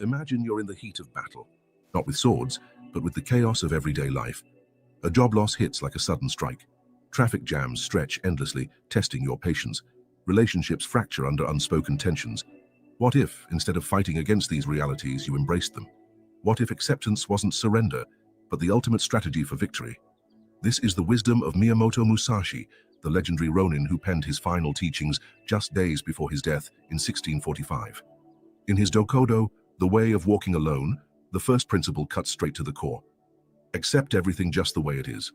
Imagine you're in the heat of battle, not with swords, but with the chaos of everyday life. A job loss hits like a sudden strike. Traffic jams stretch endlessly, testing your patience. Relationships fracture under unspoken tensions. What if, instead of fighting against these realities, you embraced them? What if acceptance wasn't surrender, but the ultimate strategy for victory? This is the wisdom of Miyamoto Musashi, the legendary Ronin who penned his final teachings just days before his death in 1645. In his Dokodo, The Way of Walking Alone, the first principle cuts straight to the core. Accept everything just the way it is.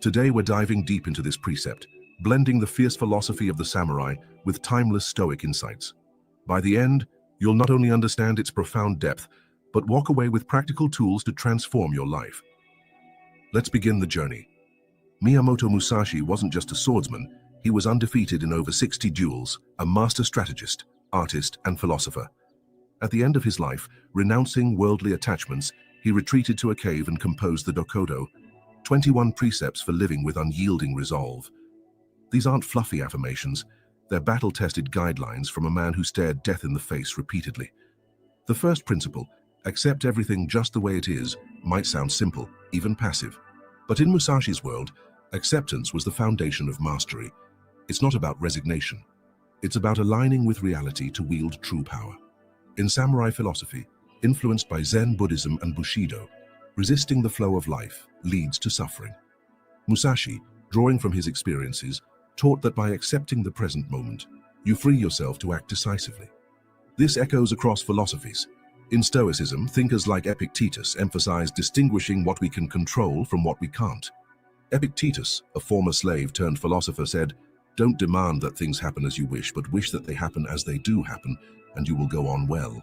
Today we're diving deep into this precept, blending the fierce philosophy of the samurai with timeless Stoic insights. By the end, you'll not only understand its profound depth, but walk away with practical tools to transform your life. Let's begin the journey. Miyamoto Musashi wasn't just a swordsman, he was undefeated in over 60 duels, a master strategist, artist, and philosopher. At the end of his life, renouncing worldly attachments, he retreated to a cave and composed the Dokodo, 21 precepts for living with unyielding resolve. These aren't fluffy affirmations, they're battle-tested guidelines from a man who stared death in the face repeatedly. The first principle, accept everything just the way it is, might sound simple, even passive. But in Musashi's world, acceptance was the foundation of mastery. It's not about resignation. It's about aligning with reality to wield true power. In samurai philosophy, influenced by Zen Buddhism and Bushido, resisting the flow of life leads to suffering. Musashi, drawing from his experiences, taught that by accepting the present moment, you free yourself to act decisively. This echoes across philosophies. In Stoicism, thinkers like Epictetus emphasize distinguishing what we can control from what we can't. Epictetus, a former slave turned philosopher, said, "Don't demand that things happen as you wish, but wish that they happen as they do happen, and you will go on well."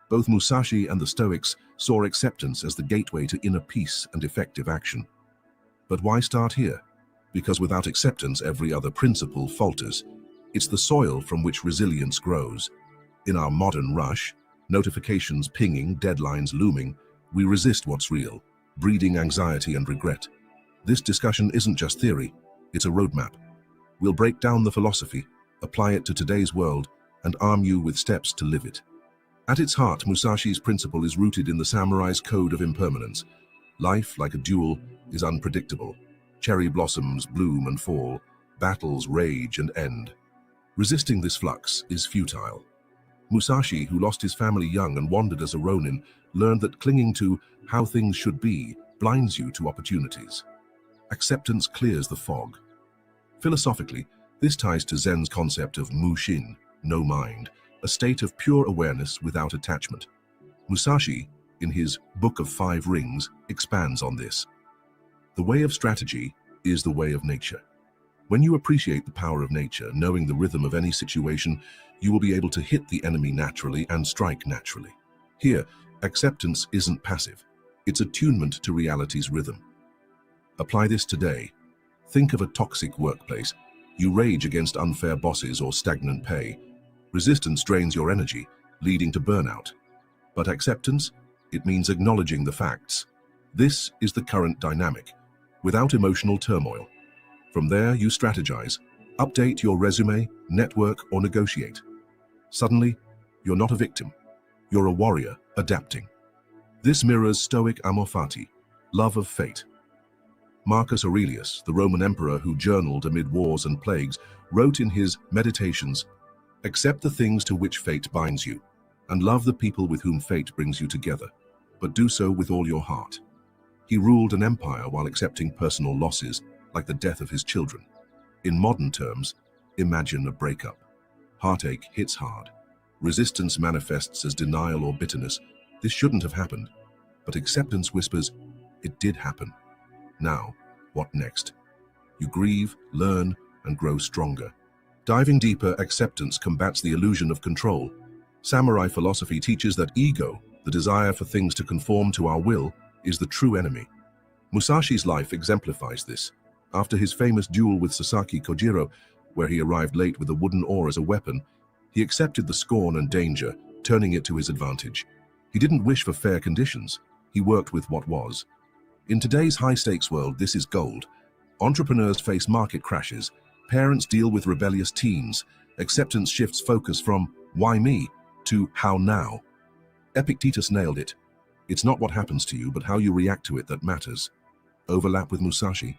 Both Musashi and the Stoics saw acceptance as the gateway to inner peace and effective action. But why start here? Because without acceptance, every other principle falters. It's the soil from which resilience grows. In our modern rush, notifications pinging, deadlines looming, we resist what's real, breeding anxiety and regret. This discussion isn't just theory, it's a roadmap. We'll break down the philosophy, apply it to today's world, and arm you with steps to live it. At its heart, Musashi's principle is rooted in the samurai's code of impermanence. Life, like a duel, is unpredictable. Cherry blossoms bloom and fall, battles rage and end. Resisting this flux is futile. Musashi, who lost his family young and wandered as a ronin, learned that clinging to how things should be blinds you to opportunities. Acceptance clears the fog. Philosophically, this ties to Zen's concept of mushin, no mind, a state of pure awareness without attachment. Musashi, in his Book of Five Rings, expands on this. The way of strategy is the way of nature. When you appreciate the power of nature, knowing the rhythm of any situation, you will be able to hit the enemy naturally and strike naturally. Here, acceptance isn't passive. It's attunement to reality's rhythm. Apply this today. Think of a toxic workplace. You rage against unfair bosses or stagnant pay. Resistance drains your energy, leading to burnout. But acceptance, it means acknowledging the facts. This is the current dynamic, without emotional turmoil. From there, you strategize, update your resume, network, or negotiate. Suddenly, you're not a victim. You're a warrior, adapting. This mirrors Stoic amor fati, love of fate. Marcus Aurelius, the Roman emperor who journaled amid wars and plagues, wrote in his Meditations, "Accept the things to which fate binds you, and love the people with whom fate brings you together, but do so with all your heart." He ruled an empire while accepting personal losses, like the death of his children. In modern terms, imagine a breakup. Heartache hits hard. Resistance manifests as denial or bitterness. This shouldn't have happened. But acceptance whispers, it did happen. Now, what next? You grieve, learn, and grow stronger. Diving deeper, acceptance combats the illusion of control. Samurai philosophy teaches that ego, the desire for things to conform to our will, is the true enemy. Musashi's life exemplifies this. After his famous duel with Sasaki Kojiro, where he arrived late with a wooden oar as a weapon, he accepted the scorn and danger, turning it to his advantage. He didn't wish for fair conditions. He worked with what was. In today's high-stakes world, this is gold. Entrepreneurs face market crashes. Parents deal with rebellious teens. Acceptance shifts focus from "why me" to "how now." Epictetus nailed it. It's not what happens to you, but how you react to it that matters. Overlap with Musashi.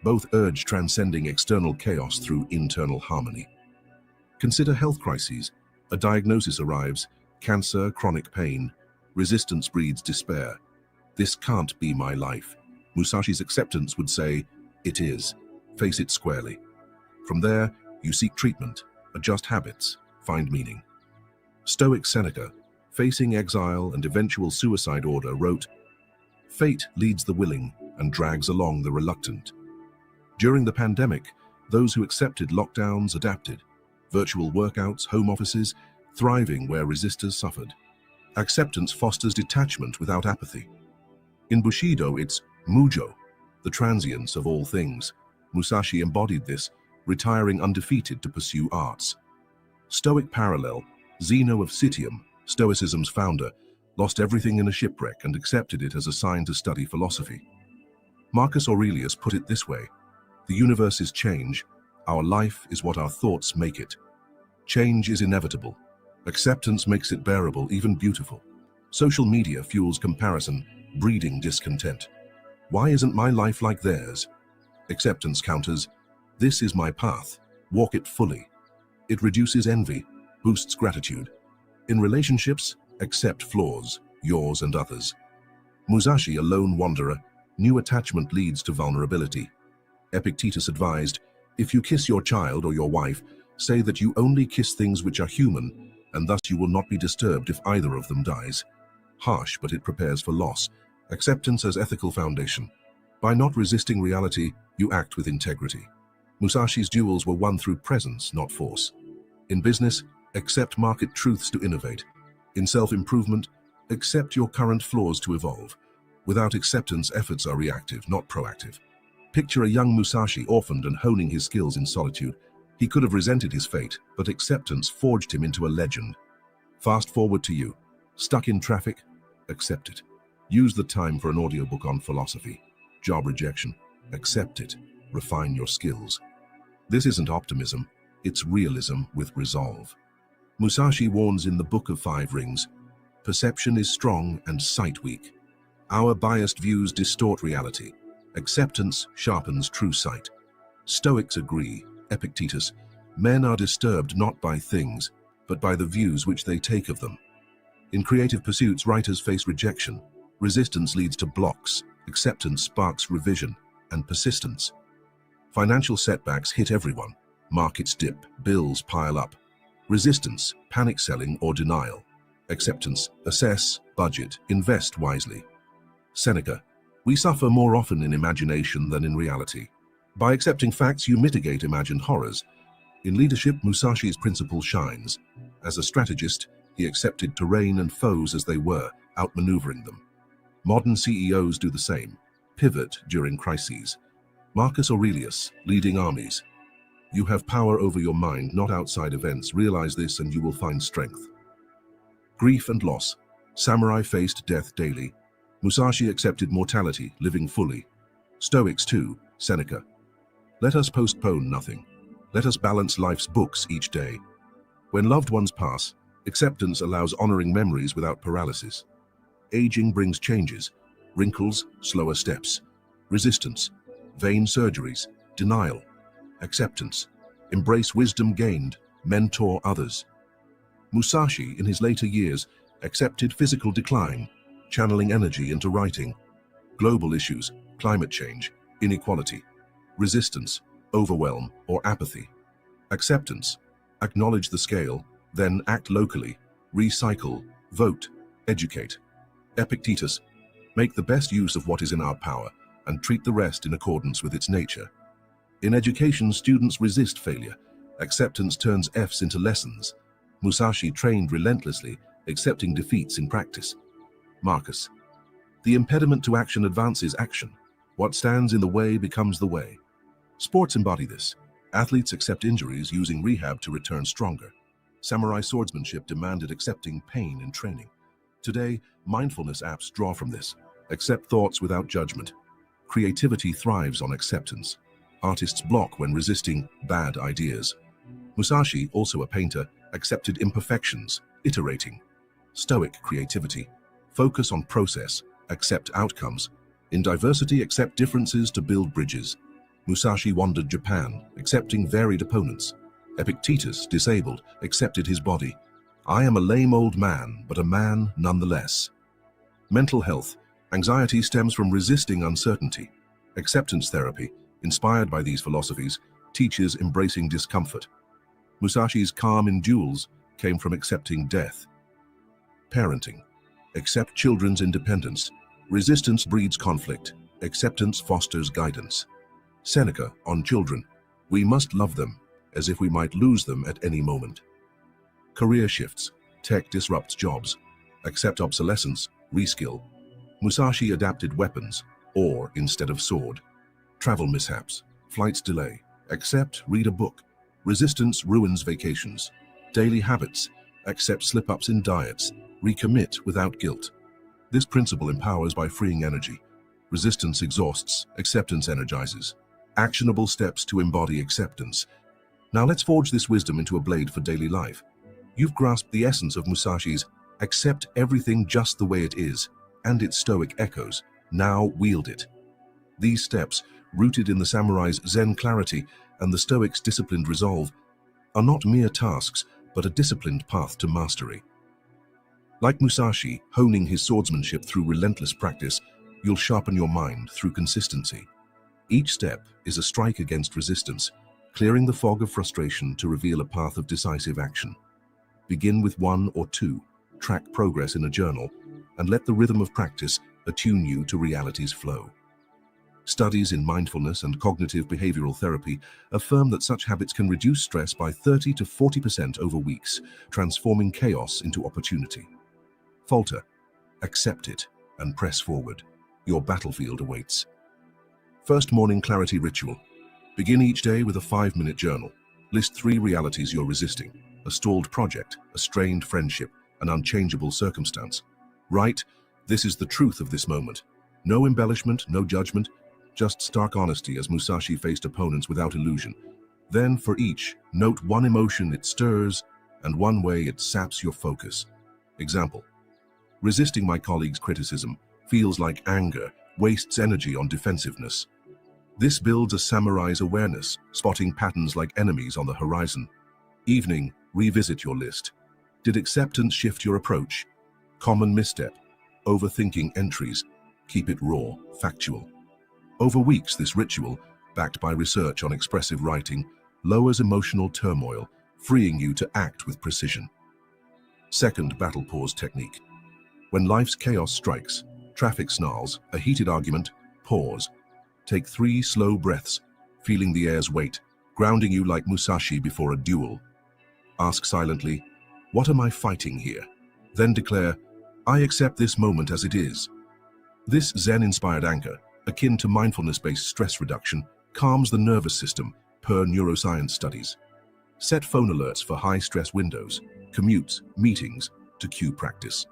Both urge transcending external chaos through internal harmony. Consider health crises. A diagnosis arrives: cancer, chronic pain. Resistance breeds despair. This can't be my life. Musashi's acceptance would say, it is. Face it squarely. From there, you seek treatment, adjust habits, find meaning. Stoic Seneca, facing exile and eventual suicide order, wrote, "Fate leads the willing and drags along the reluctant." During the pandemic, those who accepted lockdowns adapted. Virtual workouts, home offices, thriving where resistors suffered. Acceptance fosters detachment without apathy. In Bushido, it's Mujo, the transience of all things. Musashi embodied this, retiring undefeated to pursue arts. Stoic parallel, Zeno of Citium, Stoicism's founder, lost everything in a shipwreck and accepted it as a sign to study philosophy. Marcus Aurelius put it this way: the universe is change, our life is what our thoughts make it. Change is inevitable. Acceptance makes it bearable, even beautiful. Social media fuels comparison, breeding discontent. Why isn't my life like theirs? Acceptance counters, this is my path, walk it fully. It reduces envy, boosts gratitude. In relationships, accept flaws, yours and others. Musashi, a lone wanderer, new attachment leads to vulnerability. Epictetus advised, if you kiss your child or your wife, say that you only kiss things which are human, and thus you will not be disturbed if either of them dies. Harsh, but it prepares for loss. Acceptance as ethical foundation. By not resisting reality, you act with integrity. Musashi's duels were won through presence, not force. In business, accept market truths to innovate. In self-improvement, accept your current flaws to evolve. Without acceptance, efforts are reactive, not proactive. Picture a young Musashi orphaned and honing his skills in solitude. He could have resented his fate, but acceptance forged him into a legend. Fast forward to you. Stuck in traffic? Accept it. Use the time for an audiobook on philosophy. Job rejection? Accept it. Refine your skills. This isn't optimism, it's realism with resolve. Musashi warns in the Book of Five Rings, perception is strong and sight weak. Our biased views distort reality. Acceptance sharpens true sight. Stoics agree, Epictetus, men are disturbed not by things, but by the views which they take of them. In creative pursuits, writers face rejection. Resistance leads to blocks. Acceptance sparks revision and persistence. Financial setbacks hit everyone. Markets dip, bills pile up. Resistance, panic selling or denial. Acceptance, assess, budget, invest wisely. Seneca, we suffer more often in imagination than in reality. By accepting facts, you mitigate imagined horrors. In leadership, Musashi's principle shines. As a strategist, he accepted terrain and foes as they were, outmaneuvering them. Modern CEOs do the same, pivot during crises. Marcus Aurelius, leading armies. You have power over your mind, not outside events. Realize this and you will find strength. Grief and loss. Samurai faced death daily. Musashi accepted mortality, living fully. Stoics too, Seneca. Let us postpone nothing. Let us balance life's books each day. When loved ones pass, acceptance allows honoring memories without paralysis. Aging brings changes, wrinkles, slower steps, resistance, vain surgeries, denial, acceptance, embrace wisdom gained, mentor others. Musashi, in his later years, accepted physical decline, channeling energy into writing. Global issues, climate change, inequality, resistance, overwhelm or apathy. Acceptance, acknowledge the scale, then act locally, recycle, vote, educate. Epictetus, make the best use of what is in our power and treat the rest in accordance with its nature. In education, students resist failure. Acceptance turns F's into lessons. Musashi trained relentlessly, accepting defeats in practice. Marcus, the impediment to action advances action. What stands in the way becomes the way. Sports embody this. Athletes accept injuries, using rehab to return stronger. Samurai swordsmanship demanded accepting pain in training. Today, mindfulness apps draw from this. Accept thoughts without judgment. Creativity thrives on acceptance. Artists block when resisting bad ideas. Musashi, also a painter, accepted imperfections, iterating. Stoic creativity. Focus on process, accept outcomes. In diversity, accept differences to build bridges. Musashi wandered Japan, accepting varied opponents. Epictetus, disabled, accepted his body. I am a lame old man, but a man nonetheless. Mental health. Anxiety stems from resisting uncertainty. Acceptance therapy, inspired by these philosophies, teaches embracing discomfort. Musashi's calm in duels came from accepting death. Parenting. Accept children's independence. Resistance breeds conflict. Acceptance fosters guidance. Seneca on children. We must love them, as if we might lose them at any moment. Career shifts. Tech disrupts jobs. Accept obsolescence. Reskill. Musashi adapted weapons, or instead of sword. Travel mishaps. Flights delay. Accept, read a book. Resistance ruins vacations. Daily habits. Accept slip-ups in diets. Recommit without guilt. This principle empowers by freeing energy. Resistance exhausts. Acceptance energizes. Actionable steps to embody acceptance. Now let's forge this wisdom into a blade for daily life. You've grasped the essence of Musashi's accept everything just the way it is, and its Stoic echoes. Now wield it. These steps, rooted in the samurai's Zen clarity and the Stoics' disciplined resolve, are not mere tasks, but a disciplined path to mastery. Like Musashi, honing his swordsmanship through relentless practice, you'll sharpen your mind through consistency. Each step is a strike against resistance, clearing the fog of frustration to reveal a path of decisive action. Begin with 1 or 2, track progress in a journal, and let the rhythm of practice attune you to reality's flow. Studies in mindfulness and cognitive behavioral therapy affirm that such habits can reduce stress by 30 to 40% over weeks, transforming chaos into opportunity. Falter, accept it, and press forward. Your battlefield awaits. First morning clarity ritual. Begin each day with a 5-minute journal. List 3 realities you're resisting: a stalled project, a strained friendship, an unchangeable circumstance. Write, this is the truth of this moment. No embellishment, no judgment, just stark honesty as Musashi faced opponents without illusion. Then, for each, note one emotion it stirs and one way it saps your focus. Example: resisting my colleague's criticism feels like anger, wastes energy on defensiveness. This builds a samurai's awareness, spotting patterns like enemies on the horizon. Evening, revisit your list. Did acceptance shift your approach? Common misstep: overthinking entries. Keep it raw, factual. Over weeks, this ritual, backed by research on expressive writing, lowers emotional turmoil, freeing you to act with precision. Second battle pause technique. When life's chaos strikes, traffic snarls, a heated argument, pause. Take 3 slow breaths, feeling the air's weight, grounding you like Musashi before a duel. Ask silently, what am I fighting here? Then declare, I accept this moment as it is. This Zen-inspired anchor, akin to mindfulness-based stress reduction, calms the nervous system per neuroscience studies. Set phone alerts for high-stress windows, commutes, meetings to cue practice.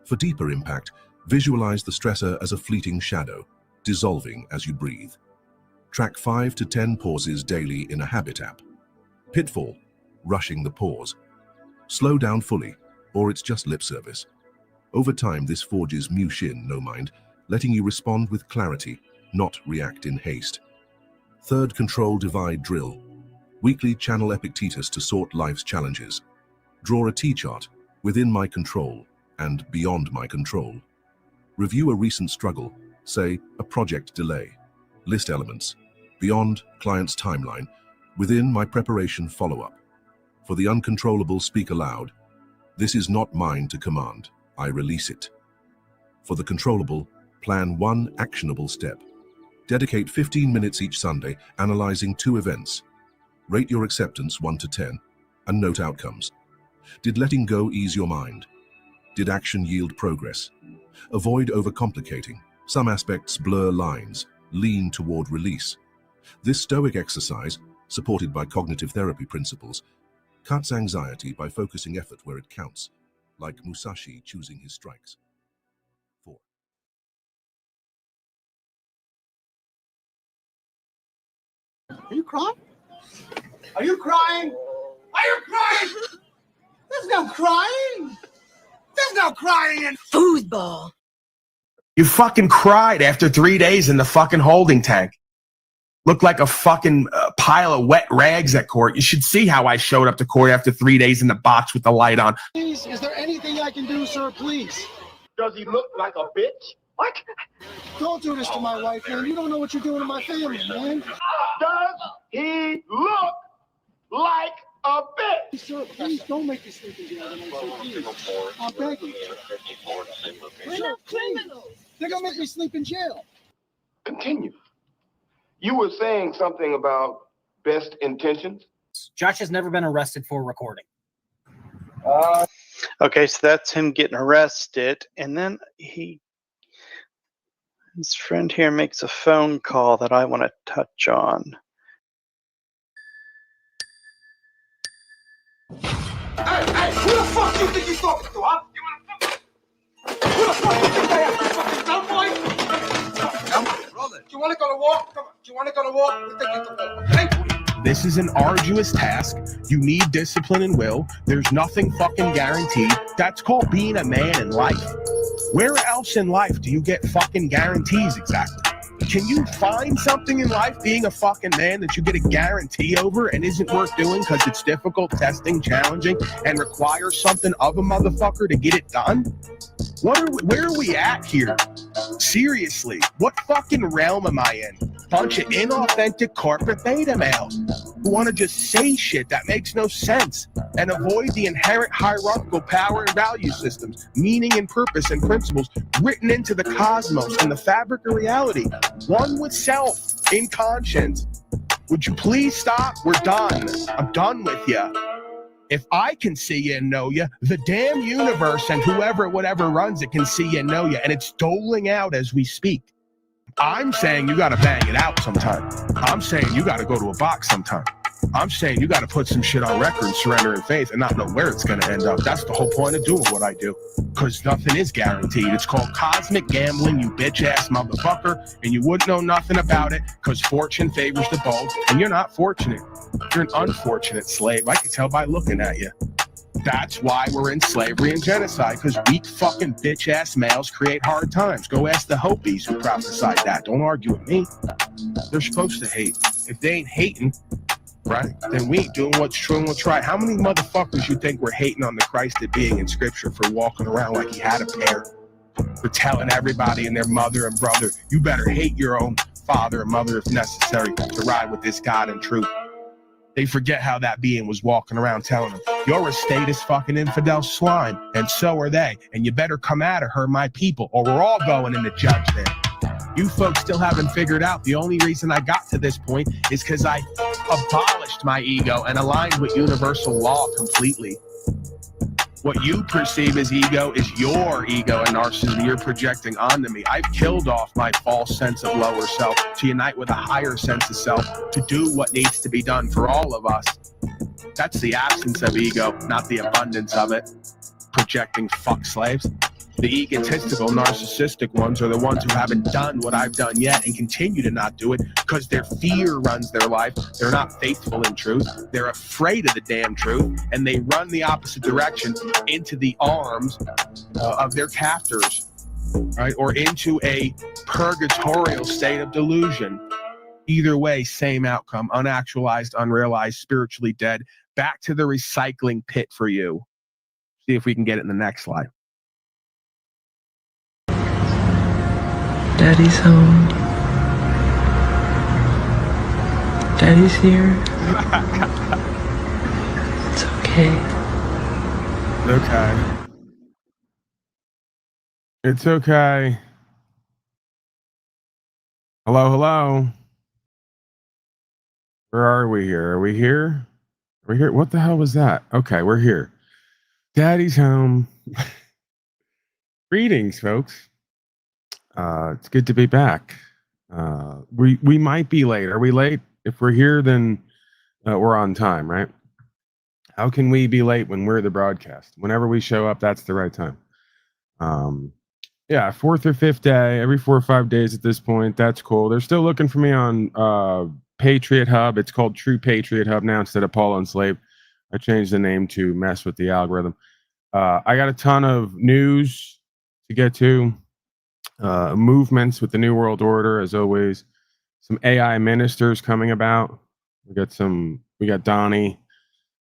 For deeper impact, visualize the stressor as a fleeting shadow, dissolving as you breathe. Track 5 to 10 pauses daily in a habit app. Pitfall: rushing the pause. Slow down fully, or it's just lip service. Over time, this forges mushin, no mind, letting you respond with clarity, not react in haste. Third control divide drill. Weekly channel Epictetus to sort life's challenges. Draw a T-chart, within my control and beyond my control. Review a recent struggle, say a project delay. List elements: beyond client's timeline, within my preparation follow-up. For the uncontrollable, speak aloud. This is not mine to command. I release it. For the controllable, plan 1 actionable step. Dedicate 15 minutes each Sunday analyzing 2 events. Rate your acceptance 1 to 10 and note outcomes. Did letting go ease your mind? Did action yield progress? Avoid overcomplicating. Some aspects blur lines. Lean toward release. This Stoic exercise, supported by cognitive therapy principles, cuts anxiety by focusing effort where it counts, like Musashi choosing his strikes. 4. Are you crying? Are you crying? Are you crying? There's no crying. There's no crying in Foosball. You fucking cried after 3 days in the fucking holding tank. Looked like a fucking pile of wet rags at court. You should see how I showed up to court after 3 days in the box with the light on. Please, is there anything I can do, sir? Please. Does he look like a bitch? What? Don't do this to my wife, man. You don't know what you're doing to my family, man. Does he look like a bitch? Sir, please don't make me sleep in jail tonight, sir. Please. I'm begging. We're not criminals. They're gonna make me sleep in jail. Continue. You were saying something about best intentions? Josh has never been arrested for recording. Okay, so that's him getting arrested, and then his friend here makes a phone call that I want to touch on. Hey, who the fuck you think you're talking to, huh? Who the fuck you think I am? Fucking dumb boy? Come on, roll it. You wanna go to war? Come on. You wanna go to war? We take it to war, okay? This is an arduous task. You need discipline and will. There's nothing fucking guaranteed. That's called being a man in life. Where else in life do you get fucking guarantees exactly? Can you find something in life being a fucking man that you get a guarantee over and isn't worth doing because it's difficult, testing, challenging, and requires something of a motherfucker to get it done? Where are we at here? Seriously, what fucking realm am I in? Bunch of inauthentic corporate beta males who want to just say shit that makes no sense and avoid the inherent hierarchical power and value systems, meaning and purpose and principles written into the cosmos and the fabric of reality. One with self, in conscience. Would you please stop? We're done. I'm done with you. If I can see you and know you, the damn universe and whatever runs it can see you and know you, and it's doling out as we speak. I'm saying you gotta bang it out sometime. I'm saying you gotta go to a box sometime. I'm saying you gotta put some shit on record and surrender in faith and not know where it's gonna end up. That's the whole point of doing what I do. Because nothing is guaranteed. It's called cosmic gambling, you bitch ass motherfucker, and you wouldn't know nothing about it because fortune favors the bold, and you're not fortunate. You're an unfortunate slave. I can tell by looking at you. That's why we're in slavery and genocide, because weak fucking bitch ass males create hard times. Go ask the Hopis who prophesied that. Don't argue with me. They're supposed to hate. If they ain't hating, right, then we ain't doing what's true and what's right. How many motherfuckers you think were hating on the Christed being in scripture for walking around like he had a pair? For telling everybody and their mother and brother, you better hate your own father and mother if necessary to ride with this God in truth. They forget how that being was walking around telling them, you're a status fucking infidel swine, and so are they, and you better come out of her, my people, or we're all going in to judge them. You folks still haven't figured out the only reason I got to this point is because I abolished my ego and aligned with universal law completely. What you perceive as ego is your ego and narcissism you're projecting onto me. I've killed off my false sense of lower self to unite with a higher sense of self to do what needs to be done for all of us. That's the absence of ego, not the abundance of it. Projecting fuck slaves. The egotistical, narcissistic ones are the ones who haven't done what I've done yet and continue to not do it because their fear runs their life. They're not faithful in truth. They're afraid of the damn truth, and they run the opposite direction into the arms of their captors, right? Or into a purgatorial state of delusion. Either way, same outcome, unactualized, unrealized, spiritually dead, back to the recycling pit for you. See if we can get it in the next slide. Daddy's home. Daddy's here. It's okay. Okay. It's okay. Hello, hello. Where are we here? Are we here? Are we here? What the hell was that? Okay, we're here. Daddy's home. Greetings, folks. It's good to be back. We might be late. Are we late? If we're here, then we're on time, right? How can we be late when we're the broadcast? Whenever we show up, that's the right time. Yeah, 4th or 5th day, every 4 or 5 days at this point. That's cool. They're still looking for me on Patriot Hub. It's called True Patriot Hub now instead of Paul Enslaved. I changed the name to mess with the algorithm. I got a ton of news to get to, movements with the New World Order, as always. Some AI ministers coming about. We got Donnie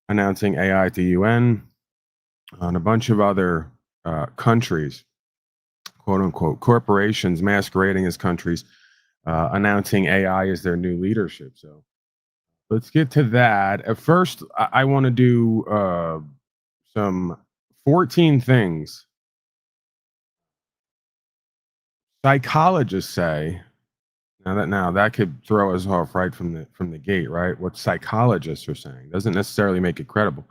announcing AI at the UN, and a bunch of other countries, quote unquote, corporations masquerading as countries, announcing AI as their new leadership. So let's get to that. At first, I want to do some 14 things psychologists say. Now that could throw us off right from the gate, right? What psychologists are saying doesn't necessarily make it credible.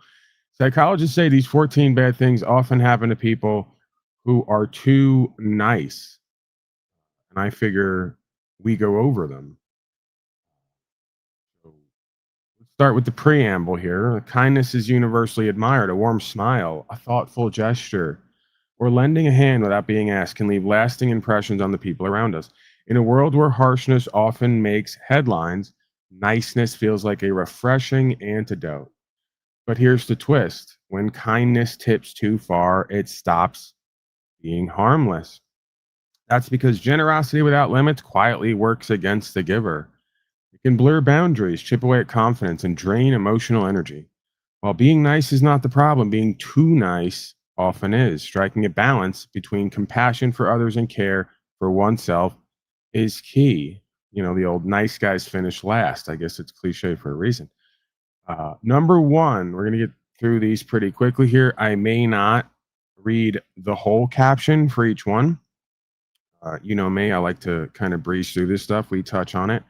Psychologists say these 14 bad things often happen to people who are too nice, and I figure we go over them. So let's start with the preamble here. Kindness is universally admired. A warm smile, a thoughtful gesture, or lending a hand without being asked can leave lasting impressions on the people around us. In a world where harshness often makes headlines, niceness feels like a refreshing antidote. But here's the twist: when kindness tips too far, it stops being harmless. That's because generosity without limits quietly works against the giver. It can blur boundaries, chip away at confidence, and drain emotional energy. While being nice is not the problem, being too nice often is. Striking a balance between compassion for others and care for oneself is key. You know, the old nice guys finish last. I guess it's cliche for a reason. Number one, we're going to get through these pretty quickly here. I may not read the whole caption for each one. You know me, I like to kind of breeze through this stuff. We touch on it,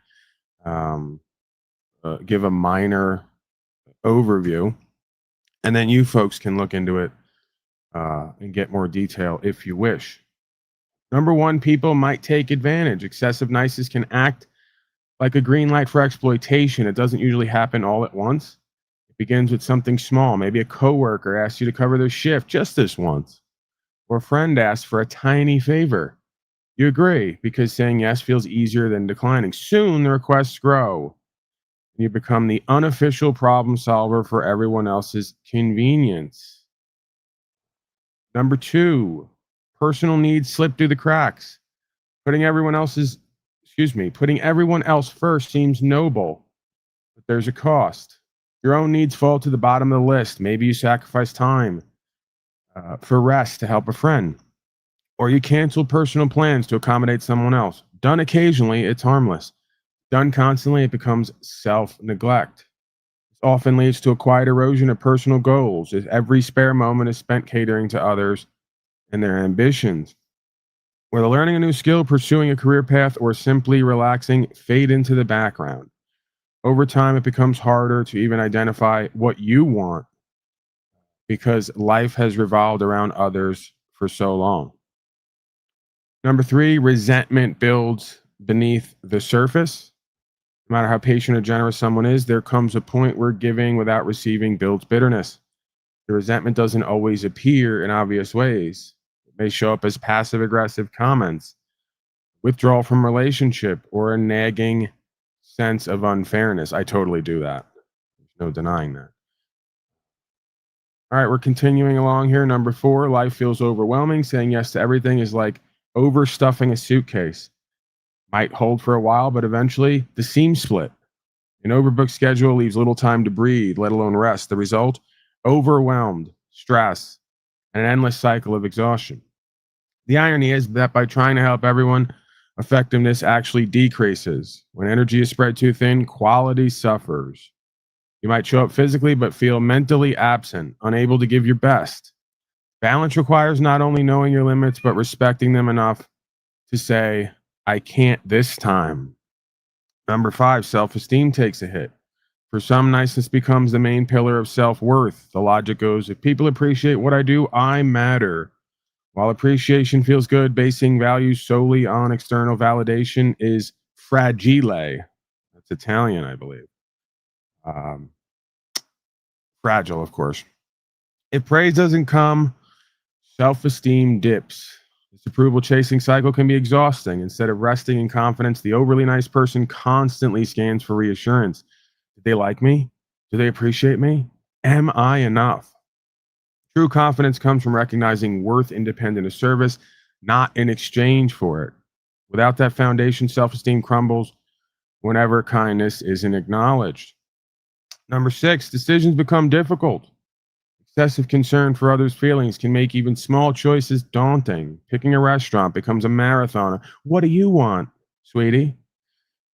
give a minor overview, and then you folks can look into it and get more detail if you wish. Number one, people might take advantage. Excessive niceness can act like a green light for exploitation. It doesn't usually happen all at once. It begins with something small. Maybe a coworker asks you to cover their shift just this once, or a friend asks for a tiny favor. You agree because saying yes feels easier than declining. Soon the requests grow, and you become the unofficial problem solver for everyone else's convenience. Number two, personal needs slip through the cracks. Putting everyone else first seems noble, but there's a cost. Your own needs fall to the bottom of the list. Maybe you sacrifice time for rest to help a friend, or you cancel personal plans to accommodate someone else. Done occasionally, it's harmless. Done constantly, it becomes self-neglect. This often leads to a quiet erosion of personal goals, as every spare moment is spent catering to others and their ambitions. Whether learning a new skill, pursuing a career path, or simply relaxing fade into the background. Over time, it becomes harder to even identify what you want because life has revolved around others for so long. Number three, resentment builds beneath the surface. No matter how patient or generous someone is, there comes a point where giving without receiving builds bitterness. The resentment doesn't always appear in obvious ways. It may show up as passive aggressive comments, withdrawal from relationship, or a nagging sense of unfairness. I totally do that. There's no denying that. All right, we're continuing along here. Number four, life feels overwhelming. Saying yes to everything is like overstuffing a suitcase. Might hold for a while, but eventually the seams split. An overbooked schedule leaves little time to breathe, let alone rest. The result? Overwhelmed, stress, and an endless cycle of exhaustion. The irony is that by trying to help everyone, effectiveness actually decreases. When energy is spread too thin, quality suffers. You might show up physically, but feel mentally absent, unable to give your best. Balance requires not only knowing your limits, but respecting them enough to say, I can't this time. Number five, self-esteem takes a hit. For some, niceness becomes the main pillar of self-worth. The logic goes, if people appreciate what I do, I matter. While appreciation feels good, basing value solely on external validation is fragile. That's Italian, I believe. Fragile, of course. If praise doesn't come, self-esteem dips. This approval chasing cycle can be exhausting. Instead of resting in confidence, the overly nice person constantly scans for reassurance. Do they like me? Do they appreciate me? Am I enough? True confidence comes from recognizing worth independent of service, not in exchange for it. Without that foundation, self-esteem crumbles whenever kindness isn't acknowledged. Number 6, decisions become difficult. Excessive concern for others' feelings can make even small choices daunting. Picking a restaurant becomes a marathon. What do you want, sweetie?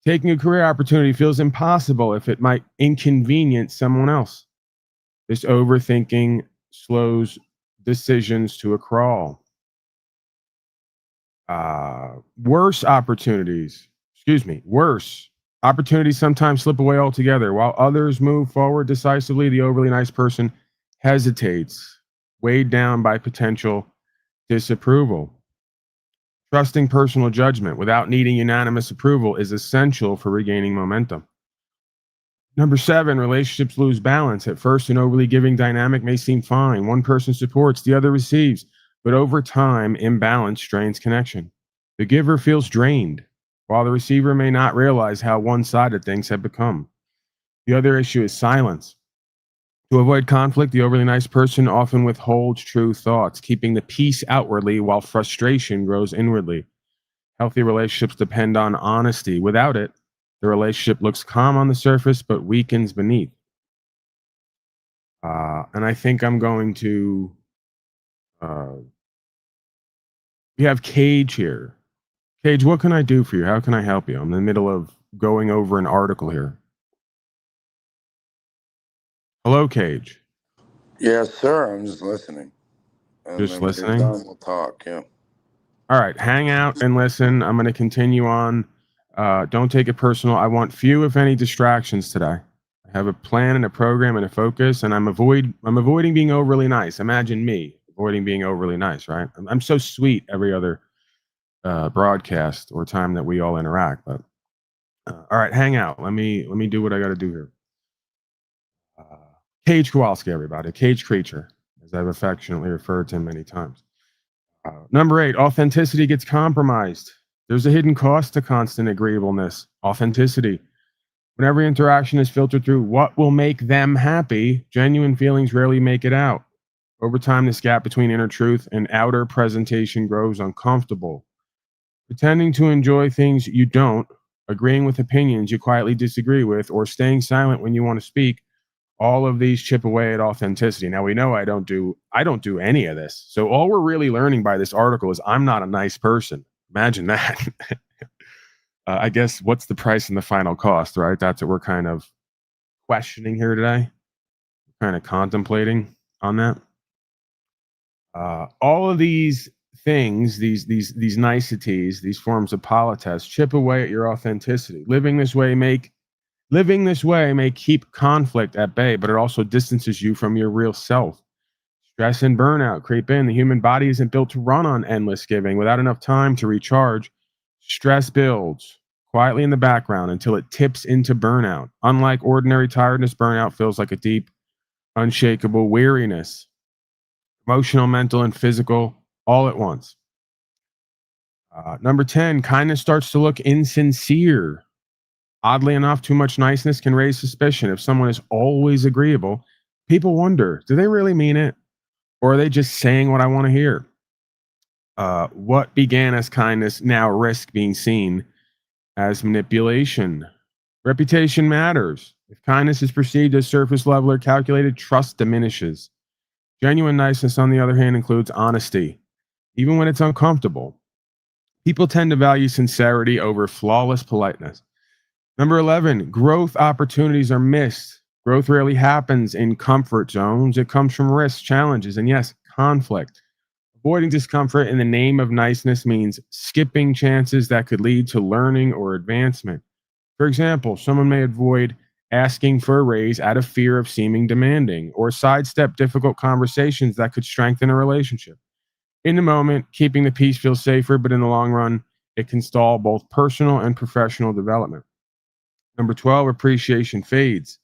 Taking a career opportunity feels impossible if it might inconvenience someone else. This overthinking slows decisions to a crawl. Worse opportunities sometimes slip away altogether. While others move forward decisively, the overly nice person hesitates, weighed down by potential disapproval. Trusting personal judgment without needing unanimous approval is essential for regaining momentum. Number 7, relationships lose balance. At first, an overly giving dynamic may seem fine. One person supports, the other receives. But over time, imbalance strains connection. The giver feels drained, while the receiver may not realize how one-sided things have become. The other issue is silence. To avoid conflict, the overly nice person often withholds true thoughts, keeping the peace outwardly while frustration grows inwardly. Healthy relationships depend on honesty. Without it, the relationship looks calm on the surface but weakens beneath. And I think I'm going to. We have Cage here. Cage, what can I do for you? How can I help you? I'm in the middle of going over an article here. Hello, Cage. Yes, sir. I'm just listening. And Just then when you're listening? done, we'll talk. Yeah. All right, hang out and listen. I'm going to continue on. Don't take it personal. I want few, if any, distractions today. I have a plan and a program and a focus, and I'm avoiding being overly nice. Imagine me avoiding being overly nice, right? I'm so sweet every other broadcast or time that we all interact. But all right, hang out. Let me do what I got to do here. Cage Kowalski, everybody. Cage Creature, as I've affectionately referred to him many times. Number 8, authenticity gets compromised. There's a hidden cost to constant agreeableness. Authenticity. When every interaction is filtered through what will make them happy, genuine feelings rarely make it out. Over time, this gap between inner truth and outer presentation grows uncomfortable. Pretending to enjoy things you don't, agreeing with opinions you quietly disagree with, or staying silent when you want to speak, all of these chip away at authenticity. Now, we know I don't do any of this. So all we're really learning by this article is I'm not a nice person. Imagine that. I guess what's the price and the final cost, right? That's what we're kind of questioning here today. Kind of contemplating on that. All of these things, these niceties, these forms of politesse chip away at your authenticity. Living this way may keep conflict at bay, but it also distances you from your real self. Stress and burnout creep in. The human body isn't built to run on endless giving. Without enough time to recharge, stress builds quietly in the background until it tips into burnout. Unlike ordinary tiredness, burnout feels like a deep, unshakable weariness. Emotional, mental, and physical, all at once. Number 10, kindness starts to look insincere. Oddly enough, too much niceness can raise suspicion. If someone is always agreeable, people wonder, do they really mean it? Or are they just saying what I want to hear? What began as kindness now risks being seen as manipulation. Reputation matters. If kindness is perceived as surface level or calculated, trust diminishes. Genuine niceness, on the other hand, includes honesty, even when it's uncomfortable. People tend to value sincerity over flawless politeness. Number 11, growth opportunities are missed. Growth rarely happens in comfort zones. It comes from risks, challenges, and yes, conflict. Avoiding discomfort in the name of niceness means skipping chances that could lead to learning or advancement. For example, someone may avoid asking for a raise out of fear of seeming demanding, or sidestep difficult conversations that could strengthen a relationship. In the moment, keeping the peace feels safer, but in the long run, it can stall both personal and professional development. Number 12, appreciation fades.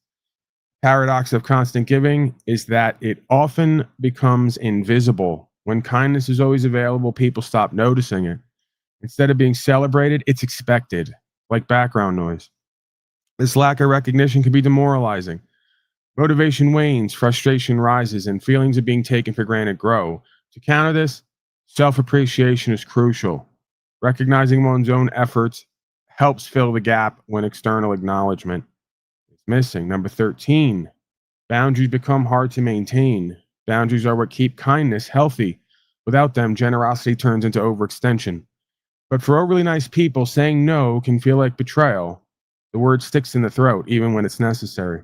Paradox of constant giving is that it often becomes invisible. When kindness is always available, people stop noticing it. Instead of being celebrated, it's expected, like background noise. This lack of recognition can be demoralizing. Motivation wanes, frustration rises, and feelings of being taken for granted grow. To counter this, self-appreciation is crucial. Recognizing one's own efforts helps fill the gap when external acknowledgement is missing. Number 13, boundaries become hard to maintain. Boundaries are what keep kindness healthy. Without them, generosity turns into overextension. But for overly nice people, saying no can feel like betrayal. The word sticks in the throat, even when it's necessary.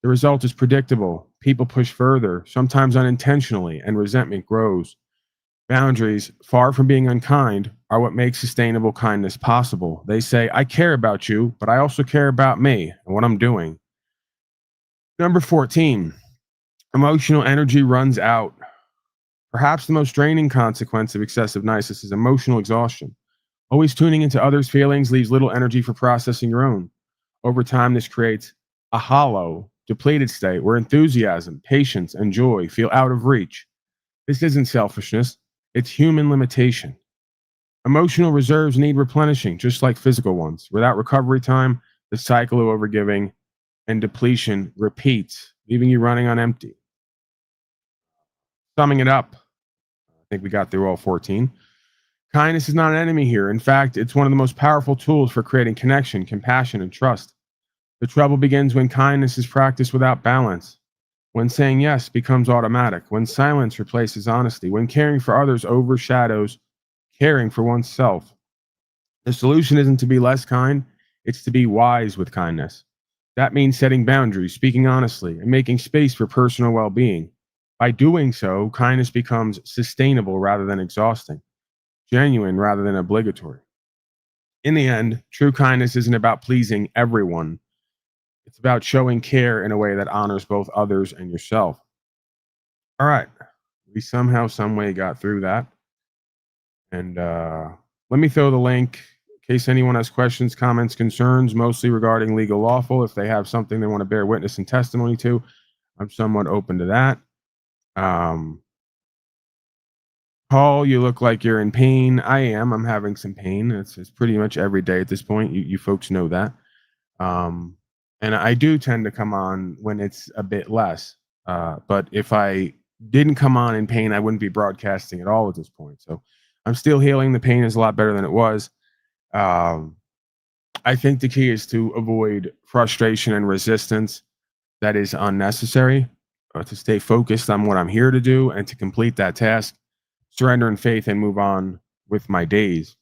The result is predictable. People push further, sometimes unintentionally, and resentment grows. Boundaries, far from being unkind, are what makes sustainable kindness possible. They say, I care about you, but I also care about me and what I'm doing. Number 14, emotional energy runs out. Perhaps the most draining consequence of excessive niceness is emotional exhaustion. Always tuning into others' feelings leaves little energy for processing your own. Over time, this creates a hollow, depleted state where enthusiasm, patience, and joy feel out of reach. This isn't selfishness, it's human limitation. Emotional reserves need replenishing, just like physical ones. Without recovery time, the cycle of overgiving and depletion repeats, leaving you running on empty. Summing it up, I think we got through all 14. Kindness is not an enemy here. In fact, it's one of the most powerful tools for creating connection, compassion, and trust. The trouble begins when kindness is practiced without balance, when saying yes becomes automatic, when silence replaces honesty, when caring for others overshadows caring for oneself. The solution isn't to be less kind, it's to be wise with kindness. That means setting boundaries, speaking honestly, and making space for personal well-being. By doing so, kindness becomes sustainable rather than exhausting, genuine rather than obligatory. In the end, true kindness isn't about pleasing everyone. It's about showing care in a way that honors both others and yourself. All right. We somehow, some way got through that. And let me throw the link in case anyone has questions, comments, concerns, mostly regarding legal lawful. If they have something they want to bear witness and testimony to, I'm somewhat open to that. Paul, you look like you're in pain. I am. I'm having some pain. It's pretty much every day at this point. You folks know that. And I do tend to come on when it's a bit less. But if I didn't come on in pain, I wouldn't be broadcasting at all at this point. So I'm still healing. The pain is a lot better than it was. I think the key is to avoid frustration and resistance that is unnecessary, to stay focused on what I'm here to do and to complete that task, surrender in faith, and move on with my days.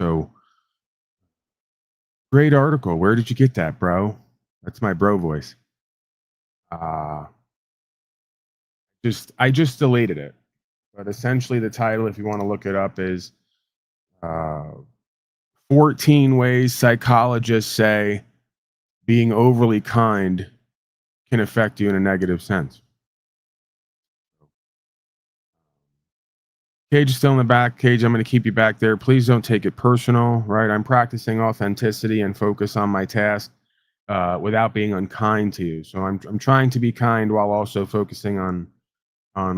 So great article. Where did you get that, bro? That's my bro voice. I just deleted it. But essentially the title, if you want to look it up, is 14 ways psychologists say being overly kind can affect you in a negative sense. Cage is still in the back. Cage, I'm going to keep you back there. Please don't take it personal, right? I'm practicing authenticity and focus on my task without being unkind to you. So I'm trying to be kind while also focusing on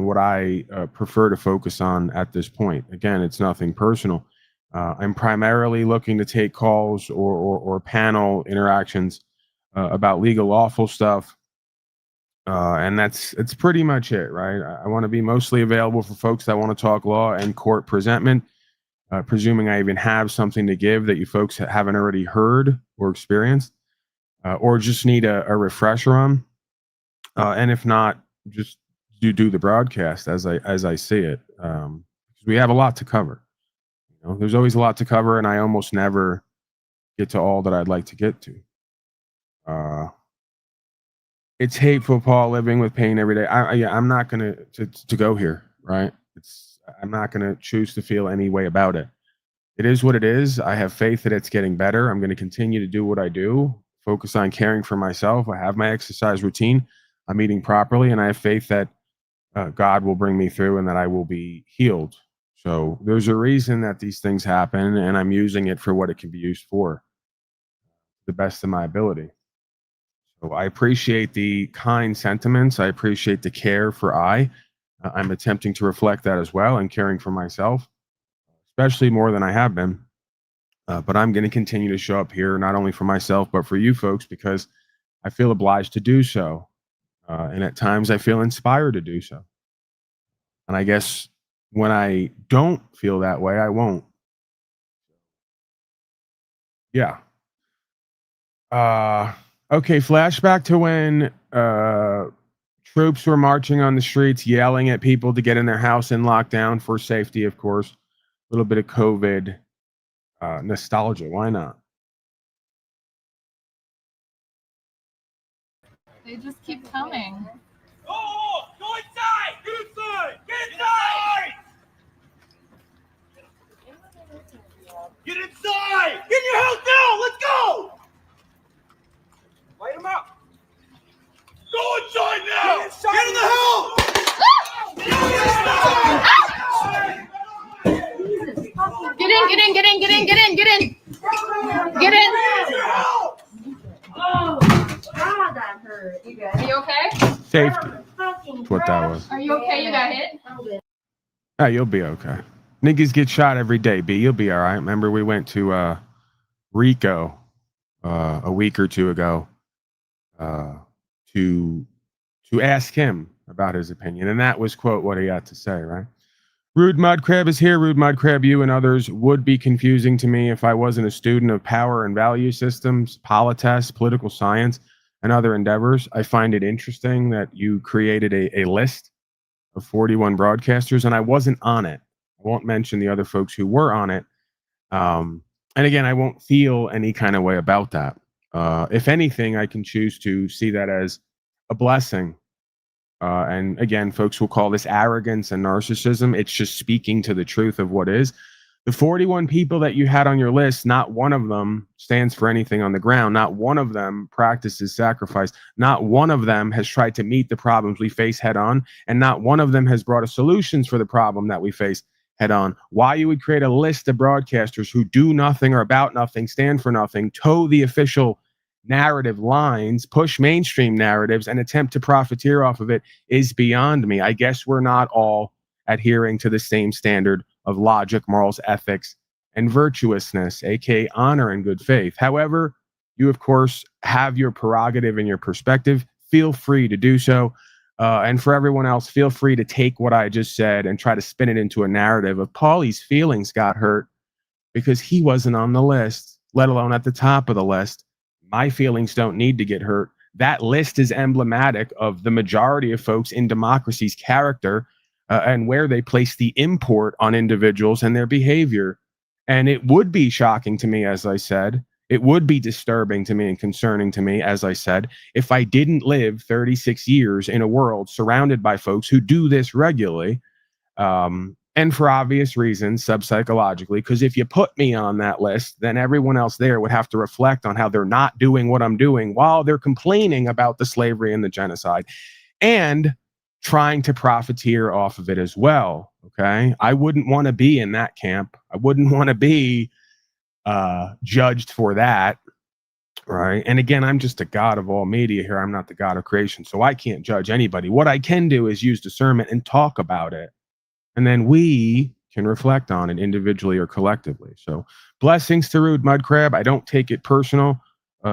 what I prefer to focus on at this point. Again, it's nothing personal. I'm primarily looking to take calls or panel interactions about legal lawful stuff. And that's pretty much it, right? I want to be mostly available for folks that want to talk law and court presentment, presuming I even have something to give that you folks haven't already heard or experienced, or just need a refresher on. And if not, just do the broadcast as I see it. Because we have a lot to cover. You know, there's always a lot to cover, and I almost never get to all that I'd like to get to. It's hateful, Paul, living with pain every day. I'm not gonna to go here, right? I'm not gonna choose to feel any way about it. It is what it is. I have faith that it's getting better. I'm going to continue to do what I do, focus on caring for myself. I have my exercise routine. I'm eating properly, and I have faith that God will bring me through and that I will be healed. So there's a reason that these things happen, and I'm using it for what it can be used for, the best of my ability. So I appreciate the kind sentiments. I appreciate the care for I'm attempting to reflect that as well and caring for myself, especially more than I have been. But I'm going to continue to show up here, not only for myself, but for you folks, because I feel obliged to do so. And at times I feel inspired to do so. And I guess when I don't feel that way, I won't. Yeah. Okay, flashback to when troops were marching on the streets, yelling at people to get in their house and lock down for safety, of course. A little bit of COVID nostalgia. Why not? They just keep coming. Oh, go inside! Get inside! Get inside! Get inside! Get in your house now! Let's go! Light them up! Go inside now! Get inside! Get in the house! Get in, get in, get in, get in, get in, get in. Get in. Oh, God, that hurt. You good? Are you okay? Safety. That's what that was. Are you okay? You got hit? Oh, you'll be okay. Niggas get shot every day, B. You'll be all right. Remember, we went to Rico a week or two ago to ask him about his opinion, and that was, quote, what he had to say, right? Rude Mud Crab is here. Rude Mud Crab, you and others would be confusing to me if I wasn't a student of power and value systems, polites, political science, and other endeavors. I find it interesting that you created a list of 41 broadcasters, and I wasn't on it. I won't mention the other folks who were on it. And again, I won't feel any kind of way about that. If anything, I can choose to see that as a blessing. And again, folks will call this arrogance and narcissism. It's just speaking to the truth of what is. The 41 people that you had on your list, not one of them stands for anything on the ground. Not one of them practices sacrifice. Not one of them has tried to meet the problems we face head on. And not one of them has brought us solutions for the problem that we face head on. Why you would create a list of broadcasters who do nothing or about nothing, stand for nothing, toe the official narrative lines, push mainstream narratives, and attempt to profiteer off of it is beyond me. I guess we're not all adhering to the same standard of logic, morals, ethics, and virtuousness, aka honor and good faith. However, you, of course, have your prerogative and your perspective. Feel free to do so. And for everyone else, feel free to take what I just said and try to spin it into a narrative of Paulie's feelings got hurt because he wasn't on the list, let alone at the top of the list. My feelings don't need to get hurt. That list is emblematic of the majority of folks in democracy's character and where they place the import on individuals and their behavior. And it would be shocking to me, as I said. It would be disturbing to me and concerning to me, as I said, if I didn't live 36 years in a world surrounded by folks who do this regularly. And for obvious reasons, subpsychologically, because if you put me on that list, then everyone else there would have to reflect on how they're not doing what I'm doing while they're complaining about the slavery and the genocide and trying to profiteer off of it as well. Okay. I wouldn't want to be in that camp. I wouldn't want to be judged for that. Right. And again, I'm just a God of all media here. I'm not the God of creation. So I can't judge anybody. What I can do is use discernment and talk about it. And then we can reflect on it individually or collectively. So blessings to Rude Mud Crab. I don't take it personal.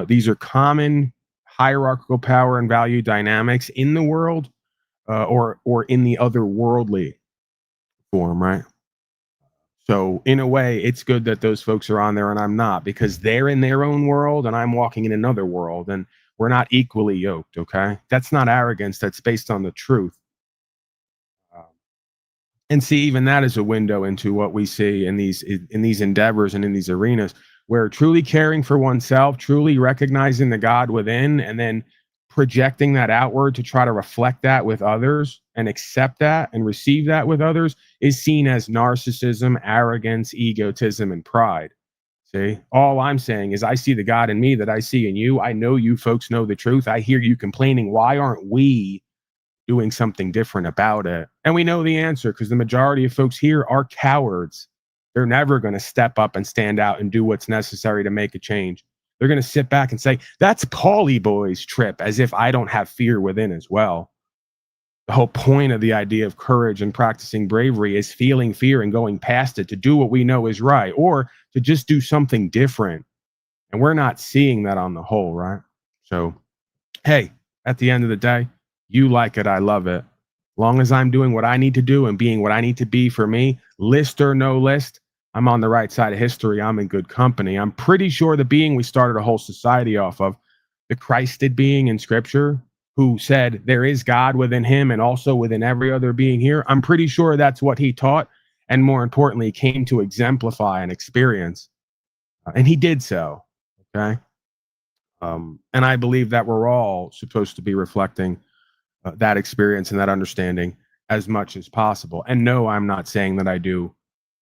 These are common hierarchical power and value dynamics in the world or in the otherworldly form, right? So in a way, it's good that those folks are on there and I'm not, because they're in their own world and I'm walking in another world and we're not equally yoked, okay? That's not arrogance. That's based on the truth. And see, even that is a window into what we see in these endeavors and in these arenas, where truly caring for oneself, truly recognizing the God within, and then projecting that outward to try to reflect that with others and accept that and receive that with others is seen as narcissism, arrogance, egotism, and pride. See, all I'm saying is I see the God in me that I see in you. I know you folks know the truth. I hear you complaining. Why aren't we doing something different about it? And we know the answer, because the majority of folks here are cowards. They're never going to step up and stand out and do what's necessary to make a change. They're going to sit back and say, that's Paulie Boy's trip, as if I don't have fear within as well. The whole point of the idea of courage and practicing bravery is feeling fear and going past it to do what we know is right, or to just do something different. And we're not seeing that on the whole, right? So hey, at the end of the day, you like it, I love it. Long as I'm doing what I need to do and being what I need to be for me, list or no list, I'm on the right side of history. I'm in good company. I'm pretty sure the being we started a whole society off of, the Christed being in scripture, who said there is God within him and also within every other being here, I'm pretty sure that's what he taught, and more importantly, came to exemplify and experience. And he did so. Okay. And I believe that we're all supposed to be reflecting that experience and that understanding as much as possible. And no, I'm not saying that I do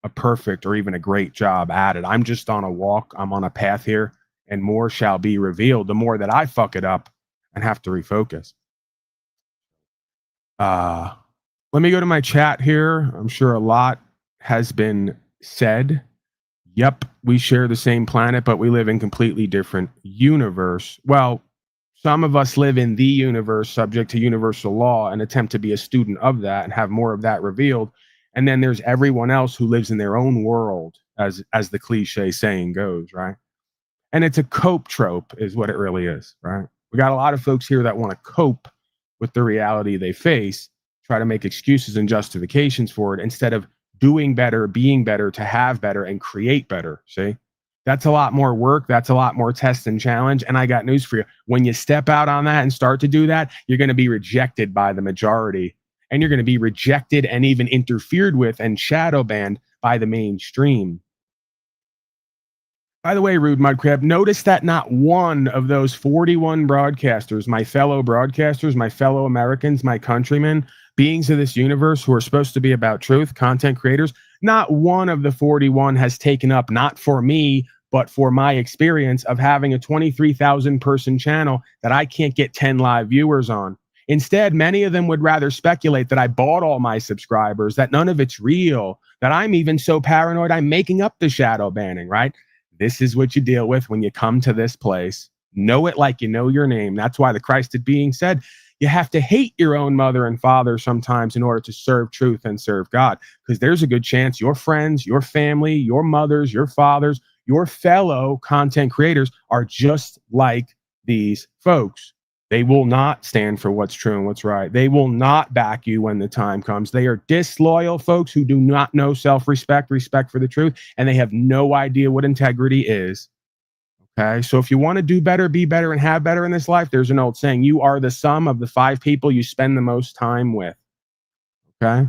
a perfect or even a great job at it. I'm just on a walk. I'm on a path here, and more shall be revealed the more that I fuck it up and have to refocus. Let me go to my chat here. I'm sure a lot has been said. Yep, we share the same planet, but we live in completely different universe. Well, some of us live in the universe subject to universal law and attempt to be a student of that and have more of that revealed. And then there's everyone else who lives in their own world, as the cliche saying goes, right? And it's a cope trope is what it really is, right? We got a lot of folks here that want to cope with the reality they face, try to make excuses and justifications for it instead of doing better, being better, to have better and create better. See, that's a lot more work. That's a lot more test and challenge. And I got news for you. When you step out on that and start to do that, you're going to be rejected by the majority, and you're going to be rejected and even interfered with and shadow banned by the mainstream. By the way, Rude Mudcrab, notice that not one of those 41 broadcasters, my fellow broadcasters, my fellow Americans, my countrymen, beings of this universe who are supposed to be about truth, content creators, not one of the 41 has taken up, not for me, but for my experience of having a 23,000 person channel that I can't get 10 live viewers on. Instead, many of them would rather speculate that I bought all my subscribers, that none of it's real, that I'm even so paranoid I'm making up the shadow banning, right? This is what you deal with when you come to this place. Know it like you know your name. That's why the Christed being said, you have to hate your own mother and father sometimes in order to serve truth and serve God, because there's a good chance your friends, your family, your mothers, your fathers, your fellow content creators are just like these folks. They will not stand for what's true and what's right. They will not back you when the time comes. They are disloyal folks who do not know self-respect, respect for the truth, and they have no idea what integrity is. Okay, so if you want to do better, be better, and have better in this life, there's an old saying, you are the sum of the 5 people you spend the most time with. Okay?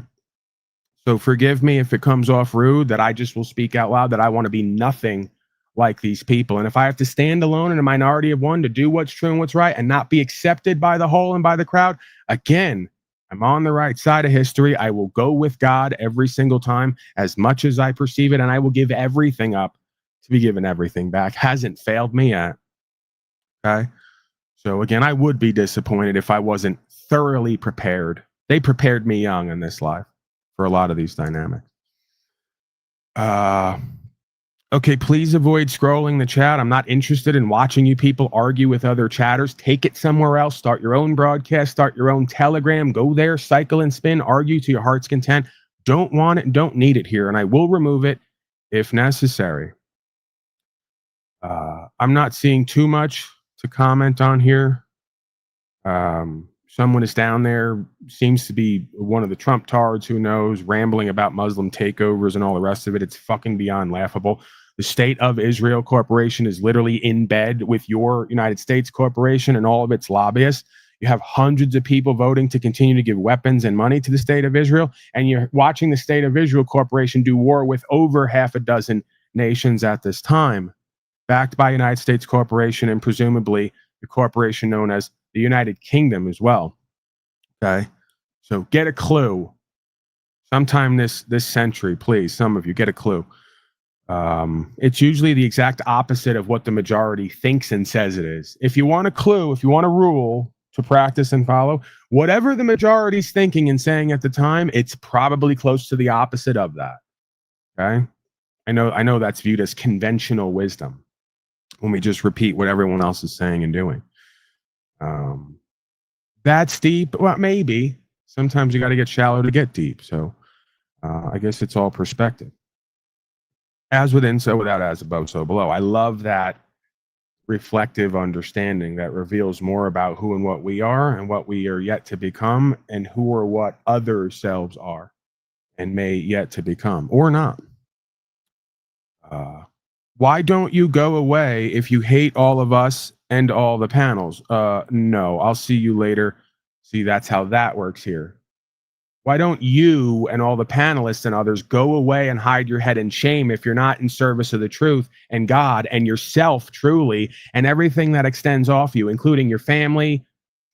So forgive me if it comes off rude, that I just will speak out loud, that I want to be nothing like these people. And if I have to stand alone in a minority of one to do what's true and what's right and not be accepted by the whole and by the crowd, again, I'm on the right side of history. I will go with God every single time as much as I perceive it, and I will give everything up to be given everything back. Hasn't failed me yet. Okay? So again, I would be disappointed if I wasn't thoroughly prepared. They prepared me young in this life for a lot of these dynamics. Okay, please avoid scrolling the chat. I'm not interested in watching you people argue with other chatters. Take it somewhere else. Start your own broadcast. Start your own Telegram. Go there, cycle and spin, argue to your heart's content. Don't want it and don't need it here, and I will remove it if necessary. I'm not seeing too much to comment on here. Someone is down there, seems to be one of the Trump tards, who knows, rambling about Muslim takeovers and all the rest of it. It's fucking beyond laughable. The State of Israel Corporation is literally in bed with your United States Corporation and all of its lobbyists. You have hundreds of people voting to continue to give weapons and money to the State of Israel, and you're watching the State of Israel Corporation do war with over 6 nations at this time, backed by United States Corporation and presumably the corporation known as the United Kingdom as well. Okay, so get a clue. Sometime this century, please, some of you get a clue. It's usually the exact opposite of what the majority thinks and says it is. If you want a clue, if you want a rule to practice and follow, whatever the majority's thinking and saying at the time, it's probably close to the opposite of that. Okay, I know that's viewed as conventional wisdom when we just repeat what everyone else is saying and doing. That's deep. Well, maybe. Sometimes you got to get shallow to get deep. So I guess it's all perspective. As within, so without, as above, so below. I love that reflective understanding that reveals more about who and what we are and what we are yet to become and who or what other selves are and may yet to become or not. Why don't you go away if you hate all of us and all the panels? No, I'll see you later. See, that's how that works here. Why don't you and all the panelists and others go away and hide your head in shame if you're not in service of the truth and God and yourself truly and everything that extends off you, including your family,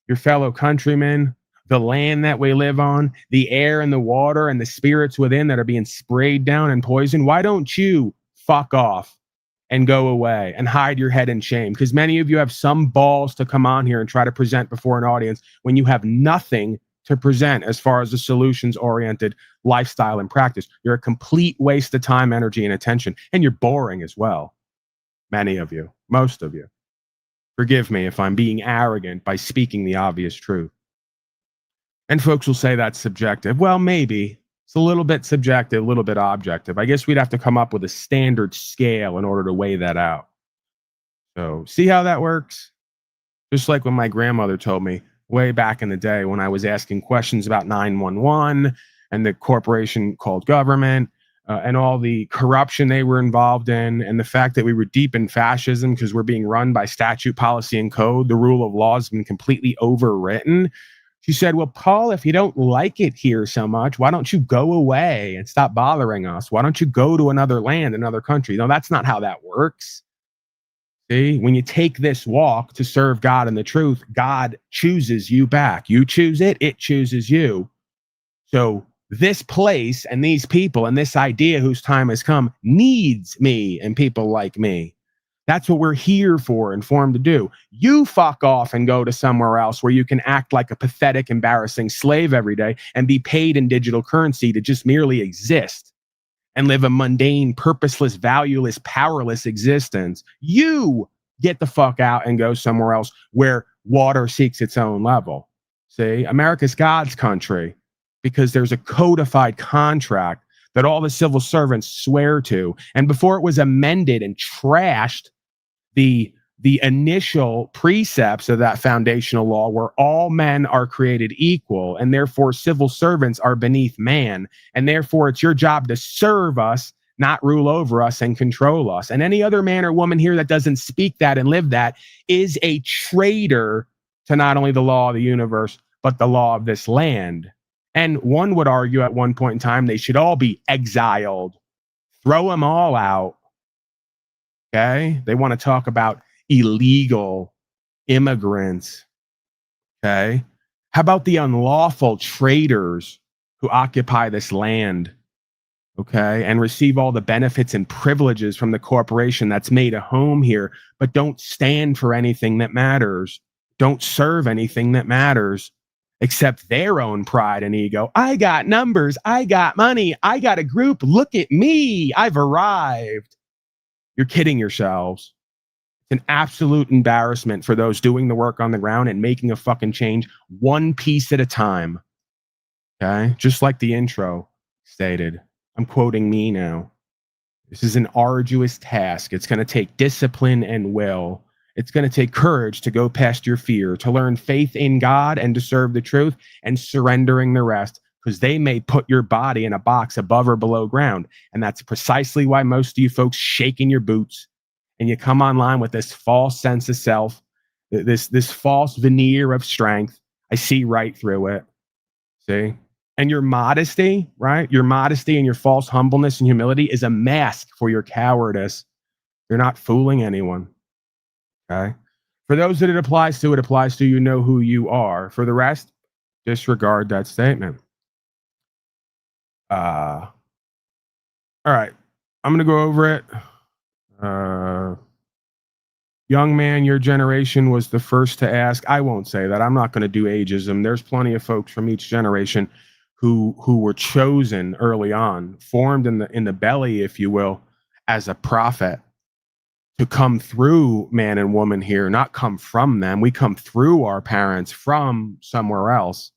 your fellow countrymen, the land that we live on, the air and the water and the spirits within that are being sprayed down and poisoned? Why don't you fuck off and go away and hide your head in shame? Because many of you have some balls to come on here and try to present before an audience when you have nothing to present as far as a solutions-oriented lifestyle and practice. You're a complete waste of time, energy, and attention. And you're boring as well. Many of you, most of you. Forgive me if I'm being arrogant by speaking the obvious truth. And folks will say that's subjective. Well, maybe. It's a little bit subjective, a little bit objective. I guess we'd have to come up with a standard scale in order to weigh that out. So, see how that works? Just like when my grandmother told me way back in the day when I was asking questions about 911 and the corporation called government and all the corruption they were involved in and the fact that we were deep in fascism because we're being run by statute, policy, and code. The rule of law has been completely overwritten. She said, well, Paul, if you don't like it here so much, why don't you go away and stop bothering us? Why don't you go to another land, another country? No, that's not how that works. See, when you take this walk to serve God and the truth, God chooses you back. You choose it, it chooses you. So this place and these people and this idea whose time has come needs me and people like me. That's what we're here for and formed to do. You fuck off and go to somewhere else where you can act like a pathetic, embarrassing slave every day and be paid in digital currency to just merely exist and live a mundane, purposeless, valueless, powerless existence. You get the fuck out and go somewhere else where water seeks its own level. See, America's God's country because there's a codified contract that all the civil servants swear to. And before it was amended and trashed, the initial precepts of that foundational law where all men are created equal and therefore civil servants are beneath man. And therefore it's your job to serve us, not rule over us and control us. And any other man or woman here that doesn't speak that and live that is a traitor to not only the law of the universe, but the law of this land. And one would argue at one point in time, they should all be exiled. Throw them all out. Okay? They want to talk about illegal immigrants. Okay? How about the unlawful traders who occupy this land? Okay? And receive all the benefits and privileges from the corporation that's made a home here, but don't stand for anything that matters. Don't serve anything that matters except their own pride and ego. I got numbers. I got money. I got a group. Look at me. I've arrived. You're kidding yourselves. It's an absolute embarrassment for those doing the work on the ground and making a fucking change one piece at a time. Okay? Just like the intro stated. I'm quoting me now. This is an arduous task. It's going to take discipline and will. It's going to take courage to go past your fear, to learn faith in God and to serve the truth and surrendering the rest, because they may put your body in a box above or below ground. And that's precisely why most of you folks shake in your boots and you come online with this false sense of self, this false veneer of strength. I see right through it. See? And your modesty, right? Your modesty and your false humbleness and humility is a mask for your cowardice. You're not fooling anyone. Okay? For those that it applies to, you know who you are. For the rest, disregard that statement. All right. I'm going to go over it. Young man, your generation was the first to ask. I won't say that. I'm not going to do ageism. There's plenty of folks from each generation who were chosen early on, formed in the belly, if you will, as a prophet to come through man and woman here, not come from them. We come through our parents from somewhere else,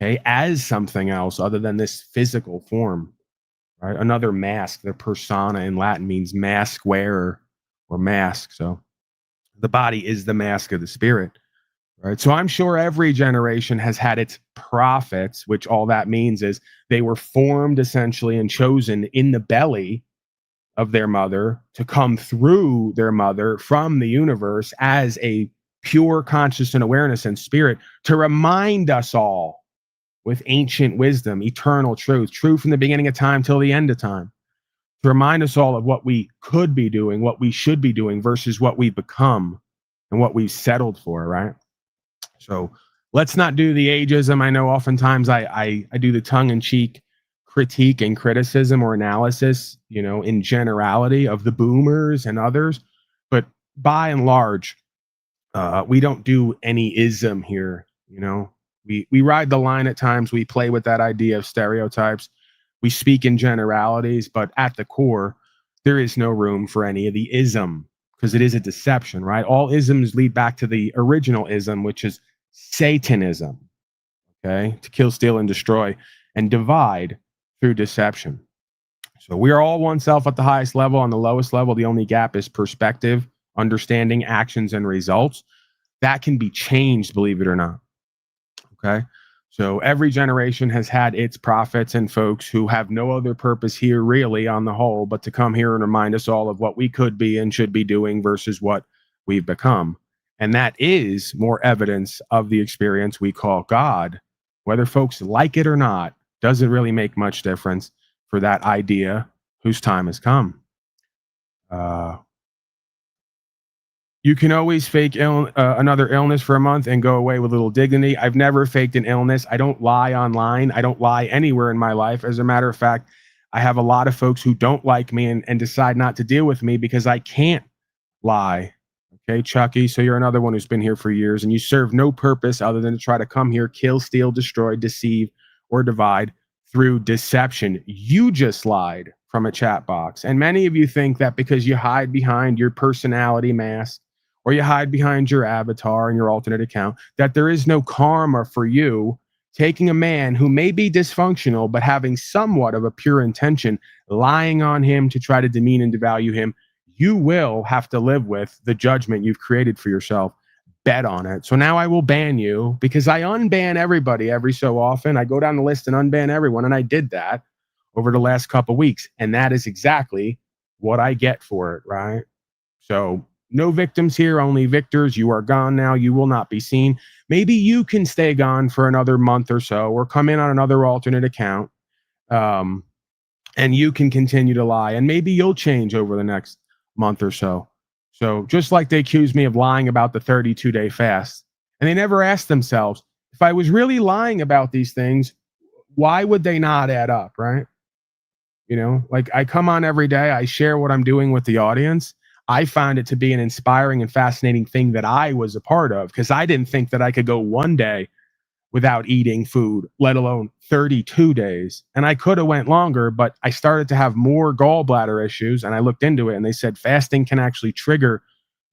okay, as something else other than this physical form, right? Another mask. The persona in Latin means mask wearer or mask. So The body is the mask of the spirit, right? So I'm sure every generation has had its prophets, which all that means is they were formed essentially and chosen in the belly of their mother to come through their mother from the universe as a pure conscious and awareness and spirit to remind us all with ancient wisdom, eternal truth, true from the beginning of time till the end of time, to remind us all of what we could be doing, what we should be doing versus what we've become and what we've settled for, right? So let's not do the ageism. I know oftentimes I do the tongue-in-cheek critique and criticism or analysis, you know, in generality of the boomers and others, but by and large, we don't do any ism here. You know, we ride the line at times. We play with that idea of stereotypes. We speak in generalities, but at the core, there is no room for any of the ism because it is a deception, right? All isms lead back to the original ism, which is Satanism, okay? To kill, steal, and destroy and divide through deception. So we are all one self at the highest level. On the lowest level, the only gap is perspective, understanding, actions, and results. That can be changed, believe it or not. Okay. So every generation has had its prophets and folks who have no other purpose here, really, on the whole, but to come here and remind us all of what we could be and should be doing versus what we've become. And that is more evidence of the experience we call God. Whether folks like it or not, doesn't really make much difference for that idea whose time has come. You can always fake another illness for a month and go away with a little dignity. I've never faked an illness. I don't lie online. I don't lie anywhere in my life. As a matter of fact, I have a lot of folks who don't like me and decide not to deal with me because I can't lie. Okay, Chucky, so you're another one who's been here for years and you serve no purpose other than to try to come here, kill, steal, destroy, deceive, or divide through deception. You just lied from a chat box. And many of you think that because you hide behind your personality mask, or you hide behind your avatar and your alternate account, that there is no karma for you taking a man who may be dysfunctional, but having somewhat of a pure intention, lying on him to try to demean and devalue him. You will have to live with the judgment you've created for yourself. Bet on it. So now I will ban you because I unban everybody every so often. I go down the list and unban everyone. And I did that over the last couple of weeks. And that is exactly what I get for it, right? So no victims here, only victors. You are gone now. You will not be seen. Maybe you can stay gone for another month or so or come in on another alternate account. And you can continue to lie. And maybe you'll change over the next month or so. So just like they accused me of lying about the 32-day fast. And they never asked themselves, if I was really lying about these things, why would they not add up, right? You know, like I come on every day. I share what I'm doing with the audience. I found it to be an inspiring and fascinating thing that I was a part of because I didn't think that I could go one day without eating food, let alone 32 days. And I could have went longer, but I started to have more gallbladder issues and I looked into it and they said fasting can actually trigger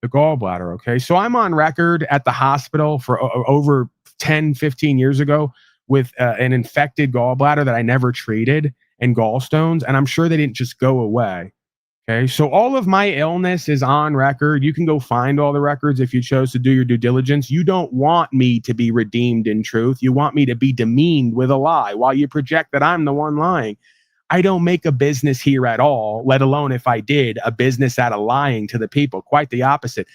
the gallbladder. Okay. So I'm on record at the hospital for over 10, 15 years ago with an infected gallbladder that I never treated and gallstones. And I'm sure they didn't just go away. Okay, so all of my illness is on record. You can go find all the records if you chose to do your due diligence. You don't want me to be redeemed in truth. You want me to be demeaned with a lie while you project that I'm the one lying. I don't make a business here at all, let alone if I did, a business out of lying to the people. Quite the opposite.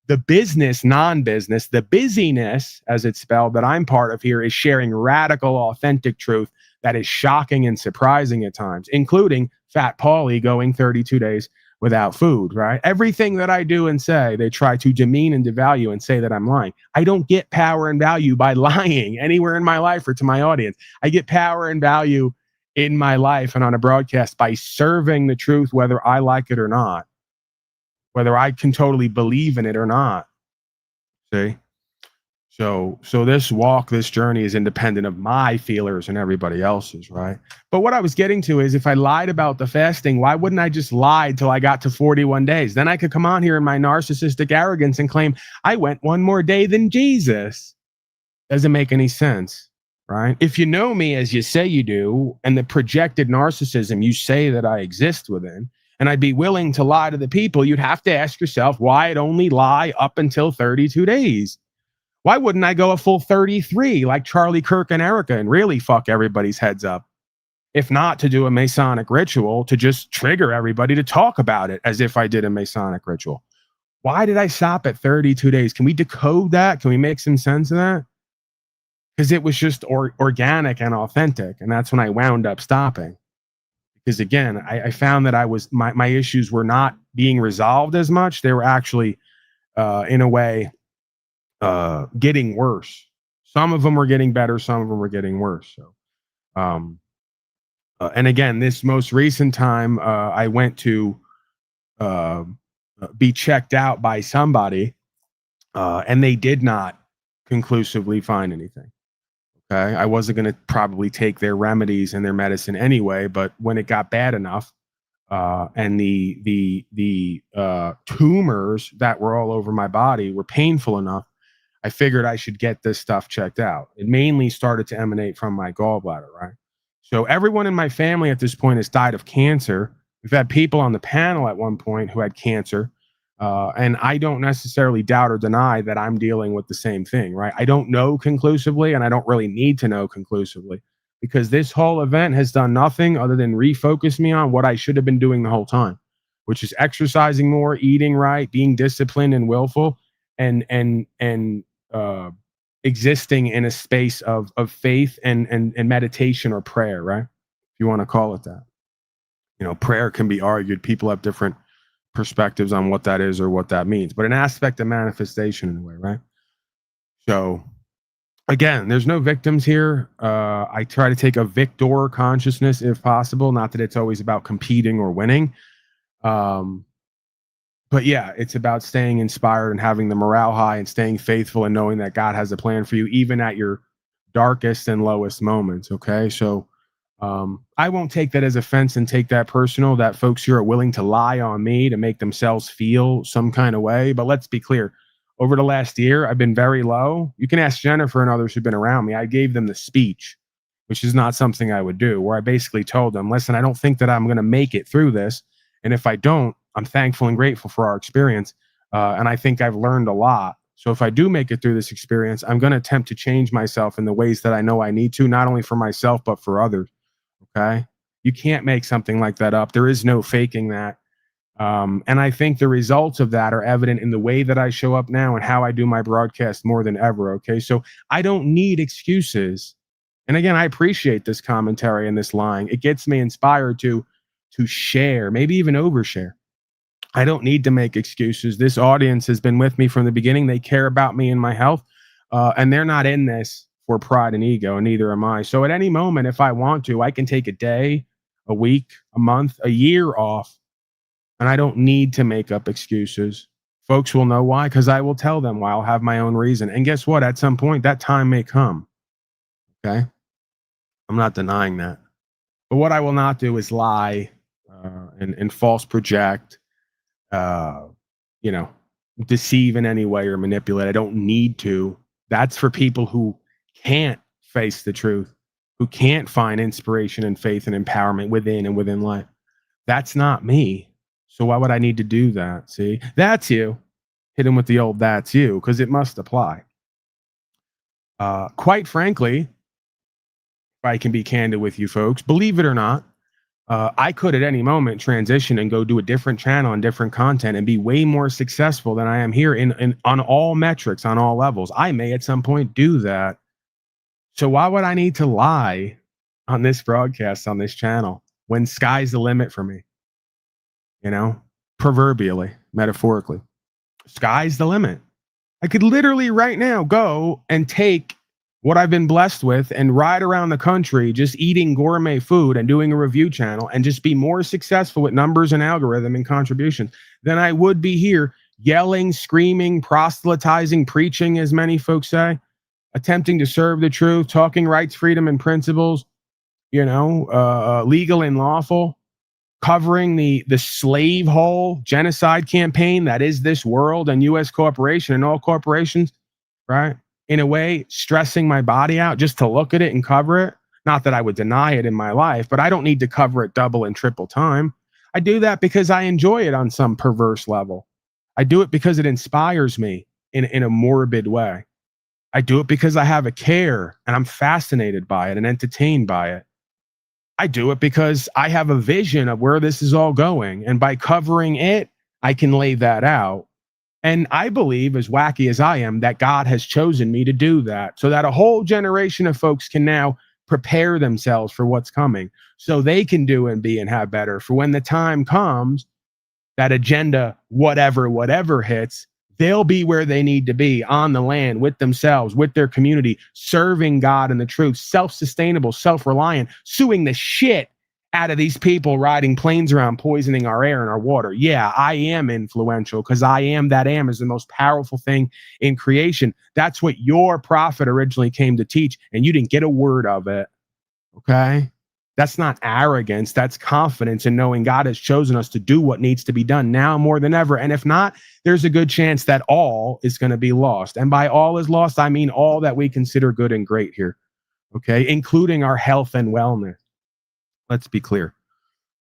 The business, non-business, the busyness, as it's spelled, that I'm part of here is sharing radical, authentic truth that is shocking and surprising at times, including Fat Paulie going 32 days without food, right? Everything that I do and say, they try to demean and devalue and say that I'm lying. I don't get power and value by lying anywhere in my life or to my audience. I get power and value in my life and on a broadcast by serving the truth, whether I like it or not, whether I can totally believe in it or not. See? So this walk, this journey is independent of my feelers and everybody else's, right? But what I was getting to is if I lied about the fasting, why wouldn't I just lie till I got to 41 days? Then I could come on here in my narcissistic arrogance and claim I went one more day than Jesus. Doesn't make any sense, right? If you know me as you say you do, and the projected narcissism you say that I exist within, and I'd be willing to lie to the people, you'd have to ask yourself why I'd only lie up until 32 days. Why wouldn't I go a full 33 like Charlie Kirk and Erica and really fuck everybody's heads up? If not to do a Masonic ritual, to just trigger everybody to talk about it as if I did a Masonic ritual. Why did I stop at 32 days? Can we decode that? Can we make some sense of that? Because it was just organic and authentic. And that's when I wound up stopping. Because again, I found that my issues were not being resolved as much. They were actually, in a way, getting worse. Some of them were getting better. Some of them were getting worse. So, and again, this most recent time, I went to be checked out by somebody, and they did not conclusively find anything. Okay, I wasn't going to probably take their remedies and their medicine anyway, but when it got bad enough, and the tumors that were all over my body were painful enough, I figured I should get this stuff checked out. It mainly started to emanate from my gallbladder, right? So everyone in my family at this point has died of cancer. We've had people on the panel at one point who had cancer. And I don't necessarily doubt or deny that I'm dealing with the same thing, right? I don't know conclusively, and I don't really need to know conclusively, because this whole event has done nothing other than refocus me on what I should have been doing the whole time, which is exercising more, eating right, being disciplined and willful, and existing in a space of faith and meditation or prayer, right? If you want to call it that. You know, prayer can be argued. People have different perspectives on what that is or what that means, but an aspect of manifestation in a way, right? So again, there's no victims here. I try to take a victor consciousness if possible, not that it's always about competing or winning. But yeah, it's about staying inspired and having the morale high and staying faithful and knowing that God has a plan for you, even at your darkest and lowest moments. Okay. So I won't take that as offense and take that personal, that folks here are willing to lie on me to make themselves feel some kind of way. But let's be clear. Over the last year, I've been very low. You can ask Jennifer and others who've been around me. I gave them the speech, which is not something I would do, where I basically told them, listen, I don't think that I'm going to make it through this. And if I don't, I'm thankful and grateful for our experience. And I think I've learned a lot. So if I do make it through this experience, I'm going to attempt to change myself in the ways that I know I need to, not only for myself, but for others. Okay. You can't make something like that up. There is no faking that. And I think the results of that are evident in the way that I show up now and how I do my broadcast more than ever. Okay. So I don't need excuses. And again, I appreciate this commentary and this lying. It gets me inspired to share, maybe even overshare. I don't need to make excuses. This audience has been with me from the beginning. They care about me and my health. And they're not in this for pride and ego, and neither am I. So at any moment, if I want to, I can take a day, a week, a month, a year off, and I don't need to make up excuses. Folks will know why, because I will tell them why. I'll have my own reason. And guess what? At some point, that time may come. Okay? I'm not denying that. But what I will not do is lie and false project, deceive in any way or manipulate. I don't need to. That's for people who can't face the truth, who can't find inspiration and faith and empowerment within and within life. That's not me. So why would I need to do that? See, that's you. Hit him with the old that's you, because it must apply. Quite frankly, if I can be candid with you folks, believe it or not, I could at any moment transition and go do a different channel and different content and be way more successful than I am here in on all metrics, on all levels. I may at some point do that. So why would I need to lie on this broadcast, on this channel, when sky's the limit for me? You know, proverbially, metaphorically, sky's the limit. I could literally right now go and take what I've been blessed with and ride around the country just eating gourmet food and doing a review channel and just be more successful with numbers and algorithm and contributions than I would be here yelling, screaming, proselytizing, preaching, as many folks say, attempting to serve the truth, talking rights, freedom, and principles, legal and lawful, covering the slave hole genocide campaign that is this world and U.S. corporation and all corporations, right? In a way, stressing my body out just to look at it and cover it. Not that I would deny it in my life, but I don't need to cover it double and triple time. I do that because I enjoy it on some perverse level. I do it because it inspires me in a morbid way. I do it because I have a care and I'm fascinated by it and entertained by it. I do it because I have a vision of where this is all going. And by covering it, I can lay that out. And I believe, as wacky as I am, that God has chosen me to do that so that a whole generation of folks can now prepare themselves for what's coming so they can do and be and have better. For when the time comes, that agenda, whatever hits, they'll be where they need to be on the land with themselves, with their community, serving God and the truth, self-sustainable, self-reliant, suing the shit out of these people riding planes around, poisoning our air and our water. Yeah, I am influential because I am that am is the most powerful thing in creation. That's what your prophet originally came to teach, and you didn't get a word of it. Okay? That's not arrogance. That's confidence in knowing God has chosen us to do what needs to be done now more than ever. And if not, there's a good chance that all is going to be lost. And by all is lost, I mean all that we consider good and great here. Okay? Including our health and wellness. Let's be clear.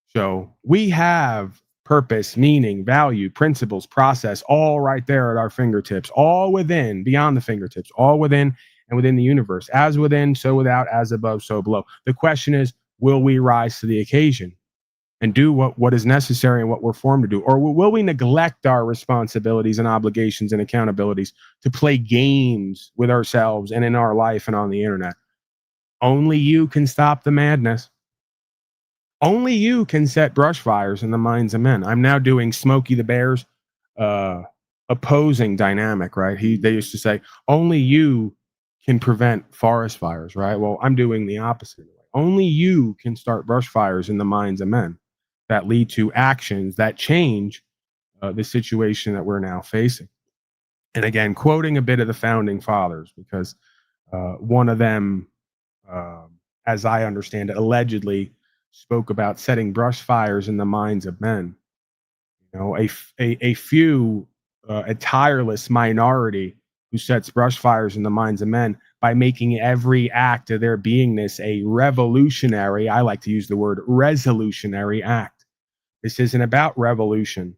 So we have purpose, meaning, value, principles, process, all right there at our fingertips, all within, beyond the fingertips, all within and within the universe, as within, so without, as above, so below. The question is, will we rise to the occasion and do what is necessary and what we're formed to do? Or will we neglect our responsibilities and obligations and accountabilities to play games with ourselves and in our life and on the internet? Only you can stop the madness. Only you can set brush fires in the minds of men. I'm now doing Smokey the Bear's opposing dynamic, right? They used to say, only you can prevent forest fires, right? Well, I'm doing the opposite. Only you can start brush fires in the minds of men that lead to actions that change the situation that we're now facing. And again, quoting a bit of the founding fathers, because one of them, as I understand it, allegedly spoke about setting brush fires in the minds of men. You know, a few, a tireless minority who sets brush fires in the minds of men by making every act of their beingness a revolutionary, I like to use the word resolutionary act. This isn't about revolution,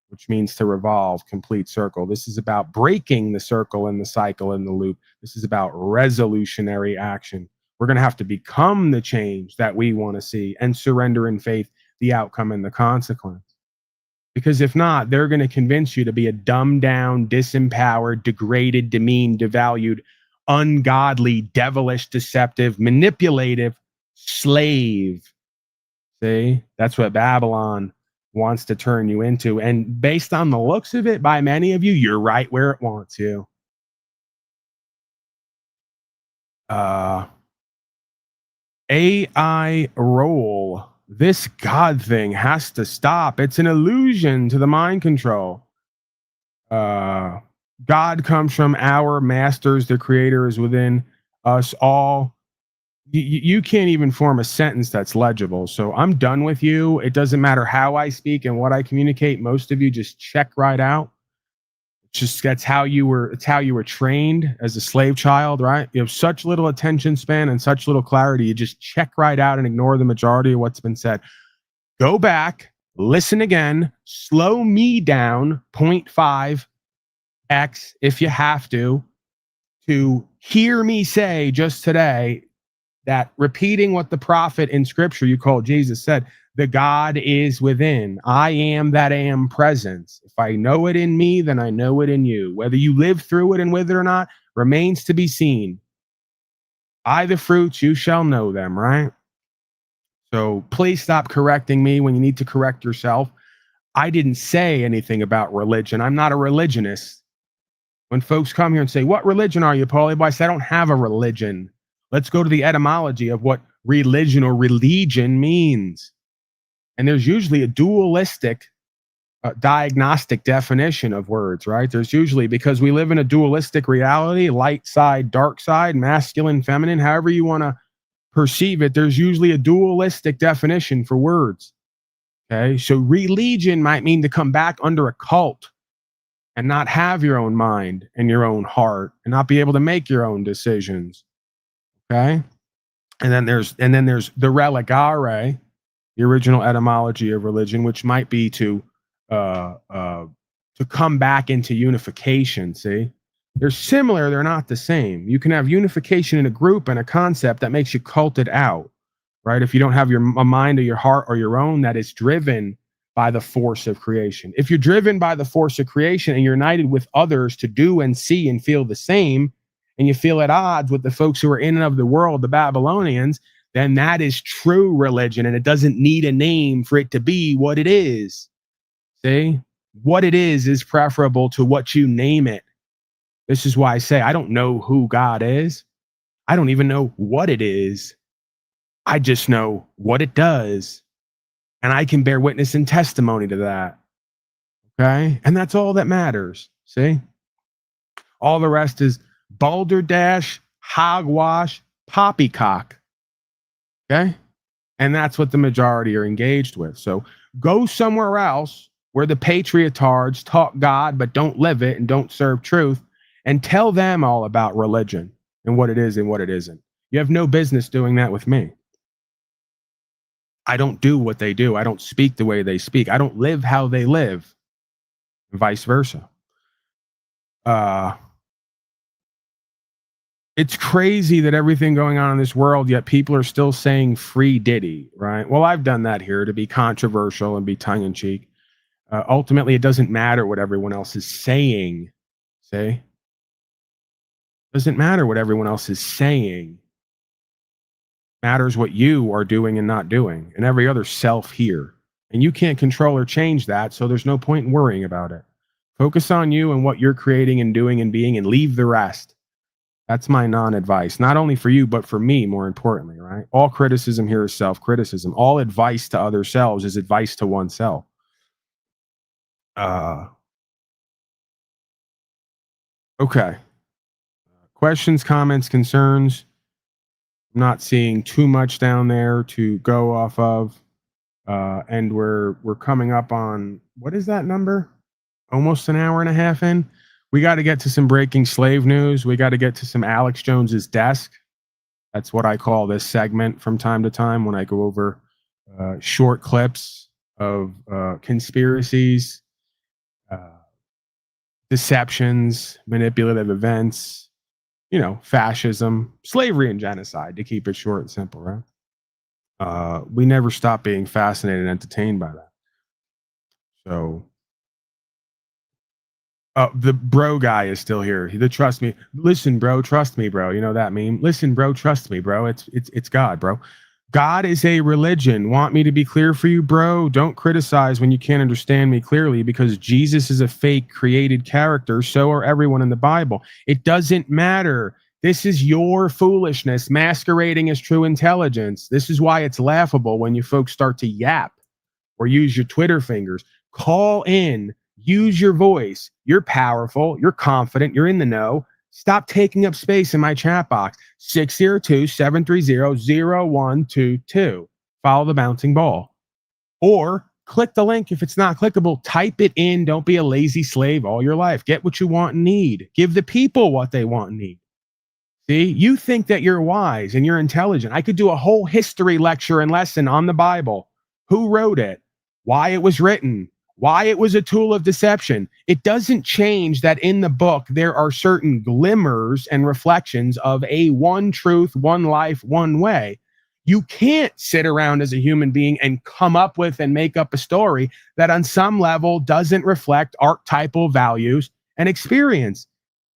which means to revolve, complete circle. This is about breaking the circle and the cycle and the loop. This is about resolutionary action. We're going to have to become the change that we want to see and surrender in faith the outcome and the consequence. Because if not, they're going to convince you to be a dumbed down, disempowered, degraded, demeaned, devalued, ungodly, devilish, deceptive, manipulative slave. See, that's what Babylon wants to turn you into. And based on the looks of it, by many of you, you're right where it wants you. AI role. This God thing has to stop. It's an illusion to the mind control. God comes from our masters. The creator is within us all. You can't even form a sentence that's legible. So I'm done with you. It doesn't matter how I speak and what I communicate. Most of you just check right out. It's how you were trained as a slave child, right? You have such little attention span and such little clarity. You just check right out and ignore the majority of what's been said. Go back, listen again, slow me down 0.5x if you have to hear me say just today that repeating what the prophet in scripture you call Jesus said, the God is within. I am that I am presence. If I know it in me, then I know it in you. Whether you live through it and with it or not remains to be seen. By the fruits you shall know them, right? So please stop correcting me when you need to correct yourself. I didn't say anything about religion. I'm not a religionist. When folks come here and say, what religion are you, Paulie? I say, I don't have a religion. Let's go to the etymology of what religion or religion means. And there's usually a dualistic diagnostic definition of words, right? There's usually, because we live in a dualistic reality, light side, dark side, masculine, feminine, however you want to perceive it, there's usually a dualistic definition for words. Okay, so religion might mean to come back under a cult and not have your own mind and your own heart and not be able to make your own decisions. Okay, and then there's the religare, the original etymology of religion, which might be to come back into unification. See, they're similar, they're not the same. You can have unification in a group and a concept that makes you cult it out, right? If you don't have a mind or your heart or your own that is driven by the force of creation. If you're driven by the force of creation and you're united with others to do and see and feel the same, and you feel at odds with the folks who are in and of the world, the Babylonians, then that is true religion, and it doesn't need a name for it to be what it is. See? What it is preferable to what you name it. This is why I say I don't know who God is. I don't even know what it is. I just know what it does. And I can bear witness and testimony to that. Okay? And that's all that matters. See? All the rest is balderdash, hogwash, poppycock. Okay? And that's what the majority are engaged with. So go somewhere else where the patriotards talk God but don't live it and don't serve truth, and tell them all about religion and what it is and what it isn't. You have no business doing that with me. I don't do what they do. I don't speak the way they speak. I don't live how they live, and vice versa. It's crazy that everything going on in this world, yet people are still saying free Diddy, right? Well, I've done that here to be controversial and be tongue-in-cheek. Ultimately, it doesn't matter what everyone else is saying, see? Doesn't matter what everyone else is saying. Matters what you are doing and not doing, and every other self here. And you can't control or change that, so there's no point in worrying about it. Focus on you and what you're creating and doing and being, and leave the rest. That's my non-advice, not only for you, but for me, more importantly, right? All criticism here is self-criticism. All advice to other selves is advice to oneself. Okay. Questions, comments, concerns. I'm not seeing too much down there to go off of. And we're coming up on, what is that number? Almost an hour and a half in. We got to get to some breaking slave news. We got to get to some Alex Jones's desk. That's what I call this segment from time to time when I go over short clips of conspiracies, deceptions, manipulative events, fascism, slavery, and genocide, to keep it short and simple, right? We never stop being fascinated and entertained by that. So, the bro guy is still here. The trust me. Listen, bro, trust me, bro. You know that meme? Listen, bro, trust me, bro. It's God, bro. God is a religion. Want me to be clear for you, bro? Don't criticize when you can't understand me clearly, because Jesus is a fake created character. So are everyone in the Bible. It doesn't matter. This is your foolishness masquerading as true intelligence. This is why it's laughable when you folks start to yap or use your Twitter fingers. Call in, use your voice. You're powerful. You're confident. You're in the know. Stop taking up space in my chat box. 602-730-0122. Follow the bouncing ball. Or click the link if it's not clickable. Type it in. Don't be a lazy slave all your life. Get what you want and need. Give the people what they want and need. See, you think that you're wise and you're intelligent. I could do a whole history lecture and lesson on the Bible. Who wrote it? Why it was written? Why it was a tool of deception. It doesn't change that in the book there are certain glimmers and reflections of a one truth, one life, one way. You can't sit around as a human being and come up with and make up a story that on some level doesn't reflect archetypal values and experience.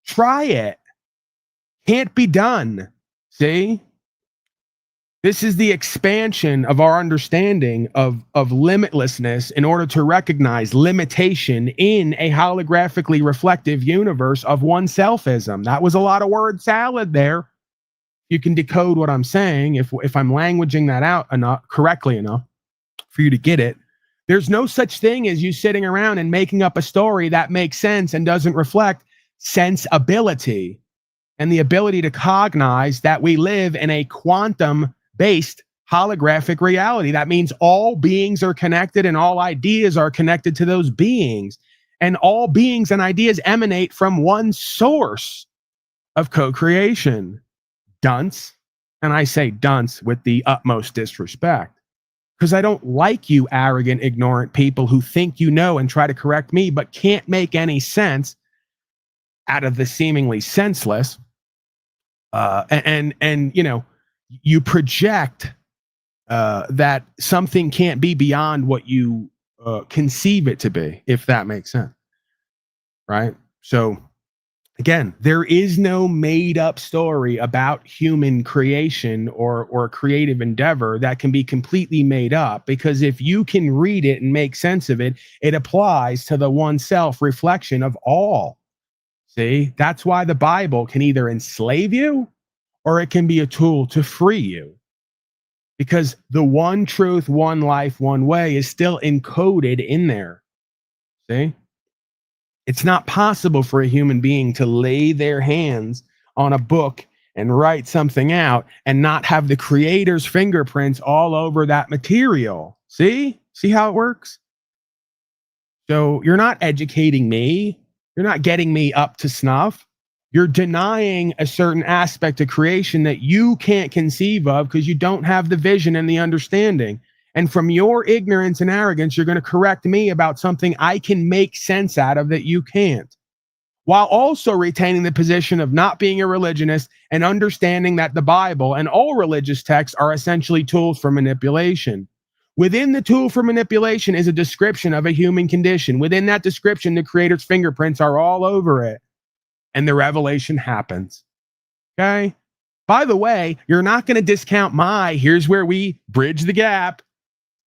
Try it. Can't be done. See? This is the expansion of our understanding of limitlessness in order to recognize limitation in a holographically reflective universe of oneselfism. That was a lot of word salad there. You can decode what I'm saying if I'm languaging that out correctly enough for you to get it. There's no such thing as you sitting around and making up a story that makes sense and doesn't reflect sensibility and the ability to cognize that we live in a quantum-based holographic reality. That means all beings are connected and all ideas are connected to those beings. And all beings and ideas emanate from one source of co-creation. Dunce, and I say dunce with the utmost disrespect. because I don't like you arrogant, ignorant people who think you know and try to correct me, but can't make any sense out of the seemingly senseless. And you know, you project that something can't be beyond what you conceive it to be, if that makes sense, right? So again, there is no made up story about human creation or creative endeavor that can be completely made up, because if you can read it and make sense of it, it applies to the one self reflection of all. See, that's why the Bible can either enslave you or it can be a tool to free you, because the one truth, one life, one way is still encoded in there. See? It's not possible for a human being to lay their hands on a book and write something out and not have the creator's fingerprints all over that material. See? See how it works? So you're not educating me. You're not getting me up to snuff. You're denying a certain aspect of creation that you can't conceive of because you don't have the vision and the understanding. And from your ignorance and arrogance, you're going to correct me about something I can make sense out of that you can't, while also retaining the position of not being a religionist and understanding that the Bible and all religious texts are essentially tools for manipulation. Within the tool for manipulation is a description of a human condition. Within that description, the creator's fingerprints are all over it. And the revelation happens. Okay? By the way, you're not going to discount here's where we bridge the gap,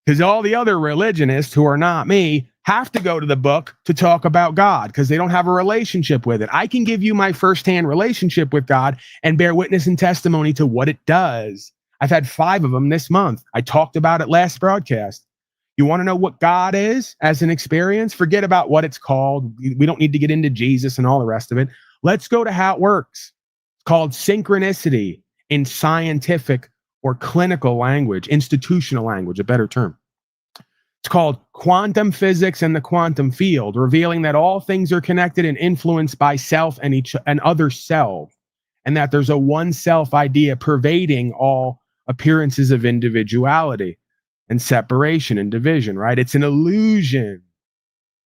because all the other religionists who are not me have to go to the book to talk about God because they don't have a relationship with it. I can give you my firsthand relationship with God and bear witness and testimony to what it does. I've had 5 of them this month. I talked about it last broadcast. You want to know what God is as an experience? Forget about what it's called. We don't need to get into Jesus and all the rest of it. Let's go to how it works. It's called synchronicity in scientific or clinical language, institutional language, a better term. It's called quantum physics and the quantum field, revealing that all things are connected and influenced by self and each and other self, and that there's a one self idea pervading all appearances of individuality and separation and division, right? It's an illusion.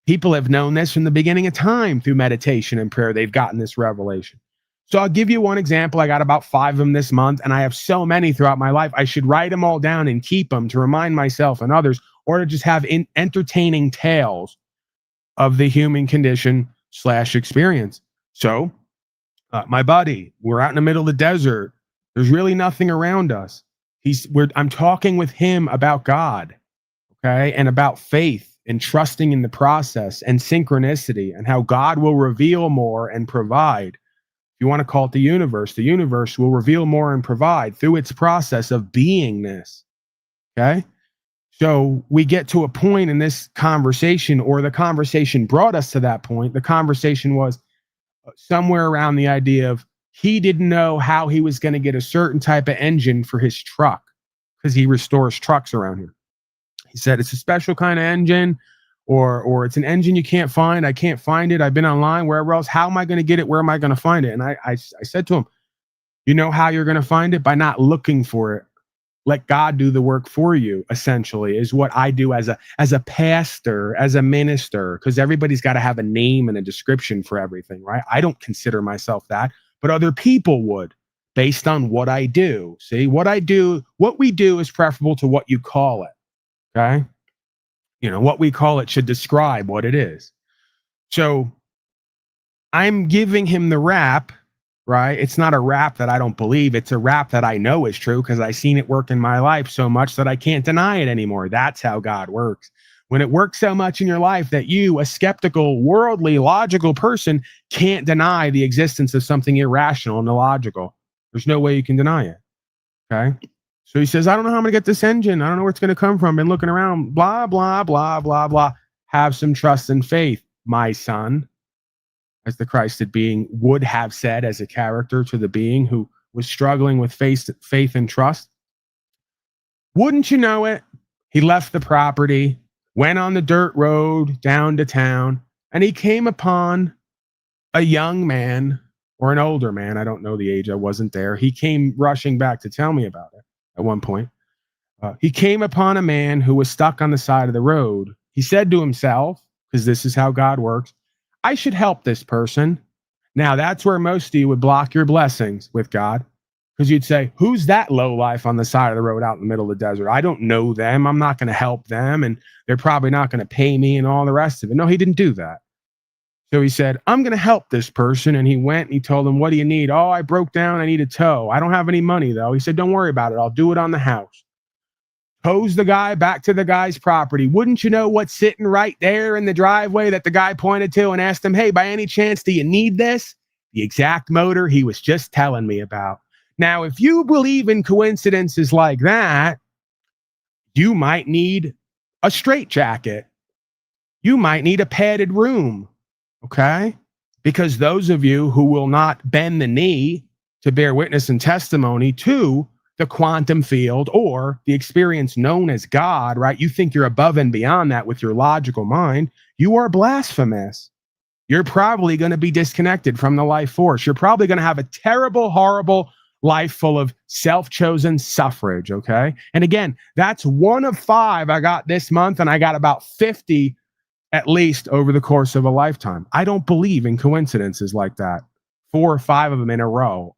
People have known this from the beginning of time through meditation and prayer. They've gotten this revelation. So I'll give you one example. I got about 5 of them this month, and I have so many throughout my life. I should write them all down and keep them to remind myself and others, or to just have entertaining tales of the human condition / experience. So my buddy, we're out in the middle of the desert. There's really nothing around us. I'm talking with him about God, okay, and about faith and trusting in the process and synchronicity and how God will reveal more and provide. If you want to call it the universe will reveal more and provide through its process of beingness. Okay. So we get to a point in this conversation, or the conversation brought us to that point. The conversation was somewhere around the idea of he didn't know how he was going to get a certain type of engine for his truck because he restores trucks around here. He said it's a special kind of engine, or it's an engine you can't find. I can't find it. I've been online, wherever else. How am I going to get it? Where am I going to find it? And I said to him, you know how you're going to find it? By not looking for it. Let God do the work for you, essentially, is what I do as a pastor, as a minister, because everybody's got to have a name and a description for everything, right? I don't consider myself that, but other people would, based on what I do. See, what we do is preferable to what you call it. Okay. You know, what we call it should describe what it is. So I'm giving him the rap, right? It's not a rap that I don't believe. It's a rap that I know is true because I've seen it work in my life so much that I can't deny it anymore. That's how God works. When it works so much in your life that you, a skeptical, worldly, logical person, can't deny the existence of something irrational and illogical. There's no way you can deny it. Okay. So he says, I don't know how I'm going to get this engine. I don't know where it's going to come from. Been looking around, blah, blah, blah, blah, blah. Have some trust and faith, my son, as the Christed being would have said as a character to the being who was struggling with faith and trust. Wouldn't you know it? He left the property, went on the dirt road down to town, and he came upon a young man or an older man. I don't know the age. I wasn't there. He came rushing back to tell me about it at one point. He came upon a man who was stuck on the side of the road. He said to himself, because this is how God works, I should help this person. Now, that's where most of you would block your blessings with God, because you'd say, who's that lowlife on the side of the road out in the middle of the desert? I don't know them. I'm not going to help them, and they're probably not going to pay me and all the rest of it. No, he didn't do that. So he said, I'm going to help this person. And he went and he told them, what do you need? Oh, I broke down. I need a tow. I don't have any money, though. He said, don't worry about it. I'll do it on the house. Tows the guy back to the guy's property. Wouldn't you know what's sitting right there in the driveway that the guy pointed to and asked him, hey, by any chance, do you need this? The exact motor he was just telling me about. Now, if you believe in coincidences like that, you might need a straitjacket. You might need a padded room. Okay? Because those of you who will not bend the knee to bear witness and testimony to the quantum field or the experience known as God, right? You think you're above and beyond that with your logical mind. You are blasphemous. You're probably going to be disconnected from the life force. You're probably going to have a terrible, horrible life full of self-chosen suffrage, okay? And again, that's 1 of 5 I got this month, and I got about 50 at least over the course of a lifetime. I don't believe in coincidences like that. 4 or 5 of them in a row.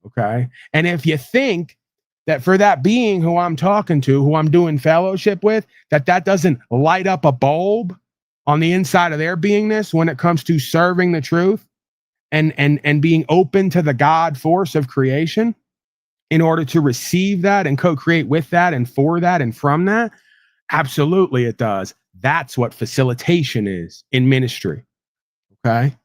Okay. And if you think that for that being who I'm talking to, who I'm doing fellowship with, that doesn't light up a bulb on the inside of their beingness when it comes to serving the truth and being open to the God force of creation in order to receive that and co-create with that and for that and from that, absolutely it does. That's what facilitation is in ministry. Okay.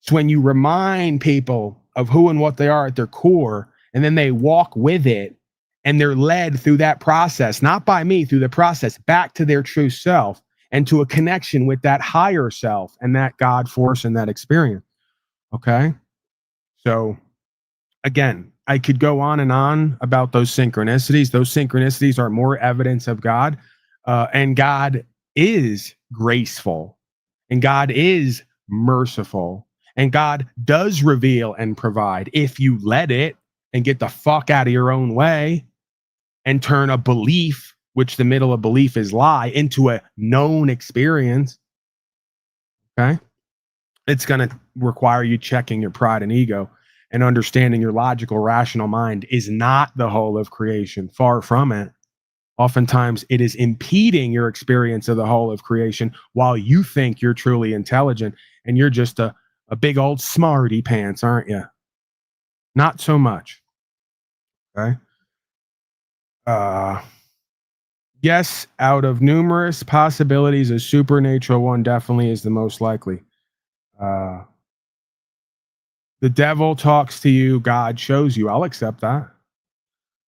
So when you remind people of who and what they are at their core, and then they walk with it and they're led through that process, not by me, through the process back to their true self and to a connection with that higher self and that God force and that experience. Okay. So again, I could go on and on about those synchronicities. Those synchronicities are more evidence of God, and God is graceful, and God is merciful, and God does reveal and provide if you let it and get the fuck out of your own way and turn a belief, which the middle of belief is lie, into a known experience. Okay. It's going to require you checking your pride and ego and understanding your logical, rational mind is not the whole of creation. Far from it. Oftentimes, it is impeding your experience of the whole of creation while you think you're truly intelligent and you're just a big old smarty pants, aren't you? Not so much. Okay. Yes, out of numerous possibilities, a supernatural one definitely is the most likely. The devil talks to you, God shows you. I'll accept that.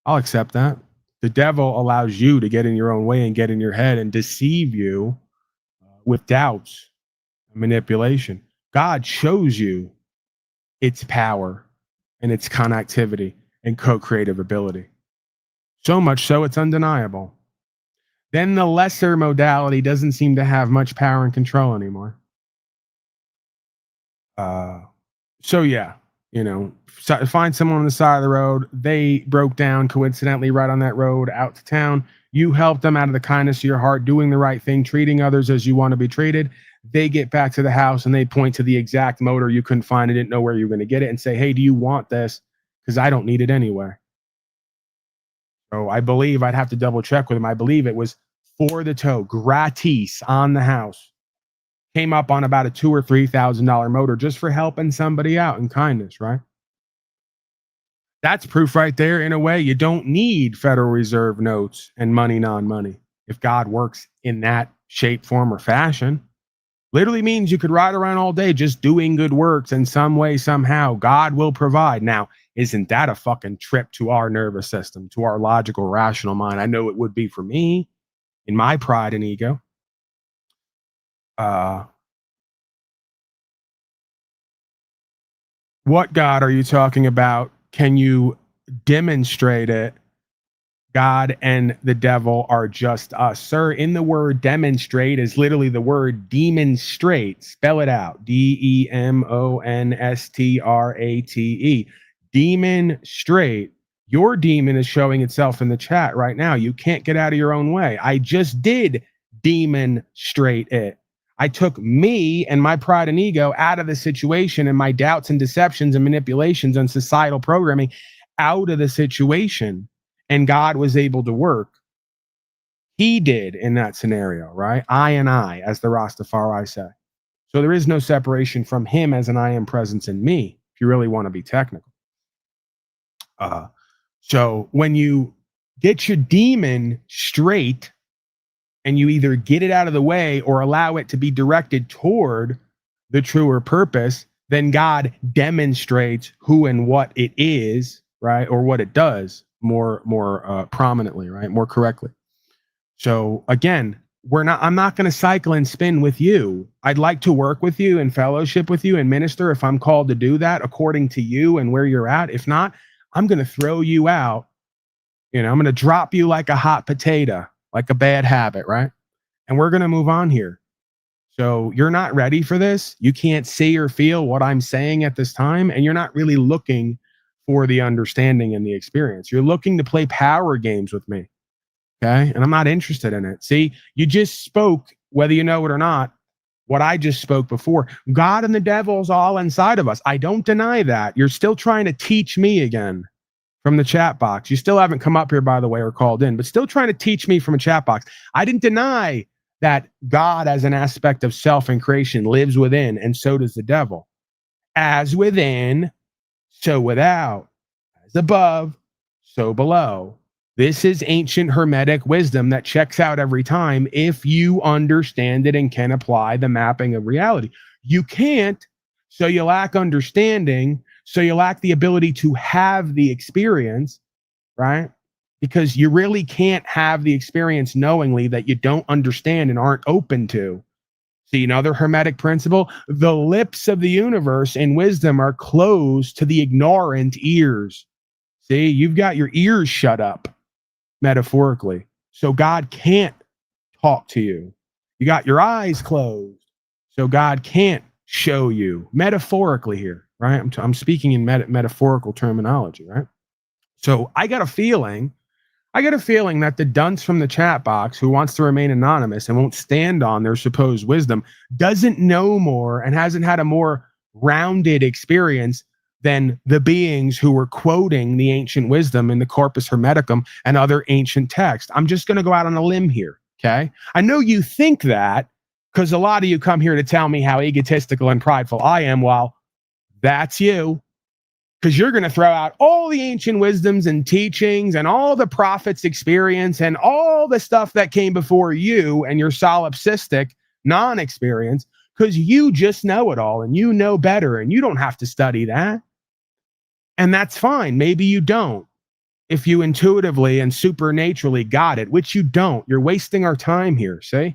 I'll accept that. The devil allows you to get in your own way and get in your head and deceive you with doubts and manipulation. God shows you its power and its connectivity and co-creative ability. So much so it's undeniable. Then the lesser modality doesn't seem to have much power and control anymore. So yeah, you know, find someone on the side of the road. They broke down coincidentally right on that road out to town. You help them out of the kindness of your heart, doing the right thing, treating others as you want to be treated. They get back to the house and they point to the exact motor you couldn't find and didn't know where you were going to get it and say, hey, do you want this? Because I don't need it anyway. So I believe I'd have to double check with him. I believe it was for the tow, gratis on the house. Came up on about a $2,000 or $3,000 motor just for helping somebody out in kindness, right? That's proof right there. In a way, you don't need Federal Reserve notes and money, non-money. If God works in that shape, form, or fashion, literally means you could ride around all day just doing good works in some way, somehow. God will provide. Now, isn't that a fucking trip to our nervous system, to our logical, rational mind? I know it would be for me in my pride and ego. What God are you talking about? Can you demonstrate it? God and the devil are just us. Sir, in the word demonstrate is literally the word demonstrate. Spell it out. Demonstrate. Demonstrate Your demon is showing itself in the chat right now. You can't get out of your own way. I just did demonstrate it. I took me and my pride and ego out of the situation and my doubts and deceptions and manipulations and societal programming out of the situation, and God was able to work. He did in that scenario, right? I and I, as the Rastafari say. So there is no separation from him as an I am presence in me, if you really want to be technical. So when you get your demon straight and you either get it out of the way or allow it to be directed toward the truer purpose, then God demonstrates who and what it is, right? Or what it does more prominently, right? More correctly. So again, I'm not going to cycle and spin with you. I'd like to work with you and fellowship with you and minister if I'm called to do that according to you and where you're at. If not, I'm going to throw you out. I'm going to drop you like a hot potato, like a bad habit, right? And we're going to move on here. So you're not ready for this. You can't see or feel what I'm saying at this time. And you're not really looking for the understanding and the experience. You're looking to play power games with me. Okay. And I'm not interested in it. See, you just spoke, whether you know it or not, what I just spoke before. God and the devil's all inside of us. I don't deny that. You're still trying to teach me again from the chat box. You still haven't come up here, by the way, or called in, but still trying to teach me from a chat box. I didn't deny that God as an aspect of self and creation lives within, and so does the devil. As within, so without. As above, so below. This is ancient Hermetic wisdom that checks out every time if you understand it and can apply the mapping of reality. You can't, so you lack understanding, so you lack the ability to have the experience, right? Because you really can't have the experience knowingly that you don't understand and aren't open to. See, another Hermetic principle, the lips of the universe in wisdom are closed to the ignorant ears. See, you've got your ears shut up. Metaphorically. So God can't talk to you. You got your eyes closed. So God can't show you metaphorically here, right? I'm speaking in metaphorical terminology, right? So I got a feeling that the dunce from the chat box who wants to remain anonymous and won't stand on their supposed wisdom doesn't know more and hasn't had a more rounded experience than the beings who were quoting the ancient wisdom in the Corpus Hermeticum and other ancient texts. I'm just going to go out on a limb here, okay? I know you think that because a lot of you come here to tell me how egotistical and prideful I am. Well, that's you, because you're going to throw out all the ancient wisdoms and teachings and all the prophets' experience and all the stuff that came before you and your solipsistic non-experience, because you just know it all and you know better and you don't have to study that. And that's fine. Maybe you don't. If you intuitively and supernaturally got it, which you don't, you're wasting our time here, see?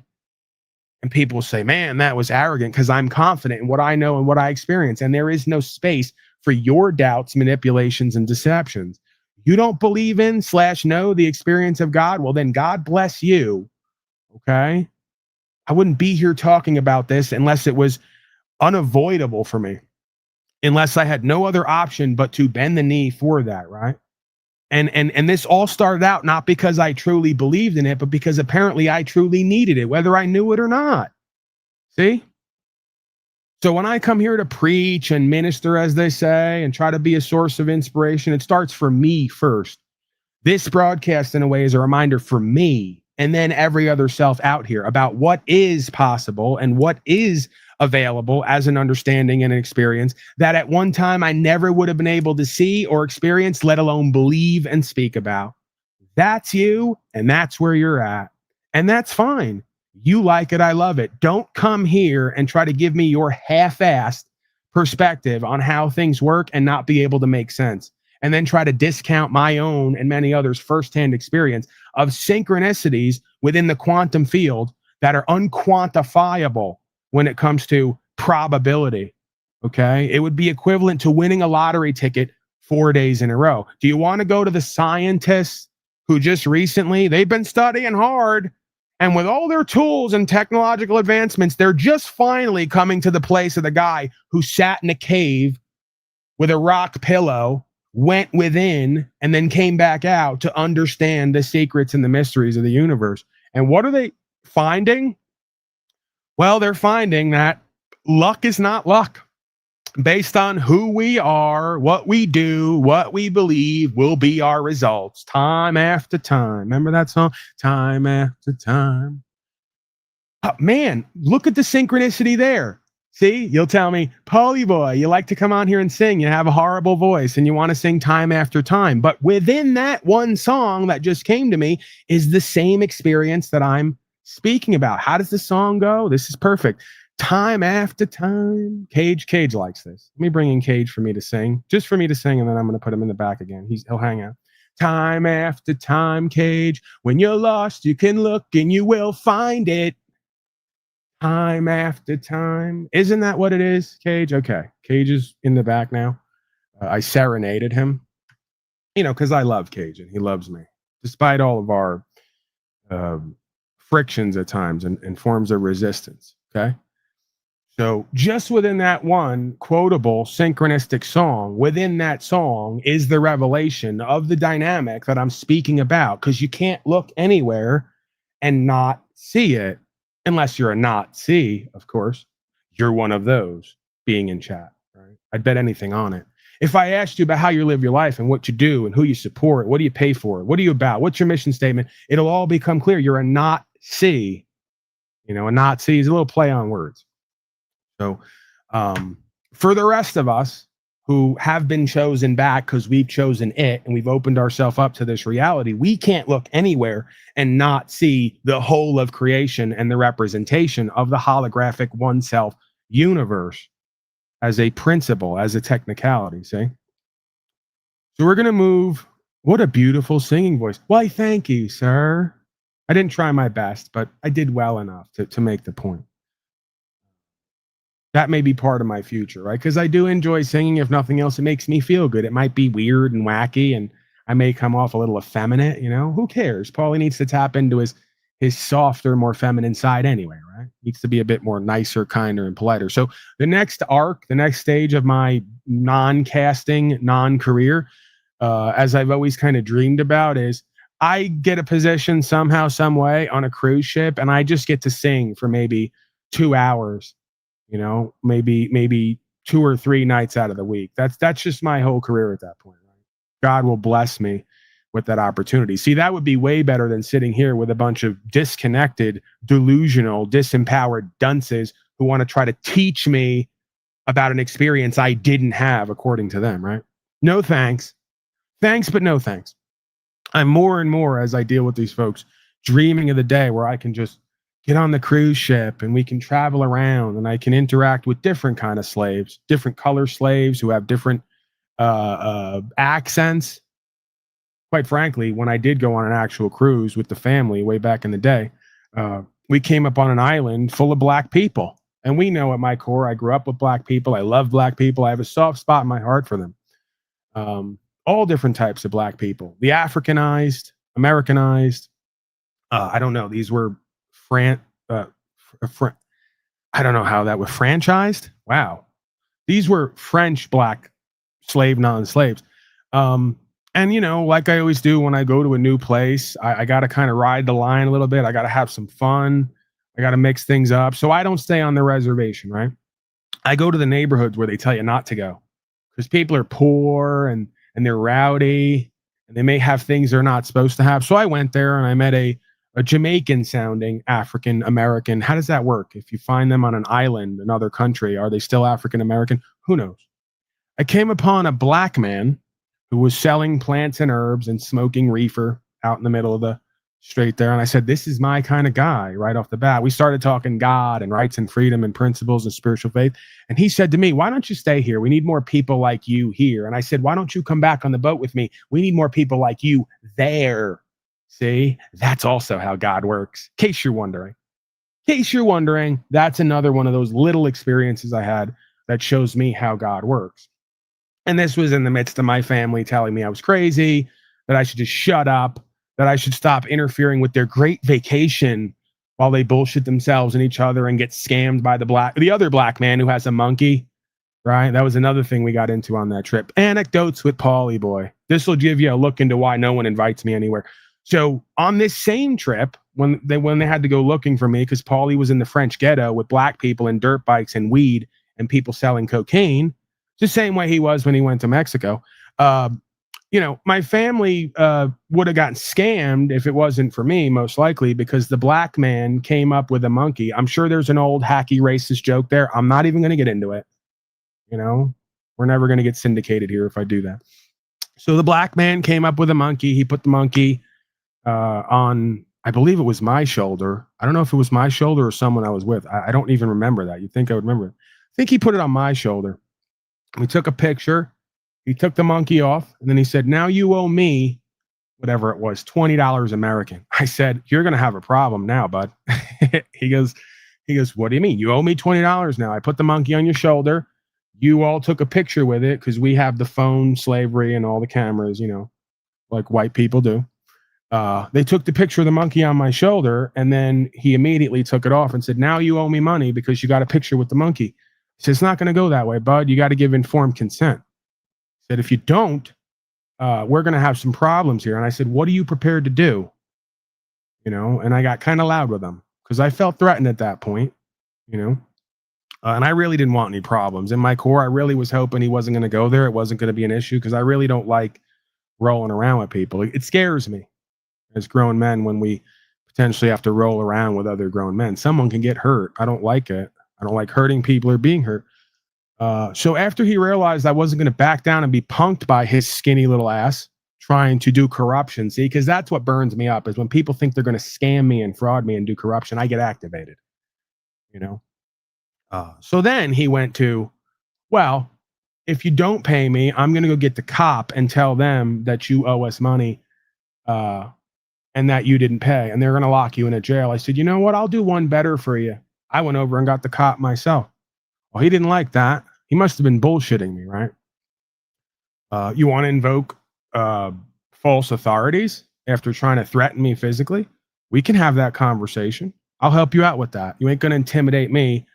And people say, man, that was arrogant because I'm confident in what I know and what I experience. And there is no space for your doubts, manipulations, and deceptions. You don't believe in / know the experience of God? Well, then God bless you, okay? I wouldn't be here talking about this unless it was unavoidable for me. Unless I had no other option but to bend the knee for that, right? And this all started out not because I truly believed in it, but because apparently I truly needed it, whether I knew it or not. See? So when I come here to preach and minister, as they say, and try to be a source of inspiration, it starts for me first. This broadcast, in a way, is a reminder for me and then every other self out here about what is possible and what is available as an understanding and an experience that at one time I never would have been able to see or experience, let alone believe and speak about. That's you, and that's where you're at. And that's fine. You like it, I love it. Don't come here and try to give me your half-assed perspective on how things work and not be able to make sense. And then try to discount my own and many others' firsthand experience of synchronicities within the quantum field that are unquantifiable when it comes to probability, okay? It would be equivalent to winning a lottery ticket 4 days in a row. Do you want to go to the scientists who just recently, they've been studying hard, and with all their tools and technological advancements, they're just finally coming to the place of the guy who sat in a cave with a rock pillow went within, and then came back out to understand the secrets and the mysteries of the universe. And what are they finding? Well, they're finding that luck is not luck. Based on who we are, what we do, what we believe will be our results time after time. Remember that song? Time after time. Oh, man, look at the synchronicity there. See, you'll tell me, Paulie boy, you like to come on here and sing. You have a horrible voice and you want to sing time after time. But within that one song that just came to me is the same experience that I'm speaking about. How does the song go? This is perfect. Time after time. Cage likes this. Let me bring in Cage for me to sing. Just for me to sing, and then I'm going to put him in the back again. He'll hang out. Time after time, Cage. When you're lost, you can look and you will find it. Time after time. Isn't that what it is, Cage? Okay. Cage is in the back now. I serenaded him. You know, because I love Cage and he loves me. Despite all of our frictions at times and forms of resistance. Okay. So just within that one quotable synchronistic song, within that song is the revelation of the dynamic that I'm speaking about, because you can't look anywhere and not see it unless you're a Nazi, of course. You're one of those being in chat, right? I'd bet anything on it. If I asked you about how you live your life and what you do and who you support, what do you pay for? What are you about? What's your mission statement? It'll all become clear. You're a Nazi. You know, a Nazi is a little play on words. So for the rest of us who have been chosen back because we've chosen it and we've opened ourselves up to this reality, we can't look anywhere and not see the whole of creation and the representation of the holographic one self universe as a principle, as a technicality, see? So we're going to move. What a beautiful singing voice. Why, thank you, sir. I didn't try my best, but I did well enough to make the point. That may be part of my future, right? Because I do enjoy singing. If nothing else, it makes me feel good. It might be weird and wacky, and I may come off a little effeminate, you know? Who cares? Paulie needs to tap into his softer, more feminine side anyway, right? Needs to be a bit more nicer, kinder, and politer. So the next arc, the next stage of my non-casting, non-career, as I've always kind of dreamed about, is I get a position somehow, some way on a cruise ship, and I just get to sing for maybe 2 hours. You know, maybe 2 or 3 nights out of the week. That's just my whole career at that point. Right? God will bless me with that opportunity. See, that would be way better than sitting here with a bunch of disconnected, delusional, disempowered dunces who want to try to teach me about an experience I didn't have, according to them, right? No thanks. Thanks, but no thanks. I'm more and more, as I deal with these folks, dreaming of the day where I can just get on the cruise ship and we can travel around and I can interact with different kind of slaves, different color slaves who have different accents. Quite frankly, when I did go on an actual cruise with the family way back in the day, we came up on an island full of black people. And we know at my core, I grew up with black people. I love black people. I have a soft spot in my heart for them. All different types of black people. The Africanized, Americanized. I don't know. These were I don't know how that was franchised. Wow. These were French black slave non-slaves. And, you know, like I always do when I go to a new place, I got to kind of ride the line a little bit. I got to have some fun. I got to mix things up. So I don't stay on the reservation, right? I go to the neighborhoods where they tell you not to go because people are poor and they're rowdy and they may have things they're not supposed to have. So I went there and I met a Jamaican sounding African American. How does that work? If you find them on an island, another country, are they still African American? Who knows? I came upon a black man who was selling plants and herbs and smoking reefer out in the middle of the street there. And I said, this is my kind of guy right off the bat. We started talking God and rights and freedom and principles and spiritual faith. And he said to me, why don't you stay here? We need more people like you here. And I said, why don't you come back on the boat with me? We need more people like you there. See, that's also how God works. In case you're wondering, that's another one of those little experiences I had that shows me how God works. And this was in the midst of my family telling me I was crazy, that I should just shut up, that I should stop interfering with their great vacation while they bullshit themselves and each other and get scammed by the other black man who has a monkey. right? That was another thing we got into on that trip. Anecdotes with Paulie boy. This will give you a look into why no one invites me anywhere. So on this same trip, when they had to go looking for me, because Paulie was in the French ghetto with black people and dirt bikes and weed and people selling cocaine, the same way he was when he went to Mexico. My family would have gotten scammed if it wasn't for me, most likely, because the black man came up with a monkey. I'm sure there's an old hacky racist joke there. I'm not even going to get into it. We're never going to get syndicated here if I do that. So the black man came up with a monkey. He put the monkey on, I believe it was my shoulder. I don't know if it was my shoulder or someone I was with. I don't even remember that. You'd think I would remember it. I think he put it on my shoulder. We took a picture. He took the monkey off, and then he said, now you owe me, whatever it was, $20 American. I said, you're going to have a problem now, bud. He goes, what do you mean? You owe me $20 now. I put the monkey on your shoulder. You all took a picture with it because we have the phone slavery and all the cameras, like white people do. They took the picture of the monkey on my shoulder, and then he immediately took it off and said, now you owe me money because you got a picture with the monkey. He said, it's not going to go that way, bud. You got to give informed consent. He said, if you don't, we're going to have some problems here. And I said, what are you prepared to do? And I got kind of loud with him because I felt threatened at that point, and I really didn't want any problems. In my core, I really was hoping he wasn't going to go there. It wasn't going to be an issue because I really don't like rolling around with people. It scares me as grown men when we potentially have to roll around with other grown men. Someone can get hurt. I don't like it. I don't like hurting people or being hurt. So after he realized I wasn't going to back down and be punked by his skinny little ass trying to do corruption, see, because that's what burns me up is when people think they're going to scam me and fraud me and do corruption, I get activated, So then he went to, well, if you don't pay me, I'm going to go get the cop and tell them that you owe us money and that you didn't pay, and they're going to lock you in a jail. I said, you know what? I'll do one better for you. I went over and got the cop myself. Well, he didn't like that. He must have been bullshitting me, right? You want to invoke false authorities after trying to threaten me physically? We can have that conversation. I'll help you out with that. You ain't going to intimidate me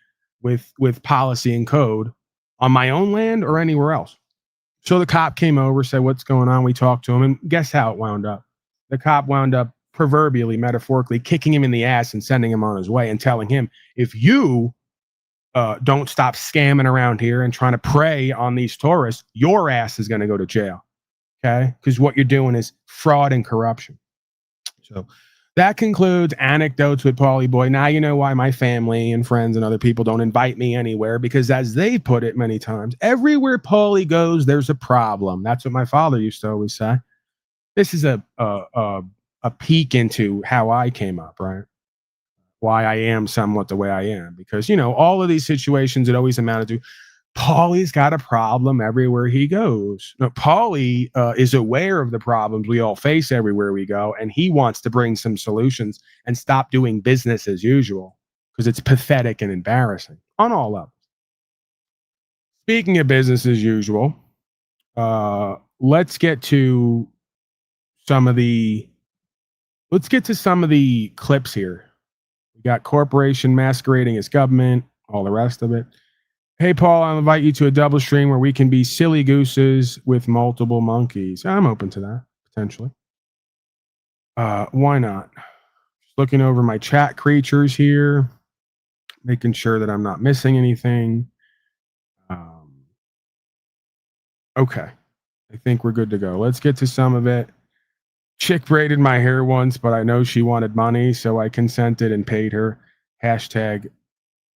with policy and code on my own land or anywhere else. So the cop came over, said, what's going on? We talked to him, and guess how it wound up? The cop wound up proverbially, metaphorically, kicking him in the ass and sending him on his way and telling him, if you don't stop scamming around here and trying to prey on these tourists, your ass is going to go to jail. Okay? Because what you're doing is fraud and corruption. So that concludes anecdotes with Paulie boy. Now you know why my family and friends and other people don't invite me anywhere, because as they put it many times, everywhere Paulie goes, there's a problem. That's what my father used to always say. This is a peek into how I came up, right? Why I am somewhat the way I am, because all of these situations, it always amounted to Paulie's got a problem everywhere he goes. Now, Paulie is aware of the problems we all face everywhere we go, and he wants to bring some solutions and stop doing business as usual because it's pathetic and embarrassing on all levels. Speaking of business as usual, let's get to some of the clips here. We got corporation masquerading as government, all the rest of it. Hey, Paul, I'll invite you to a double stream where we can be silly gooses with multiple monkeys. I'm open to that, potentially. Why not? Just looking over my chat creatures here, making sure that I'm not missing anything. Okay. I think we're good to go. Let's get to some of it. Chick braided my hair once, but I know she wanted money, so I consented and paid her. Hashtag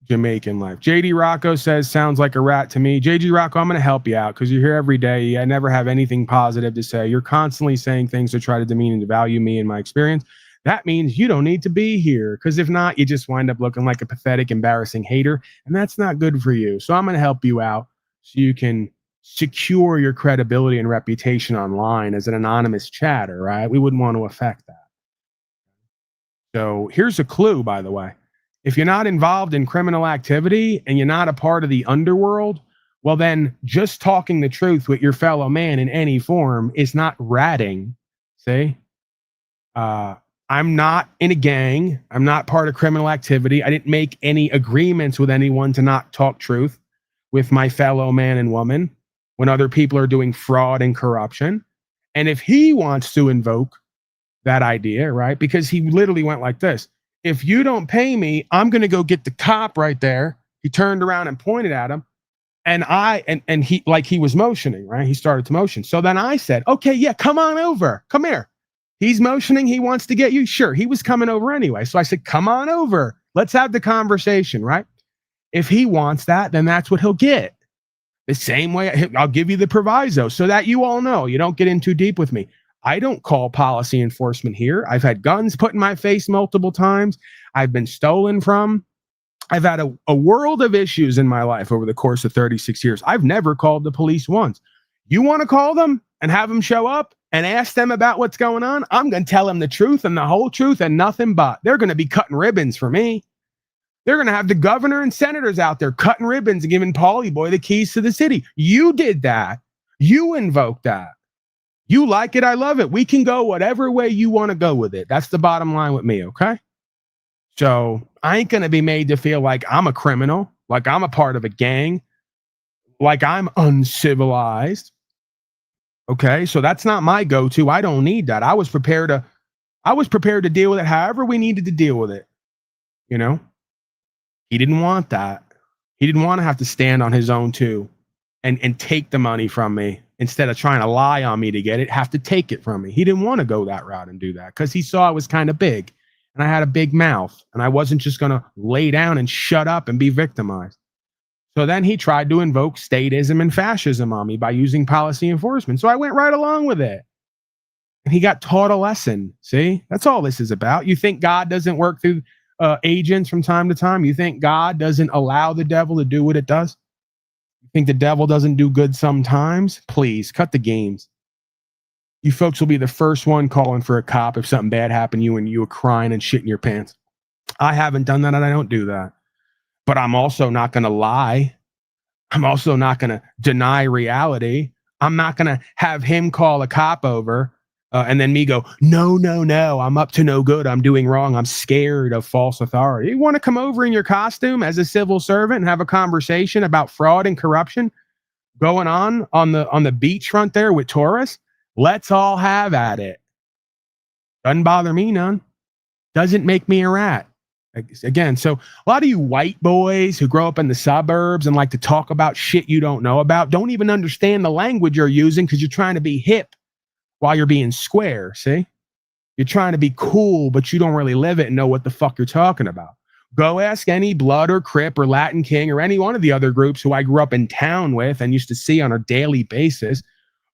Jamaican life. JD Rocco says, sounds like a rat to me. JD Rocco, I'm going to help you out because you're here every day. I never have anything positive to say. You're constantly saying things to try to demean and devalue me and my experience. That means you don't need to be here, because if not, you just wind up looking like a pathetic, embarrassing hater, and that's not good for you. So I'm going to help you out so you can secure your credibility and reputation online as an anonymous chatter, right? We wouldn't want to affect that. So here's a clue, by the way. If you're not involved in criminal activity and you're not a part of the underworld, well, then just talking the truth with your fellow man in any form is not ratting. See? I'm not in a gang. I'm not part of criminal activity. I didn't make any agreements with anyone to not talk truth. with my fellow man and woman when other people are doing fraud and corruption. And if he wants to invoke that idea, right? Because he literally went like this. If you don't pay me, I'm going to go get the cop right there. He turned around and pointed at him. And he, like, he was motioning, right? He started to motion. So then I said, okay, yeah, come on over. Come here. He's motioning. He wants to get you. Sure. He was coming over anyway. So I said, come on over. Let's have the conversation, right? If he wants that, then that's what he'll get. The same way, I'll give you the proviso so that you all know. You don't get in too deep with me. I don't call policy enforcement here. I've had guns put in my face multiple times. I've been stolen from. I've had a world of issues in my life over the course of 36 years. I've never called the police once. You want to call them and have them show up and ask them about what's going on? I'm going to tell them the truth and the whole truth and nothing but. They're going to be cutting ribbons for me. They're going to have the governor and senators out there cutting ribbons and giving Paulie Boy the keys to the city. You did that. You invoked that. You like it. I love it. We can go whatever way you want to go with it. That's the bottom line with me, okay? So I ain't going to be made to feel like I'm a criminal, like I'm a part of a gang, like I'm uncivilized. Okay, so that's not my go-to. I don't need that. I was prepared to deal with it however we needed to deal with it. You know? He didn't want that. He didn't want to have to stand on his own too and take the money from me instead of trying to lie on me to get it, have to take it from me. He didn't want to go that route and do that because he saw I was kind of big and I had a big mouth and I wasn't just going to lay down and shut up and be victimized. So then he tried to invoke statism and fascism on me by using policy enforcement. So I went right along with it. And he got taught a lesson. See, that's all this is about. You think God doesn't work through agents from time to time? You think God doesn't allow the devil to do what it does? You think the devil doesn't do good sometimes? Please cut the games. You folks will be the first one calling for a cop if something bad happened to you and you were crying and shitting your pants. I haven't done that and I don't do that. But I'm also not going to lie. I'm also not going to deny reality. I'm not going to have him call a cop over and then me go, no, I'm up to no good. I'm doing wrong. I'm scared of false authority. You want to come over in your costume as a civil servant and have a conversation about fraud and corruption going on the beachfront there with tourists? Let's all have at it. Doesn't bother me none. Doesn't make me a rat. Again, so a lot of you white boys who grow up in the suburbs and like to talk about shit you don't know about don't even understand the language you're using because you're trying to be hip while you're being square, see? You're trying to be cool, but you don't really live it and know what the fuck you're talking about. Go ask any Blood or Crip or Latin King or any one of the other groups who I grew up in town with and used to see on a daily basis.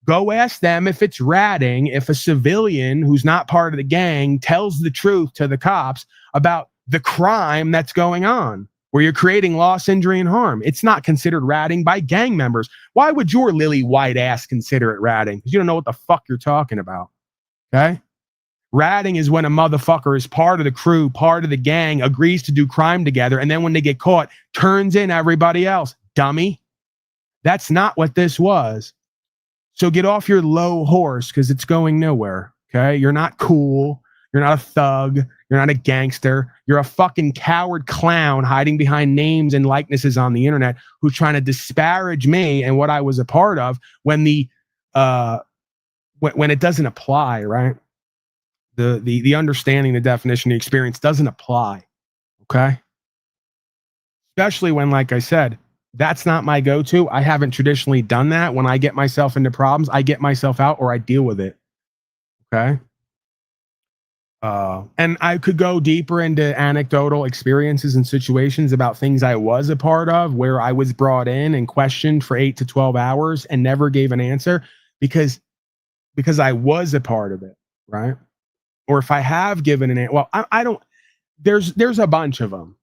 Go ask them if it's ratting if a civilian who's not part of the gang tells the truth to the cops about the crime that's going on, where you're creating loss, injury, and harm. It's not considered ratting by gang members. Why would your lily white ass consider it ratting? Because you don't know what the fuck you're talking about. Okay? Ratting is when a motherfucker is part of the crew, part of the gang, agrees to do crime together, and then when they get caught, turns in everybody else. Dummy. That's not what this was. So get off your low horse because it's going nowhere. Okay? You're not cool. You're not a thug. You're not a gangster. You're a fucking coward clown hiding behind names and likenesses on the internet who's trying to disparage me and what I was a part of when when it doesn't apply, right? The understanding, the definition, the experience doesn't apply. Okay? Especially when, like I said, that's not my go-to. I haven't traditionally done that. When I get myself into problems, I get myself out or I deal with it. Okay? And I could go deeper into anecdotal experiences and situations about things I was a part of where I was brought in and questioned for 8 to 12 hours and never gave an answer because I was a part of it, right? Or if I have given an answer, well, I don't, there's a bunch of them.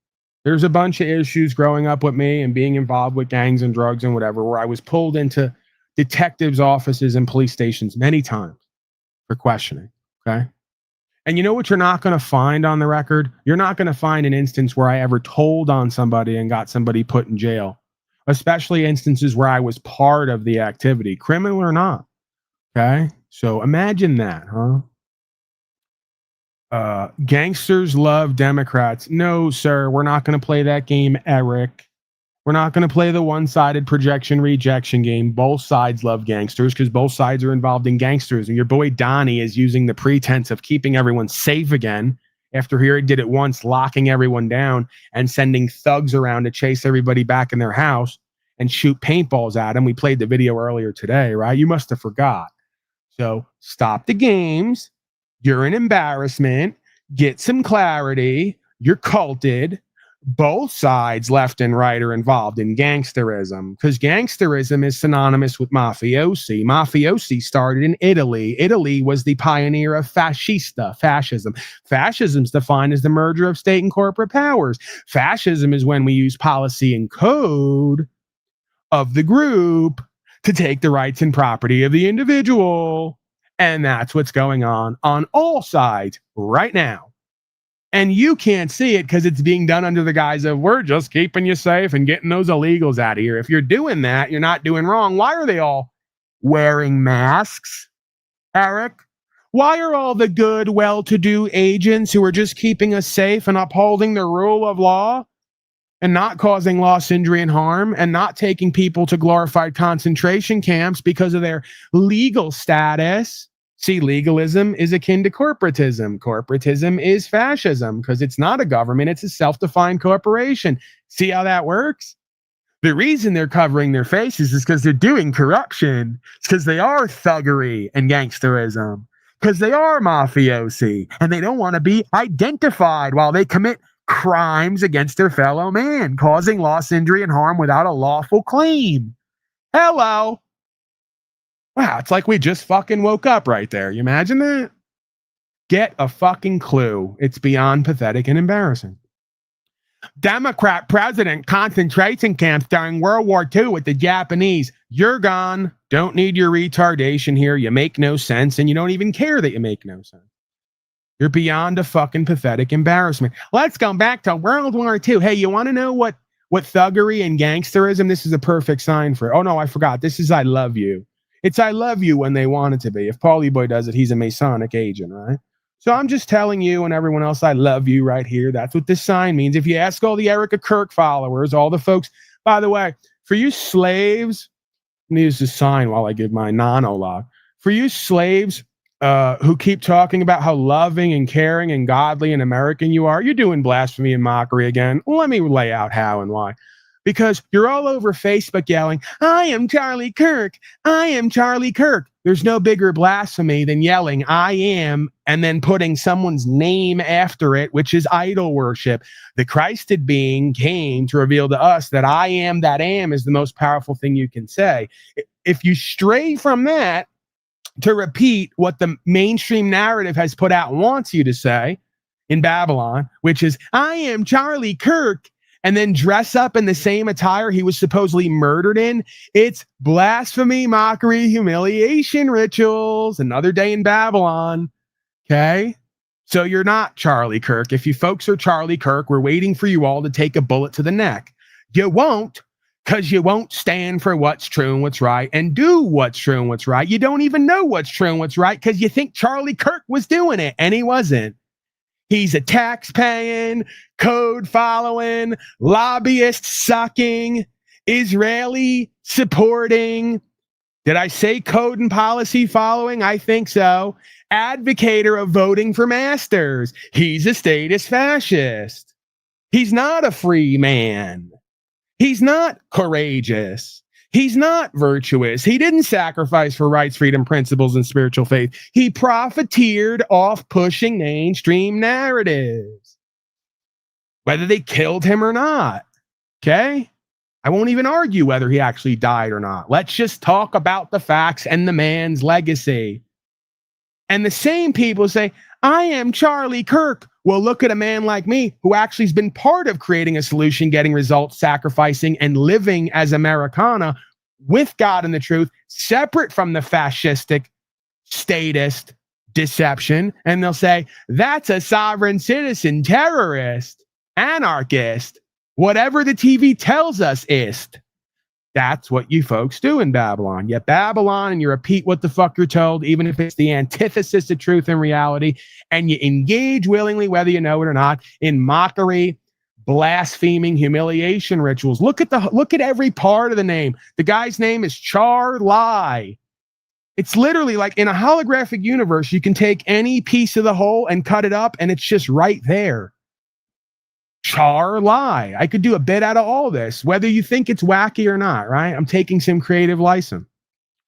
There's a bunch of issues growing up with me and being involved with gangs and drugs and whatever, where I was pulled into detectives' offices and police stations many times for questioning, okay? And you know what you're not going to find on the record? You're not going to find an instance where I ever told on somebody and got somebody put in jail, especially instances where I was part of the activity, criminal or not. Okay? So imagine that, huh? Gangsters love Democrats. No, sir, we're not going to play that game, Eric. We're not going to play the one-sided projection rejection game. Both sides love gangsters because both sides are involved in gangsters. And your boy Donnie is using the pretense of keeping everyone safe again after he did it once, locking everyone down and sending thugs around to chase everybody back in their house and shoot paintballs at them. We played the video earlier today, right? You must have forgot. So stop the games. You're an embarrassment. Get some clarity. You're culted. Both sides, left and right, are involved in gangsterism because gangsterism is synonymous with mafiosi. Mafiosi started in Italy. Italy was the pioneer of fascista, fascism. Fascism is defined as the merger of state and corporate powers. Fascism is when we use policy and code of the group to take the rights and property of the individual. And that's what's going on all sides right now. And you can't see it because it's being done under the guise of we're just keeping you safe and getting those illegals out of here. If you're doing that, you're not doing wrong. Why are they all wearing masks, Eric? Why are all the good, well-to-do agents who are just keeping us safe and upholding the rule of law and not causing loss, injury, and harm and not taking people to glorified concentration camps because of their legal status? See, legalism is akin to corporatism. Corporatism is fascism because it's not a government, it's a self-defined corporation. See how that works? The reason they're covering their faces is because they're doing corruption. It's because they are thuggery and gangsterism. Because they are mafiosi and they don't want to be identified while they commit crimes against their fellow man, causing loss, injury, and harm without a lawful claim. Hello. Wow, it's like we just fucking woke up right there. You imagine that? Get a fucking clue. It's beyond pathetic and embarrassing. Democrat president concentration camps during World War II with the Japanese. You're gone. Don't need your retardation here. You make no sense, and you don't even care that you make no sense. You're beyond a fucking pathetic embarrassment. Let's go back to World War II. Hey, you want to know what thuggery and gangsterism? This is a perfect sign for. Oh, no, I forgot. This is I love you. It's I love you when they want it to be. If Paulie Boy does it, he's a Masonic agent, right? So I'm just telling you and everyone else I love you right here. That's what this sign means. If you ask all the Erica Kirk followers, all the folks, by the way, for you slaves, let me use this sign while I give my non-olog. For you slaves who keep talking about how loving and caring and godly and American you are, you're doing blasphemy and mockery again. Let me lay out how and why. Because you're all over Facebook yelling, I am Charlie Kirk. I am Charlie Kirk. There's no bigger blasphemy than yelling, I am, and then putting someone's name after it, which is idol worship. The Christed being came to reveal to us that I am that am is the most powerful thing you can say. If you stray from that to repeat what the mainstream narrative has put out and wants you to say in Babylon, which is, I am Charlie Kirk, and then dress up in the same attire he was supposedly murdered in. It's blasphemy, mockery, humiliation rituals. Another day in Babylon. Okay? So you're not Charlie Kirk. If you folks are Charlie Kirk, we're waiting for you all to take a bullet to the neck. You won't, because you won't stand for what's true and what's right and do what's true and what's right. You don't even know what's true and what's right because you think Charlie Kirk was doing it, and he wasn't. He's a tax-paying, code-following, lobbyist-sucking, Israeli-supporting, did I say code and policy following? I think so. Advocator of voting for masters. He's a statist fascist. He's not a free man. He's not courageous. He's not virtuous. He didn't sacrifice for rights, freedom, principles, and spiritual faith. He profiteered off pushing mainstream narratives, whether they killed him or not. Okay? I won't even argue whether he actually died or not. Let's just talk about the facts and the man's legacy. And the same people say, I am Charlie Kirk. Well, look at a man like me who actually has been part of creating a solution, getting results, sacrificing, and living as Americana with God and the truth, separate from the fascistic, statist deception. And they'll say, that's a sovereign citizen, terrorist, anarchist, whatever the TV tells us is. That's what you folks do in Babylon. You Babylon and you repeat what the fuck you're told, even if it's the antithesis of truth and reality, and you engage willingly, whether you know it or not, in mockery, blaspheming humiliation rituals. Look at every part of the name. The guy's name is Charlie. It's literally like in a holographic universe, you can take any piece of the whole and cut it up, and it's just right there. Charlie. I could do a bit out of all this, whether you think it's wacky or not, right? I'm taking some creative license.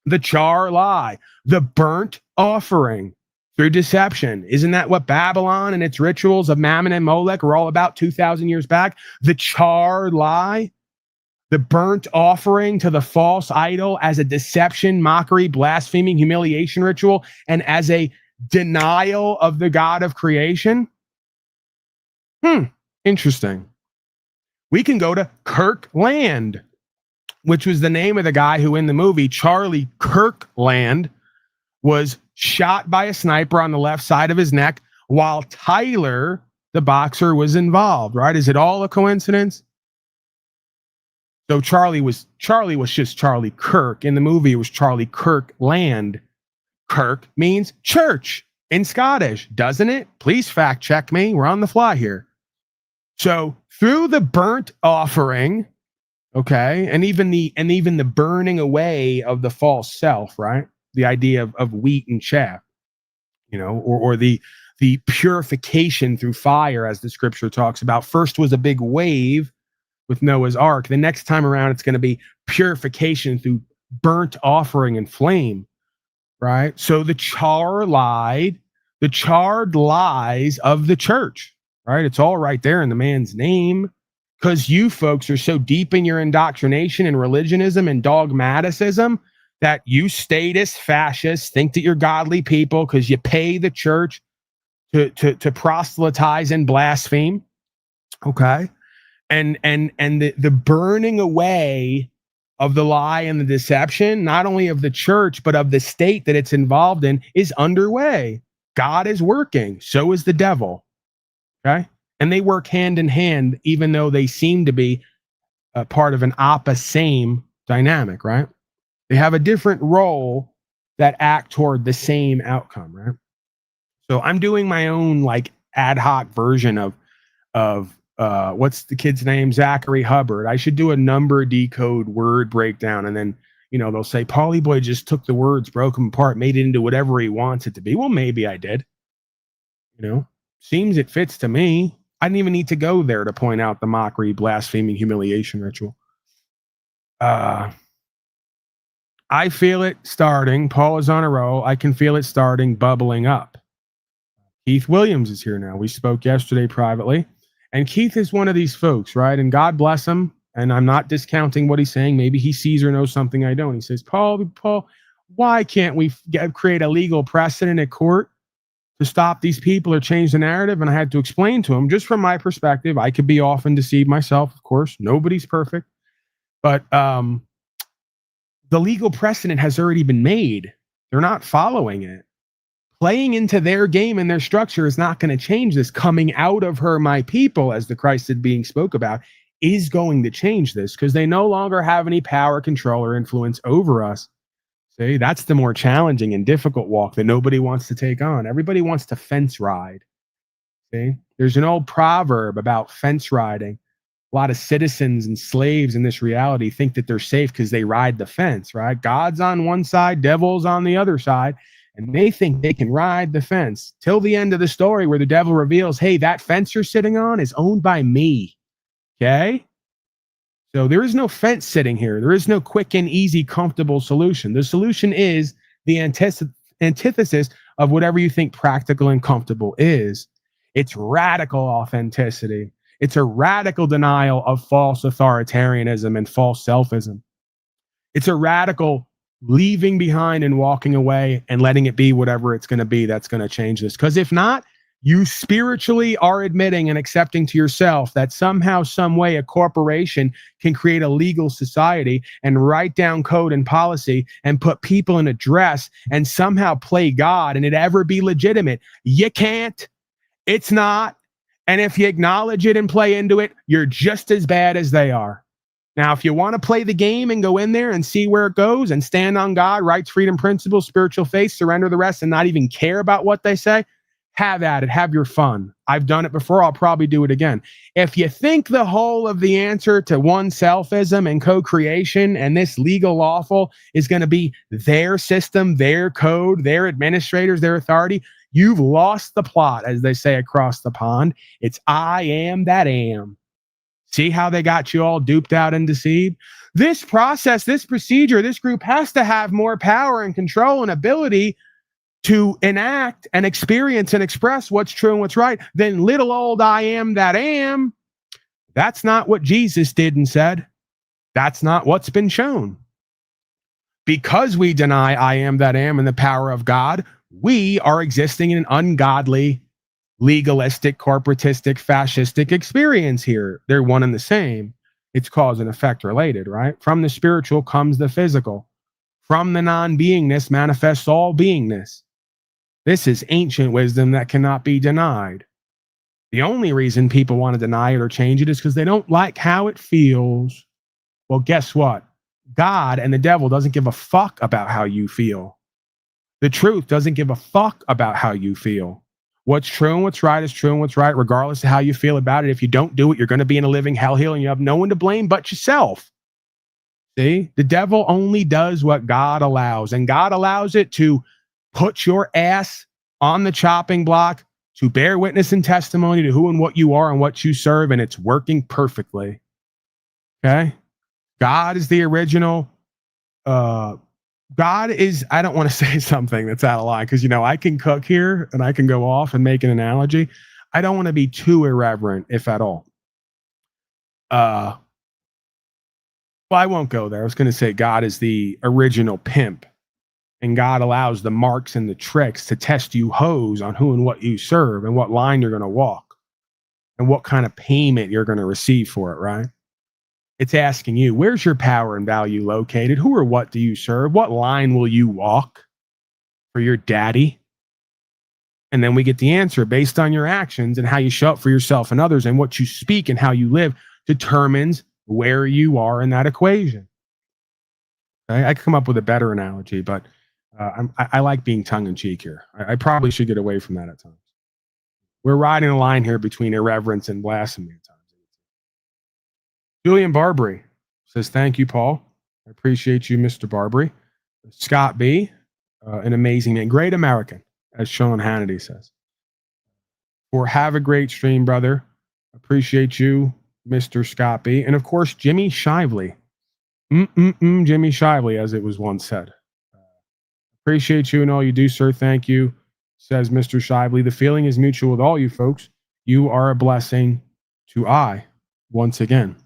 The Charlie, the burnt offering through deception. Isn't that what Babylon and its rituals of Mammon and Molech were all about 2,000 years back? The Charlie, the burnt offering to the false idol as a deception, mockery, blaspheming, humiliation ritual, and as a denial of the God of creation. Interesting. We can go to Kirkland, which was the name of the guy who in the movie, Charlie Kirkland, was shot by a sniper on the left side of his neck while Tyler, the boxer, was involved, right? Is it all a coincidence? So Charlie was just Charlie Kirk. In the movie, it was Charlie Kirkland. Kirk means church in Scottish, doesn't it? Please fact check me. We're on the fly here. So through the burnt offering, okay, and even the burning away of the false self, right? The idea of wheat and chaff, you know, or the purification through fire, as the scripture talks about. First was a big wave with Noah's Ark. The next time around, it's going to be purification through burnt offering and flame, right? So the charred lies of the church, right? It's all right there in the man's name, because you folks are so deep in your indoctrination and religionism and dogmaticism that you statist fascists think that you're godly people because you pay the church to proselytize and blaspheme, okay? And the burning away of the lie and the deception, not only of the church, but of the state that it's involved in, is underway. God is working. So is the devil. Okay. And they work hand in hand, even though they seem to be a part of an same dynamic, right? They have a different role that act toward the same outcome, right? So I'm doing my own like ad hoc version of what's the kid's name? Zachary Hubbard. I should do a number decode word breakdown, and then, you know, they'll say Paulie Boy just took the words, broke them apart, made it into whatever he wants it to be. Well, maybe I did. You know, seems it fits to me. I didn't even need to go there to point out the mockery, blaspheming, humiliation ritual. I feel it starting. Paul is on a roll. I can feel it starting, bubbling up. Keith Williams is here now. We spoke yesterday privately. And Keith is one of these folks, right? And God bless him. And I'm not discounting what he's saying. Maybe he sees or knows something I don't. He says, Paul, why can't we create a legal precedent at court to stop these people or change the narrative? And I had to explain to him, just from my perspective, I could be off and deceive myself, of course. Nobody's perfect. But the legal precedent has already been made. They're not following it. Playing into their game and their structure is not going to change this. Coming out of her, my people, as the Christed being spoke about, is going to change this, because they no longer have any power, control, or influence over us. See, that's the more challenging and difficult walk that nobody wants to take on. Everybody wants to fence ride. See, there's an old proverb about fence riding. A lot of citizens and slaves in this reality think that they're safe because they ride the fence, right? God's on one side, devil's on the other side. And they think they can ride the fence till the end of the story, where the devil reveals, hey, that fence you're sitting on is owned by me. Okay? So there is no fence sitting here. There is no quick and easy, comfortable solution. The solution is the antithesis of whatever you think practical and comfortable is. It's radical authenticity. It's a radical denial of false authoritarianism and false selfism. It's a radical leaving behind and walking away and letting it be whatever it's going to be that's going to change this. Because if not, you spiritually are admitting and accepting to yourself that somehow, some way, a corporation can create a legal society and write down code and policy and put people in a dress and somehow play God and it ever be legitimate. You can't. It's not. And if you acknowledge it and play into it, you're just as bad as they are. Now, if you want to play the game and go in there and see where it goes and stand on God, rights, freedom, principles, spiritual faith, surrender the rest, and not even care about what they say, Have at it. Have your fun. I've done it before. I'll probably do it again. If you think the whole of the answer to oneselfism and co-creation and this legal lawful is going to be their system, their code, their administrators, their authority, you've lost the plot, as they say across the pond. It's I am that am. See how they got you all duped out and deceived? This process, this procedure, this group has to have more power and control and ability to enact and experience and express what's true and what's right than little old I am that am. That's not what Jesus did and said. That's not what's been shown. Because we deny I am that am and the power of God, we are existing in an ungodly, legalistic, corporatistic, fascistic experience here. They're one and the same. It's cause and effect related, right? From the spiritual comes the physical. From the non-beingness manifests all beingness. This is ancient wisdom that cannot be denied. The only reason people want to deny it or change it is because they don't like how it feels. Well, guess what? God and the devil doesn't give a fuck about how you feel. The truth doesn't give a fuck about how you feel. What's true and what's right is true and what's right, regardless of how you feel about it. If you don't do it, you're going to be in a living hellhole and you have no one to blame but yourself. See? The devil only does what God allows, and God allows it to put your ass on the chopping block to bear witness and testimony to who and what you are and what you serve, and it's working perfectly. Okay? God is the original. God is, I don't want to say something that's out of line because, I can cook here and I can go off and make an analogy. I don't want to be too irreverent, if at all. Well, I won't go there. I was going to say God is the original pimp. And God allows the marks and the tricks to test you hoes on who and what you serve and what line you're going to walk and what kind of payment you're going to receive for it, right? It's asking you, where's your power and value located? Who or what do you serve? What line will you walk for your daddy? And then we get the answer based on your actions and how you show up for yourself and others, and what you speak and how you live determines where you are in that equation. Okay? I could come up with a better analogy, but I like being tongue-in-cheek here. I probably should get away from that at times. We're riding a line here between irreverence and blasphemy at times. Julian Barbary says, thank you, Paul. I appreciate you, Mr. Barbary. Scott B., an amazing man, great American, as Sean Hannity says. For have a great stream, brother. Appreciate you, Mr. Scott B. And of course, Jimmy Shively. Jimmy Shively, as it was once said. Appreciate you and all you do, sir. Thank you, says Mr. Shively. The feeling is mutual with all you folks. You are a blessing to I, once again.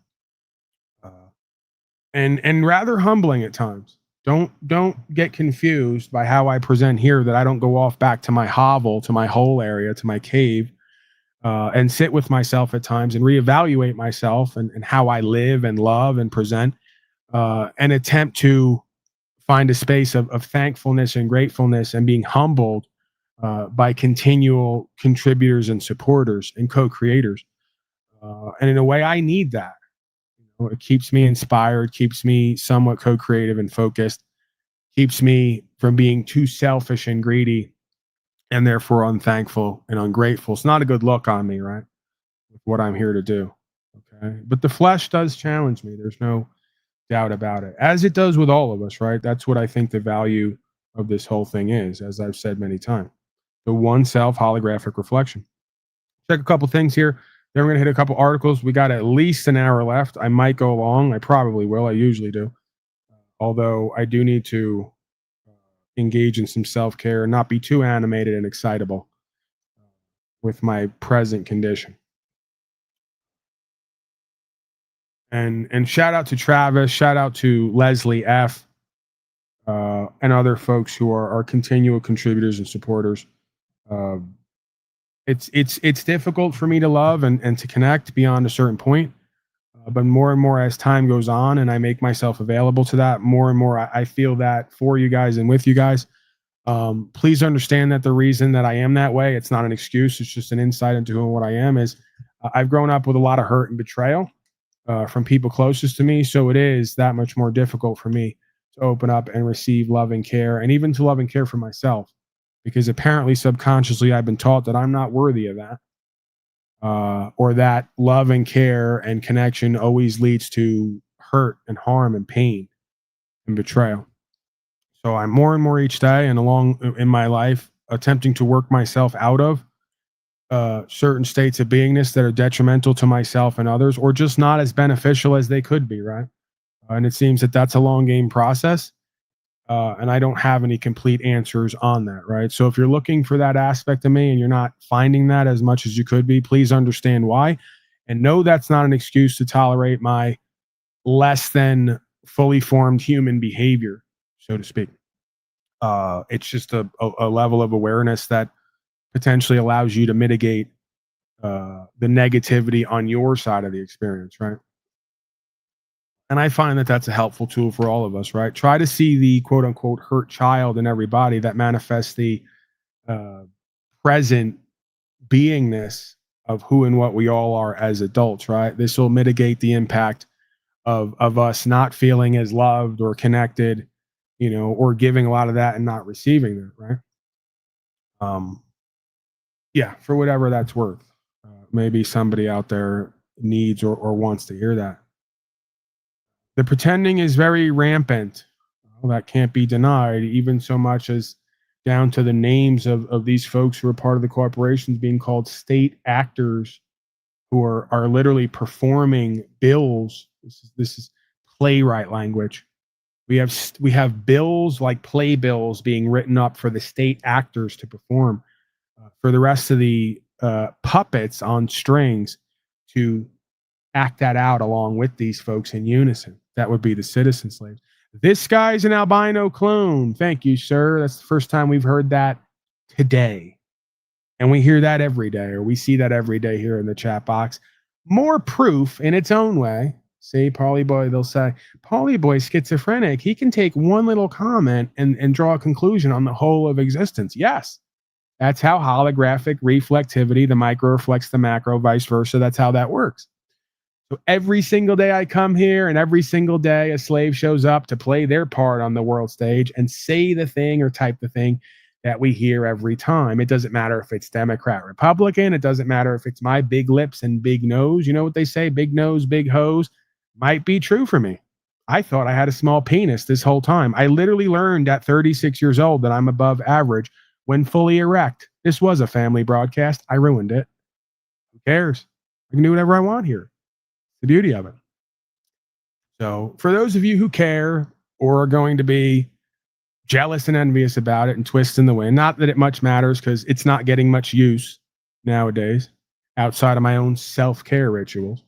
And rather humbling at times. Don't get confused by how I present here, that I don't go off back to my hovel, to my hole area, to my cave, and sit with myself at times and reevaluate myself and how I live and love and present, and attempt to find a space of thankfulness and gratefulness and being humbled by continual contributors and supporters and co-creators. And in a way, I need that. It keeps me inspired, keeps me somewhat co-creative and focused, keeps me from being too selfish and greedy and therefore unthankful and ungrateful. It's not a good look on me, right? With what I'm here to do. Okay. But the flesh does challenge me. There's no doubt about it, as it does with all of us, right? That's what I think the value of this whole thing is, as I've said many times. The one self holographic reflection. Check a couple things here. Then we're going to hit a couple articles. We got at least an hour left. I might go long. I probably will. I usually do. Although I do need to engage in some self-care and not be too animated and excitable with my present condition. And shout out to Travis, shout out to Leslie F., and other folks who are continual contributors and supporters. It's difficult for me to love and to connect beyond a certain point, but more and more as time goes on and I make myself available to that, more and more I feel that for you guys and with you guys. Please understand that the reason that I am that way, it's not an excuse, it's just an insight into who and what I am, is I've grown up with a lot of hurt and betrayal from people closest to me, so it is that much more difficult for me to open up and receive love and care, and even to love and care for myself. because apparently subconsciously I've been taught that I'm not worthy of that, or that love and care and connection always leads to hurt and harm and pain and betrayal. So I'm more and more each day and along in my life attempting to work myself out of certain states of beingness that are detrimental to myself and others, or just not as beneficial as they could be, right? And it seems that that's a long game process. And I don't have any complete answers on that, right? So if you're looking for that aspect of me and you're not finding that as much as you could be, please understand why. And know that's not an excuse to tolerate my less than fully formed human behavior, so to speak. It's just a level of awareness that potentially allows you to mitigate the negativity on your side of the experience, right? And I find that that's a helpful tool for all of us, right? Try to see the quote unquote hurt child in everybody that manifests the present beingness of who and what we all are as adults, right? This will mitigate the impact of us not feeling as loved or connected, or giving a lot of that and not receiving that, right? Yeah, for whatever that's worth. Maybe somebody out there needs or wants to hear that. The pretending is very rampant. Well, that can't be denied, even so much as down to the names of these folks who are part of the corporations being called state actors, who are literally performing bills. This is playwright language. We have bills like play bills being written up for the state actors to perform, for the rest of the puppets on strings to act that out along with these folks in unison. That would be the citizen slaves. This guy's an albino clone. Thank you, sir. That's the first time we've heard that today. And we hear that every day, or we see that every day here in the chat box. More proof in its own way. See, Pauly Boy, they'll say, Pauly Boy schizophrenic. He can take one little comment and draw a conclusion on the whole of existence. Yes. That's how holographic reflectivity, the micro reflects the macro, vice versa. That's how that works. So every single day I come here, and every single day a slave shows up to play their part on the world stage and say the thing or type the thing that we hear every time. It doesn't matter if it's Democrat, Republican. It doesn't matter if it's my big lips and big nose. You know what they say? Big nose, big hose. Might be true for me. I thought I had a small penis this whole time. I literally learned at 36 years old that I'm above average when fully erect. This was a family broadcast. I ruined it. Who cares? I can do whatever I want here. The beauty of it. So for those of you who care or are going to be jealous and envious about it and twist in the wind, not that it much matters because it's not getting much use nowadays outside of my own self-care rituals.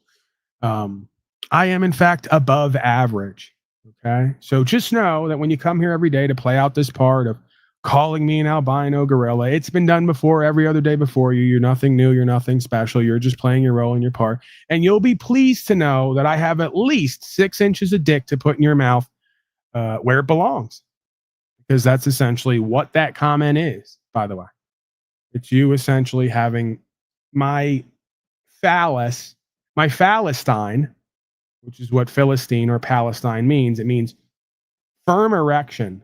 I am in fact above average. Okay. So just know that when you come here every day to play out this part of calling me an albino gorilla, it's been done before every other day before you. You're nothing new. You're nothing special. You're just playing your role in your part. And you'll be pleased to know that I have at least 6 inches of dick to put in your mouth where it belongs. Because that's essentially what that comment is, by the way. It's you essentially having my phallus, my Philistine, which is what Philistine or Palestine means. It means firm erection.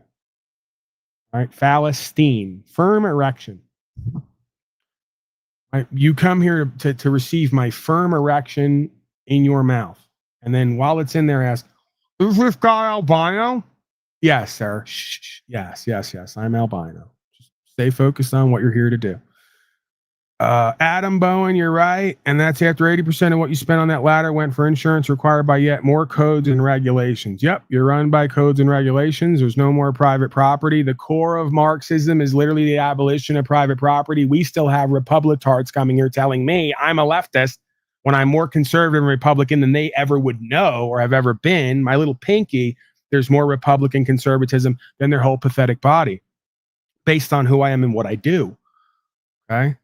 All right, Philistine, firm erection. Right, you come here to receive my firm erection in your mouth. And then while it's in there, ask, is this guy albino? Yes, sir. Shh. Yes. I'm albino. Just stay focused on what you're here to do. Adam Bowen, you're right. And that's after 80% of what you spent on that ladder went for insurance required by yet more codes and regulations. Yep, you're run by codes and regulations. There's no more private property. The core of Marxism is literally the abolition of private property. We still have Republicards coming here telling me I'm a leftist when I'm more conservative and Republican than they ever would know or have ever been. My little pinky, there's more Republican conservatism than their whole pathetic body based on who I am and what I do. Okay.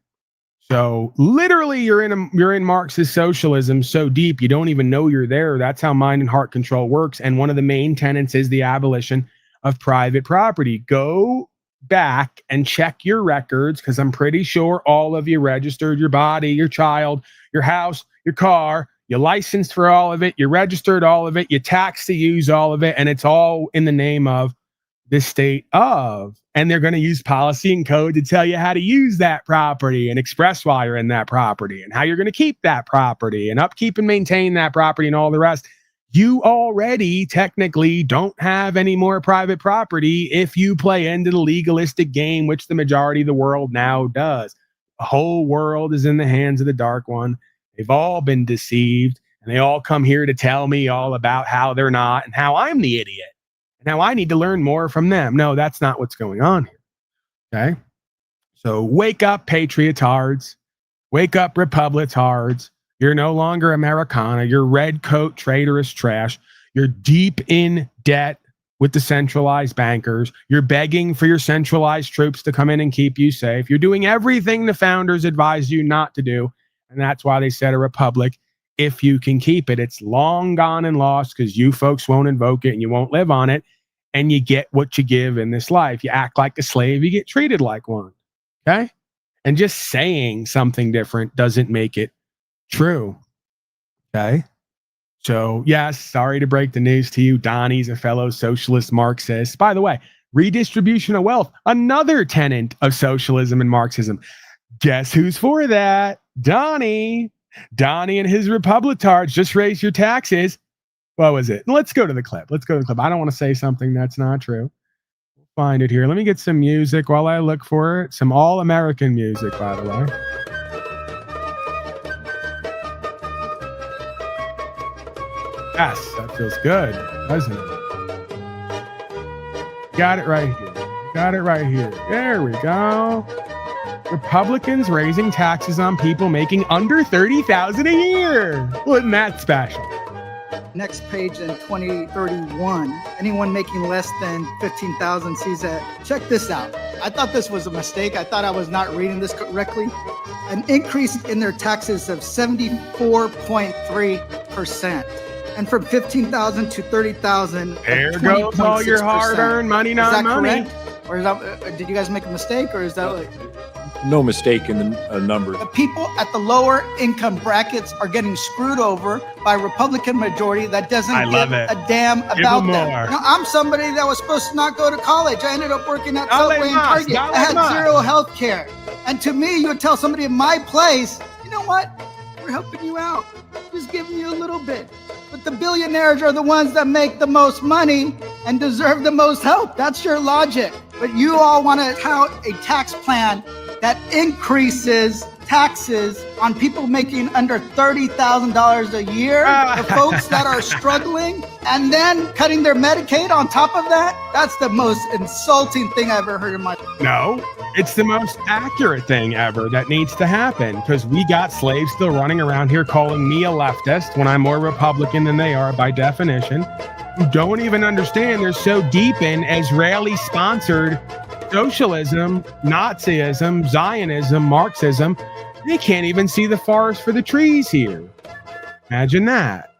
So literally you're in Marxist socialism so deep you don't even know you're there. That's how mind and heart control works. And one of the main tenets is the abolition of private property. Go back and check your records, because I'm pretty sure all of you registered your body, your child, your house, your car, you licensed for all of it, you registered all of it, you taxed to use all of it, and it's all in the name of the state of, and they're going to use policy and code to tell you how to use that property and express why you're in that property and how you're going to keep that property and upkeep and maintain that property and all the rest. You already technically don't have any more private property if you play into the legalistic game, which the majority of the world now does. The whole world is in the hands of the dark one. They've all been deceived, and they all come here to tell me all about how they're not and how I'm the idiot. Now I need to learn more from them. No, that's not what's going on here. Okay. So wake up, patriotards. Wake up, republicards. You're no longer Americana. You're red coat traitorous trash. You're deep in debt with the centralized bankers. You're begging for your centralized troops to come in and keep you safe. You're doing everything the founders advised you not to do. And that's why they said a republic, if you can keep it. It's long gone and lost because you folks won't invoke it and you won't live on it. And you get what you give in this life. You act like a slave, you get treated like one. Okay? And just saying something different doesn't make it true. Okay? So, yes, sorry to break the news to you. Donnie's a fellow socialist Marxist. By the way, redistribution of wealth, another tenet of socialism and Marxism. Guess who's for that? Donnie. Donnie and his republicards. Just raise your taxes. What was it? Let's go to the clip. I don't want to say something that's not true. We'll find it here. Let me get some music while I look for it. Some all-American music, by the way. Yes, that feels good, doesn't it? Got it right here. There we go. Republicans raising taxes on people making under $30,000 a year. Wasn't that special? Next page in 2031, anyone making less than 15,000 sees that. Check this out. I thought this was a mistake. I thought I was not reading this correctly. An increase in their taxes of 74.3%. And from 15,000 to 30,000. There goes all your hard-earned money, not money. Correct? Or is that, did you guys make a mistake, or is that like... No mistake in the number. The people at the lower income brackets are getting screwed over by a Republican majority that doesn't give a damn about them. Now, I'm somebody that was supposed to not go to college. I ended up working at Subway and Target. I had zero health care. And to me, you would tell somebody in my place, you know what? We're helping you out. Just giving you a little bit. But the billionaires are the ones that make the most money and deserve the most help. That's your logic. But you all want to tout a tax plan that increases taxes on people making under $30,000 a year, the folks that are struggling, and then cutting their Medicaid on top of that. That's the most insulting thing I've ever heard in my life. No, it's the most accurate thing ever that needs to happen, because we got slaves still running around here calling me a leftist when I'm more Republican than they are by definition, who don't even understand they're so deep in Israeli-sponsored socialism, Nazism, Zionism, Marxism. They can't even see the forest for the trees here. Imagine that.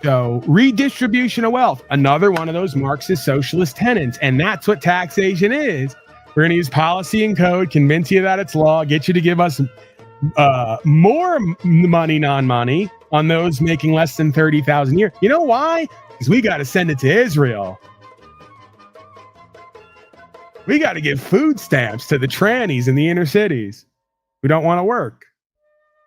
So redistribution of wealth, another one of those Marxist socialist tenets. And that's what taxation is. We're going to use policy and code, convince you that it's law, get you to give us more money, non-money on those making less than $30,000 a year. You know why? Because we got to send it to Israel. We got to give food stamps to the trannies in the inner cities who don't want to work.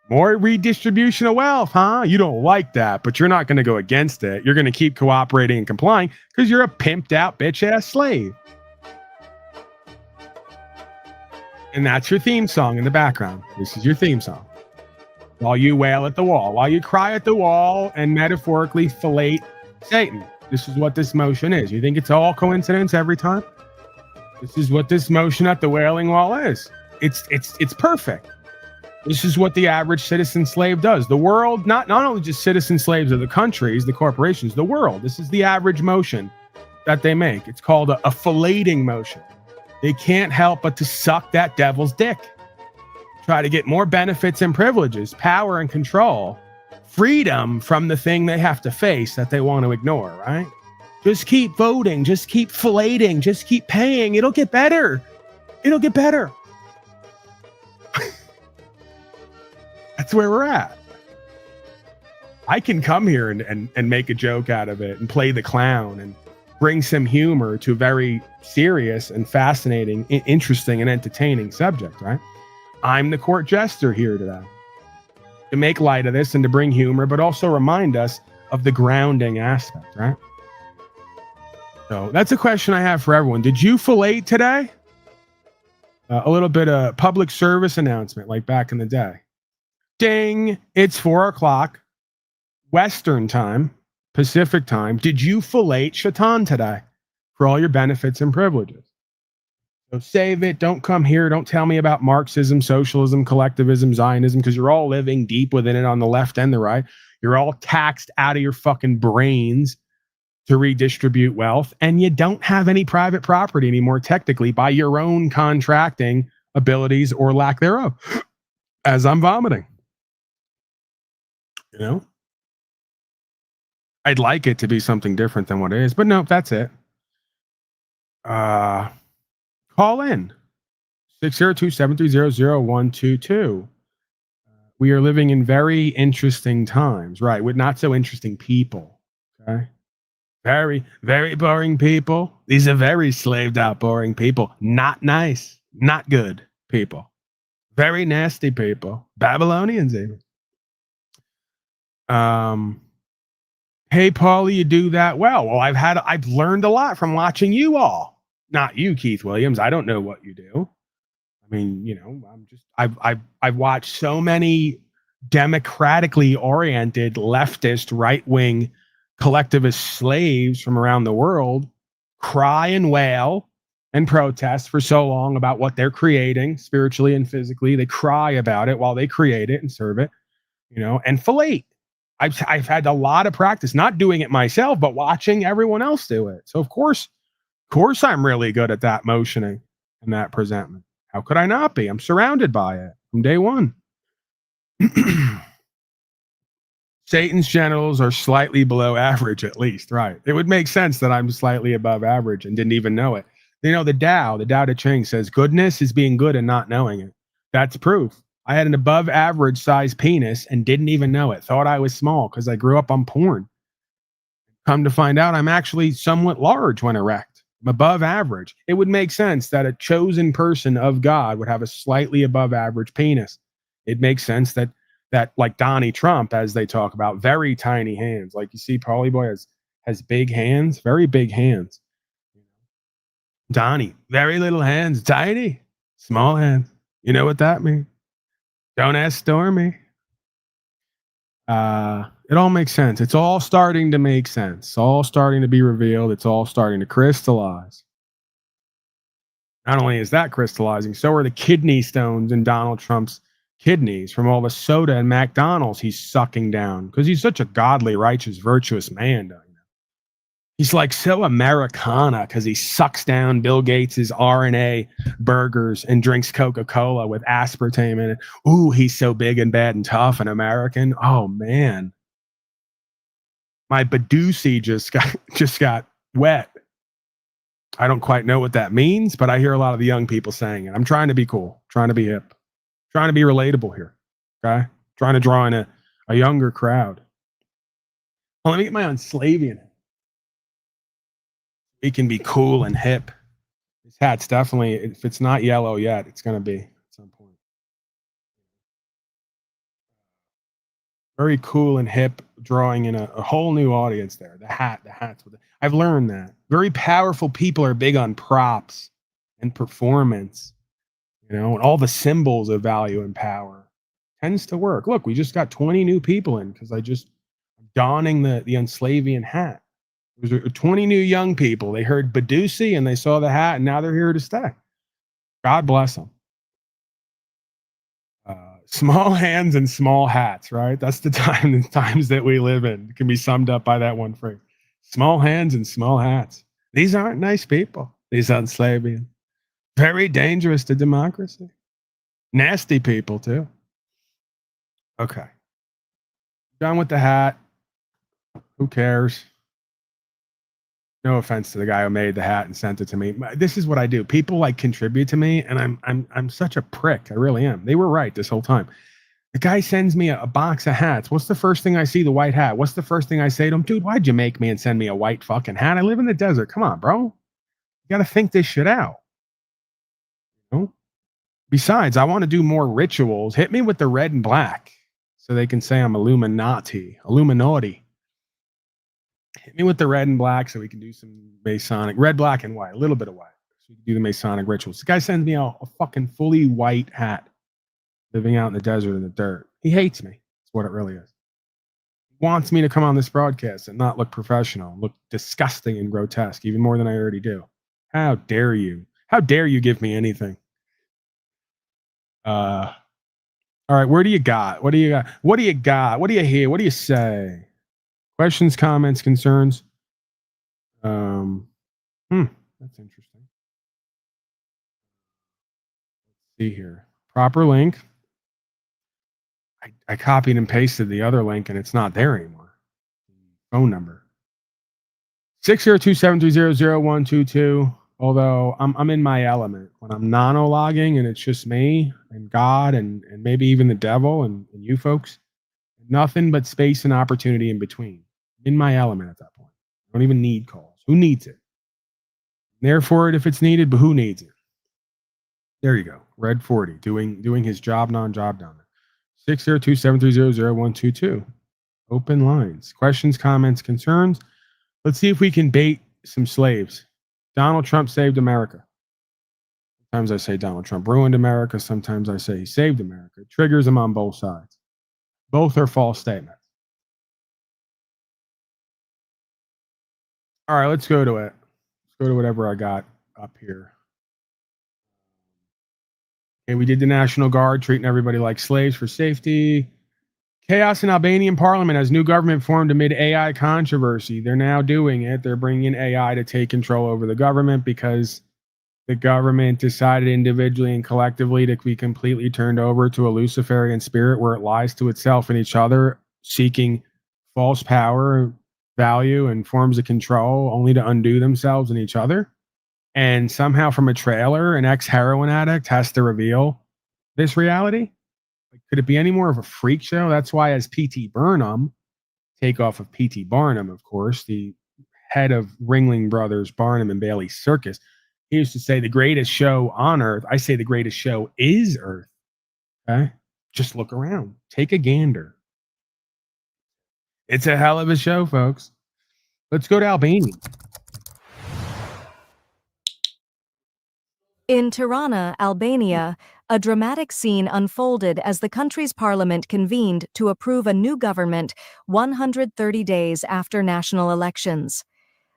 More redistribution of wealth, huh? You don't like that, but you're not going to go against it. You're going to keep cooperating and complying because you're a pimped out bitch-ass slave. And that's your theme song in the background. This is your theme song. While you wail at the wall, while you cry at the wall and metaphorically fillet Satan. This is what this motion is. You think it's all coincidence every time? This is what this motion at the Wailing Wall is. It's perfect. This is what the average citizen slave does. The world, not only just citizen slaves of the countries, the corporations, the world. This is the average motion that they make. It's called a filleting motion. They can't help but to suck that devil's dick. Try to get more benefits and privileges, power and control, freedom from the thing they have to face that they want to ignore, right? Just keep voting, just keep filleting, just keep paying. It'll get better. It'll get better. That's where we're at. I can come here and make a joke out of it and play the clown and bring some humor to a very serious and fascinating, interesting and entertaining subject, right? I'm the court jester here today to make light of this and to bring humor, but also remind us of the grounding aspect, right? So that's a question I have for everyone. Did you fillet today? A little bit of public service announcement like back in the day. Ding, it's 4 o'clock Western time, Pacific time. Did you fillet Shaitan today for all your benefits and privileges? So save it. Don't come here. Don't tell me about Marxism, socialism, collectivism, Zionism, because you're all living deep within it on the left and the right. You're all taxed out of your fucking brains to redistribute wealth, and you don't have any private property anymore, technically, by your own contracting abilities or lack thereof, as I'm vomiting. You know? I'd like it to be something different than what it is, but no, that's it. Call in 602-730-0122. We are living in very interesting times, right? With not so interesting people. Okay. Very, very boring people. These are very slaved out, boring people. Not nice, not good people. Very nasty people. Babylonians even. Hey, Paulie, you do that well. Well, I've learned a lot from watching you all. Not you, Keith Williams. I don't know what you do. I mean, you know, I've watched so many democratically oriented, leftist, right-wing, collectivist slaves from around the world cry and wail and protest for so long about what they're creating spiritually and physically. They cry about it while they create it and serve it, you know, and fillet. I've had a lot of practice, not doing it myself, but watching everyone else do it. So of course I'm really good at that motioning and that presentment. How could I not be? I'm surrounded by it from day one. Satan's genitals are slightly below average, at least, right? It would make sense that I'm slightly above average and didn't even know it. You know, the Tao Te Ching says goodness is being good and not knowing it. That's proof. I had an above average size penis and didn't even know it. Thought I was small because I grew up on porn. Come to find out, I'm actually somewhat large when erect. I'm above average. It would make sense that a chosen person of God would have a slightly above average penis. It makes sense that like Donnie Trump, as they talk about, very tiny hands. Like you see, Paulie Boy has big hands, very big hands. Donnie, very little hands, tiny, small hands. You know what that means? Don't ask Stormy. It all makes sense. It's all starting to make sense. It's all starting to be revealed. It's all starting to crystallize. Not only is that crystallizing, so are the kidney stones in Donald Trump's kidneys from all the soda and McDonald's he's sucking down because he's such a godly, righteous, virtuous man. He's like so Americana because he sucks down Bill Gates's RNA burgers and drinks Coca-Cola with aspartame in it. Ooh, he's so big and bad and tough and American. Oh man, my Badusi just got wet. I don't quite know what that means, but I hear a lot of the young people saying it. I'm trying to be cool, trying to be hip, trying to be relatable here. Okay, trying to draw in a younger crowd. Well, let me get my Unslavian. We can be cool and hip. This hat's definitely, if it's not yellow yet, it's going to be at some point. Very cool and hip, drawing in a whole new audience there. The hats with it. I've learned that. Very powerful people are big on props and performance, you know, and all the symbols of value and power tends to work. Look, we just got 20 new people in because I just donning the Unslavian hat. There was 20 new young people. They heard Badusi and they saw the hat, and now they're here to stay. God bless them. Small hands and small hats, right? That's the times that we live in. It can be summed up by that one phrase. Small hands and small hats. These aren't nice people. These Unslavian. Very dangerous to democracy. Nasty people, too. Okay. Done with the hat. Who cares? No offense to the guy who made the hat and sent it to me. This is what I do. People like contribute to me, and I'm such a prick. I really am. They were right this whole time. The guy sends me a box of hats. What's the first thing I see? The white hat. What's the first thing I say to him? Dude, why'd you make me and send me a white fucking hat? I live in the desert. Come on, bro. You got to think this shit out. You know? Besides, I want to do more rituals. Hit me with the red and black so they can say I'm Illuminati. Hit me with the red and black so we can do some Masonic. Red, black, and white. A little bit of white. So we can do the Masonic rituals. The guy sends me a fucking fully white hat. Living out in the desert in the dirt. He hates me. That's what it really is. He wants me to come on this broadcast and not look professional, look disgusting and grotesque, even more than I already do. How dare you? How dare you give me anything? All right, where do you got? What do you got? What do you got? What do you hear? What do you say? Questions, comments, concerns? That's interesting. Let's see here. Proper link. I copied and pasted the other link and it's not there anymore. Phone number 602-730-0122. Although I'm in my element when I'm monologuing and it's just me and God and maybe even the devil and you folks. Nothing but space and opportunity in between. In my element at that point. I don't even need calls. Who needs it? There for it if it's needed, but who needs it? There you go. Red 40 doing his job, non-job down there. 602-730-0122. Open lines. Questions, comments, concerns. Let's see if we can bait some slaves. Donald Trump saved America. Sometimes I say Donald Trump ruined America. Sometimes I say he saved America. It triggers them on both sides. Both are false statements. All right, let's go to it. Let's go to whatever I got up here. Okay, we did the National Guard treating everybody like slaves for safety. Chaos in Albanian parliament as new government formed amid AI controversy. They're now doing it. They're bringing in AI to take control over the government because the government decided individually and collectively to be completely turned over to a Luciferian spirit where it lies to itself and each other, seeking false power, value, and forms of control only to undo themselves and each other. And somehow from a trailer, an ex-heroin addict has to reveal this reality. Could it be any more of a freak show? That's why as P.T. Barnum, takeoff of P.T. Barnum, of course, the head of Ringling Brothers, Barnum and Bailey Circus, he used to say the greatest show on earth. I say the greatest show is Earth. Okay? Just look around. Take a gander. It's a hell of a show, folks. Let's go to Albania. In Tirana, Albania, a dramatic scene unfolded as the country's parliament convened to approve a new government 130 days after national elections.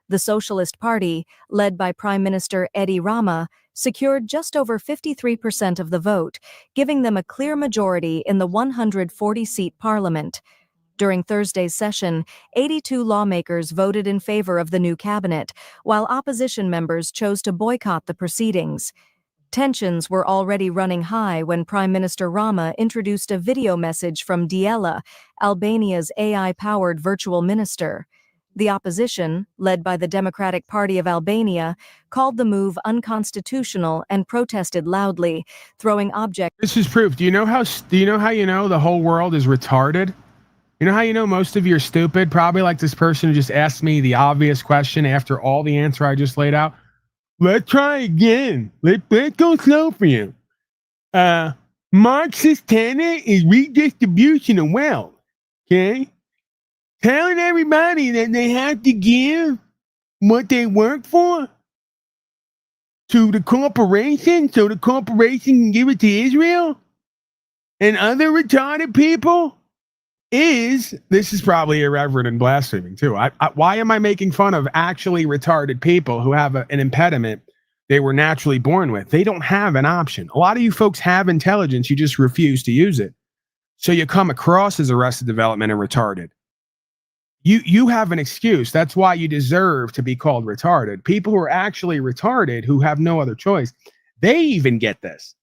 The Socialist Party, led by Prime Minister Edi Rama, secured just over 53% of the vote, giving them a clear majority in the 140-seat parliament. During Thursday's session, 82 lawmakers voted in favor of the new cabinet, while opposition members chose to boycott the proceedings. Tensions were already running high when Prime Minister Rama introduced a video message from Diela, Albania's AI-powered virtual minister. The opposition, led by the Democratic Party of Albania, called the move unconstitutional and protested loudly, throwing objects. This is proof. Do you know how you know the whole world is retarded? You know how you know most of you are stupid? Probably like this person who just asked me the obvious question after all the answer I just laid out. Let's try again. Let's go slow for you. Marxist tenet is redistribution of wealth. Okay? Telling everybody that they have to give what they work for to the corporation so the corporation can give it to Israel and other retarded people. This is probably irreverent and blaspheming too. Why am I making fun of actually retarded people who have an impediment they were naturally born with? They don't have an option. A lot of you folks have intelligence, you just refuse to use it. So you come across as arrested development and retarded. You have an excuse. That's why you deserve to be called retarded. People who are actually retarded, who have no other choice, they even get this.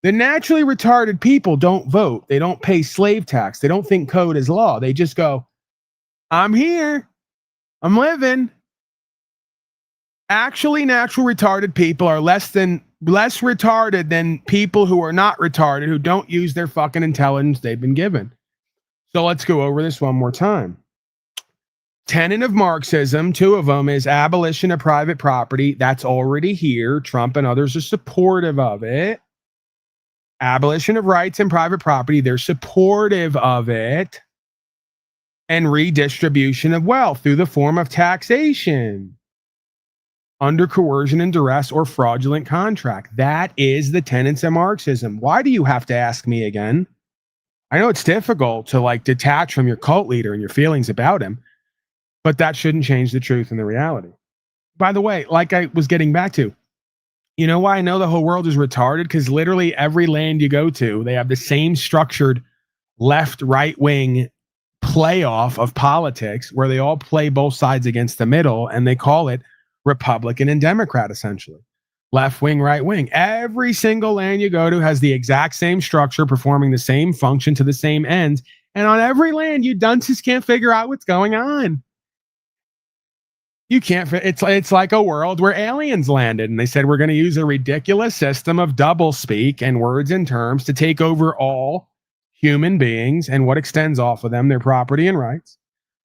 The naturally retarded people don't vote. They don't pay slave tax. They don't think code is law. They just go, I'm here. I'm living. Actually, natural retarded people are less than less retarded than people who are not retarded, who don't use their fucking intelligence they've been given. So let's go over this one more time. Tenet of Marxism, 2 of them, is abolition of private property. That's already here. Trump and others are supportive of it. Abolition of rights and private property, they're supportive of it. And redistribution of wealth through the form of taxation under coercion and duress or fraudulent contract. That is the tenets of Marxism. Why do you have to ask me again? I know it's difficult to like detach from your cult leader and your feelings about him, but that shouldn't change the truth and the reality. By the way, like I was getting back to, you know why I know the whole world is retarded? Because literally every land you go to, they have the same structured left, right wing playoff of politics where they all play both sides against the middle, and they call it Republican and Democrat, essentially. Left wing, right wing. Every single land you go to has the exact same structure, performing the same function to the same ends. And on every land, you dunces can't figure out what's going on. You can't. It's like a world where aliens landed and they said, we're going to use a ridiculous system of doublespeak and words and terms to take over all human beings and what extends off of them, their property and rights,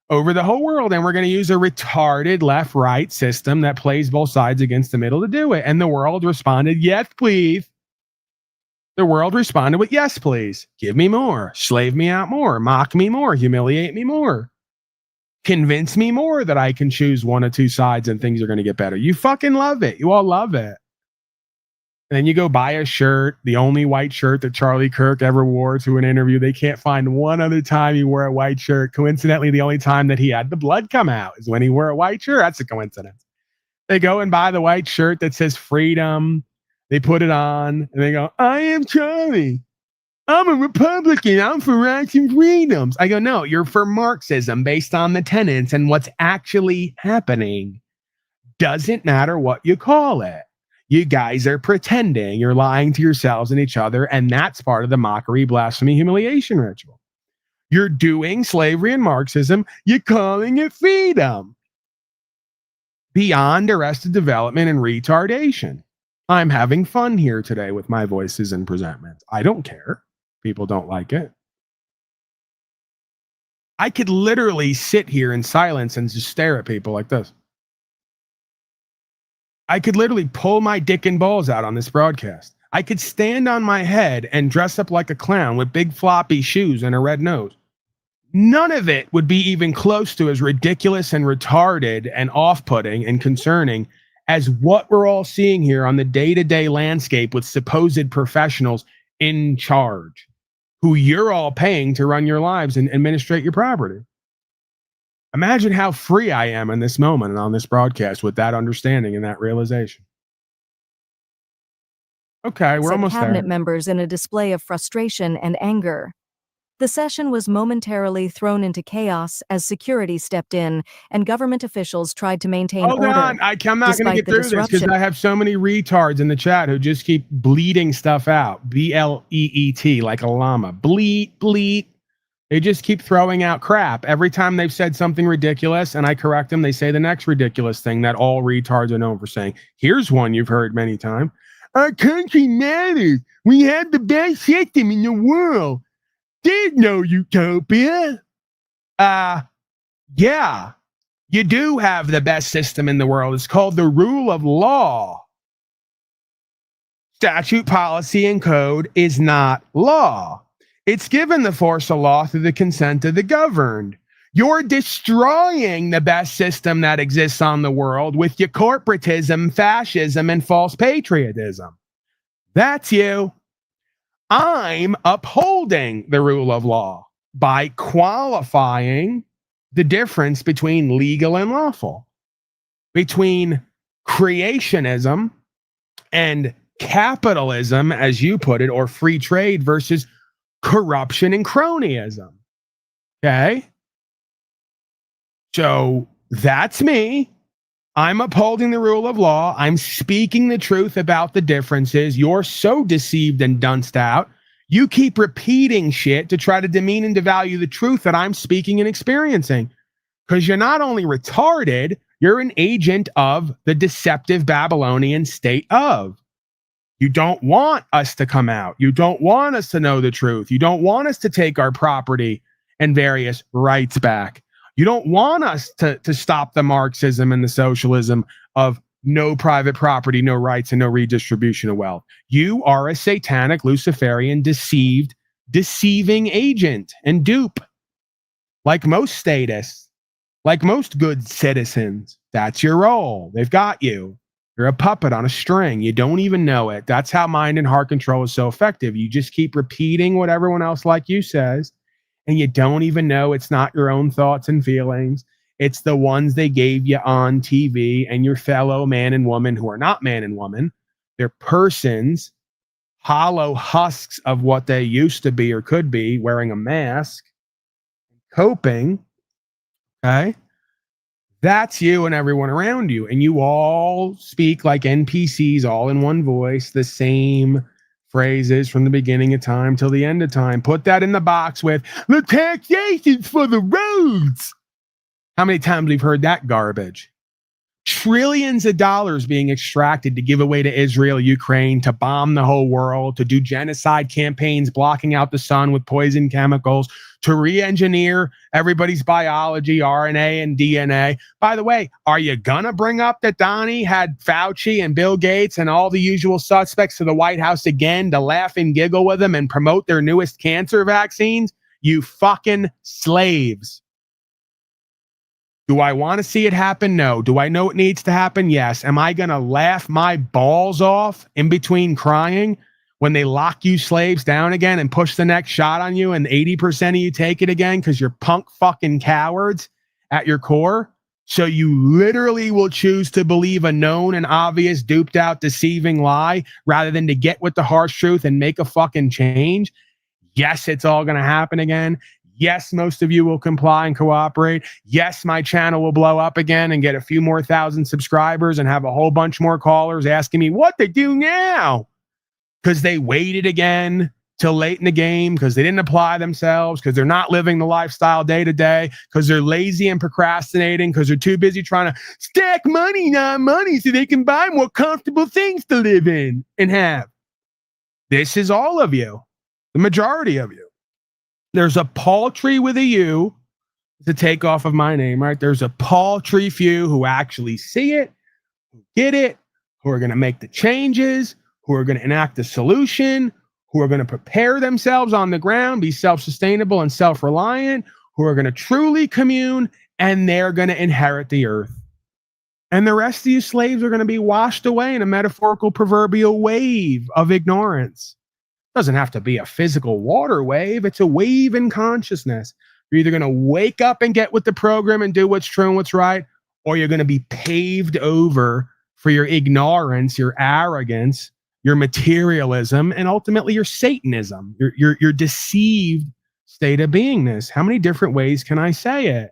over the whole world. And we're going to use a retarded left-right system that plays both sides against the middle to do it. And the world responded, yes, please. The world responded with, yes, please. Give me more. Slave me out more. Mock me more. Humiliate me more. Convince me more that I can choose one or two sides and things are going to get better. You fucking love it. You all love it. And then you go buy a shirt, the only white shirt that Charlie Kirk ever wore to an interview. They can't find one other time he wore a white shirt. Coincidentally, the only time that he had the blood come out is when he wore a white shirt. That's a coincidence. They go and buy the white shirt that says freedom. They put it on and they go, I am Charlie. I'm a Republican. I'm for rights and freedoms. I go, no, you're for Marxism based on the tenets and what's actually happening. Doesn't matter what you call it. You guys are pretending. You're lying to yourselves and each other. And that's part of the mockery, blasphemy, humiliation ritual. You're doing slavery and Marxism. You're calling it freedom. Beyond arrested development and retardation. I'm having fun here today with my voices and presentments. I don't care. People don't like it. I could literally sit here in silence and just stare at people like this. I could literally pull my dick and balls out on this broadcast. I could stand on my head and dress up like a clown with big floppy shoes and a red nose. None of it would be even close to as ridiculous and retarded and off-putting and concerning as what we're all seeing here on the day-to-day landscape with supposed professionals in charge, who you're all paying to run your lives and administrate your property. Imagine how free I am in this moment and on this broadcast with that understanding and that realization. Okay, we're almost there. Cabinet members in a display of frustration and anger. The session was momentarily thrown into chaos as security stepped in and government officials tried to maintain order. Hold on, I'm not going to get through this because I have so many retards in the chat who just keep bleeding stuff out. B-L-E-E-T, like a llama. Bleat, bleat. They just keep throwing out crap. Every time they've said something ridiculous and I correct them, they say the next ridiculous thing that all retards are known for saying. Here's one you've heard many times. Our country matters. We have the best system in the world. There's no utopia. Yeah, you do have the best system in the world. It's called the rule of law. Statute, policy, and code is not law. It's given the force of law through the consent of the governed. You're destroying the best system that exists on the world with your corporatism, fascism, and false patriotism. That's you. I'm upholding the rule of law by qualifying the difference between legal and lawful, between creationism and capitalism, as you put it, or free trade versus corruption and cronyism. Okay? So that's me. I'm upholding the rule of law. I'm speaking the truth about the differences. You're so deceived and dunced out. You keep repeating shit to try to demean and devalue the truth that I'm speaking and experiencing. Because you're not only retarded, you're an agent of the deceptive Babylonian state of. You don't want us to come out. You don't want us to know the truth. You don't want us to take our property and various rights back. You don't want us to stop the Marxism and the socialism of no private property, no rights, and no redistribution of wealth. You are a satanic, Luciferian, deceiving agent and dupe. Like most statists, like most good citizens, that's your role. They've got you. You're a puppet on a string. You don't even know it. That's how mind and heart control is so effective. You just keep repeating what everyone else like you says, and you don't even know it's not your own thoughts and feelings. It's the ones they gave you on TV and your fellow man and woman who are not man and woman. They're persons, hollow husks of what they used to be or could be, wearing a mask, coping. Okay? That's you and everyone around you. And you all speak like NPCs, all in one voice, the same phrases from the beginning of time till the end of time. Put that in the box with the taxation's for the roads. How many times we've heard that garbage? Trillions of dollars being extracted to give away to Israel, Ukraine, to bomb the whole world, to do genocide campaigns, blocking out the sun with poison chemicals, to re-engineer everybody's biology, RNA and DNA. By the way, are you gonna bring up that Donnie had Fauci and Bill Gates and all the usual suspects to the White House again to laugh and giggle with them and promote their newest cancer vaccines? You fucking slaves. Do I want to see it happen? No. Do I know it needs to happen? Yes. Am I going to laugh my balls off in between crying when they lock you slaves down again and push the next shot on you and 80% of you take it again because you're punk fucking cowards at your core? So you literally will choose to believe a known and obvious, duped out, deceiving lie rather than to get with the harsh truth and make a fucking change? Yes, it's all going to happen again. Yes, most of you will comply and cooperate. Yes, my channel will blow up again and get a few more thousand subscribers and have a whole bunch more callers asking me what they do now. Because they waited again till late in the game, because they didn't apply themselves, because they're not living the lifestyle day to day, because they're lazy and procrastinating, because they're too busy trying to stack money, not money, so they can buy more comfortable things to live in and have. This is all of you, the majority of you. There's a paltry with a U, to take off of my name, right? There's a paltry few who actually see it, who get it, who are going to make the changes, who are going to enact the solution, who are going to prepare themselves on the ground, be self-sustainable and self-reliant, who are going to truly commune, and they're going to inherit the earth. And the rest of you slaves are going to be washed away in a metaphorical proverbial wave of ignorance. Doesn't have to be a physical water wave. It's a wave in consciousness. You're either going to wake up and get with the program and do what's true and what's right, or you're going to be paved over for your ignorance, your arrogance, your materialism, and ultimately your Satanism, your deceived state of beingness. How many different ways can I say it?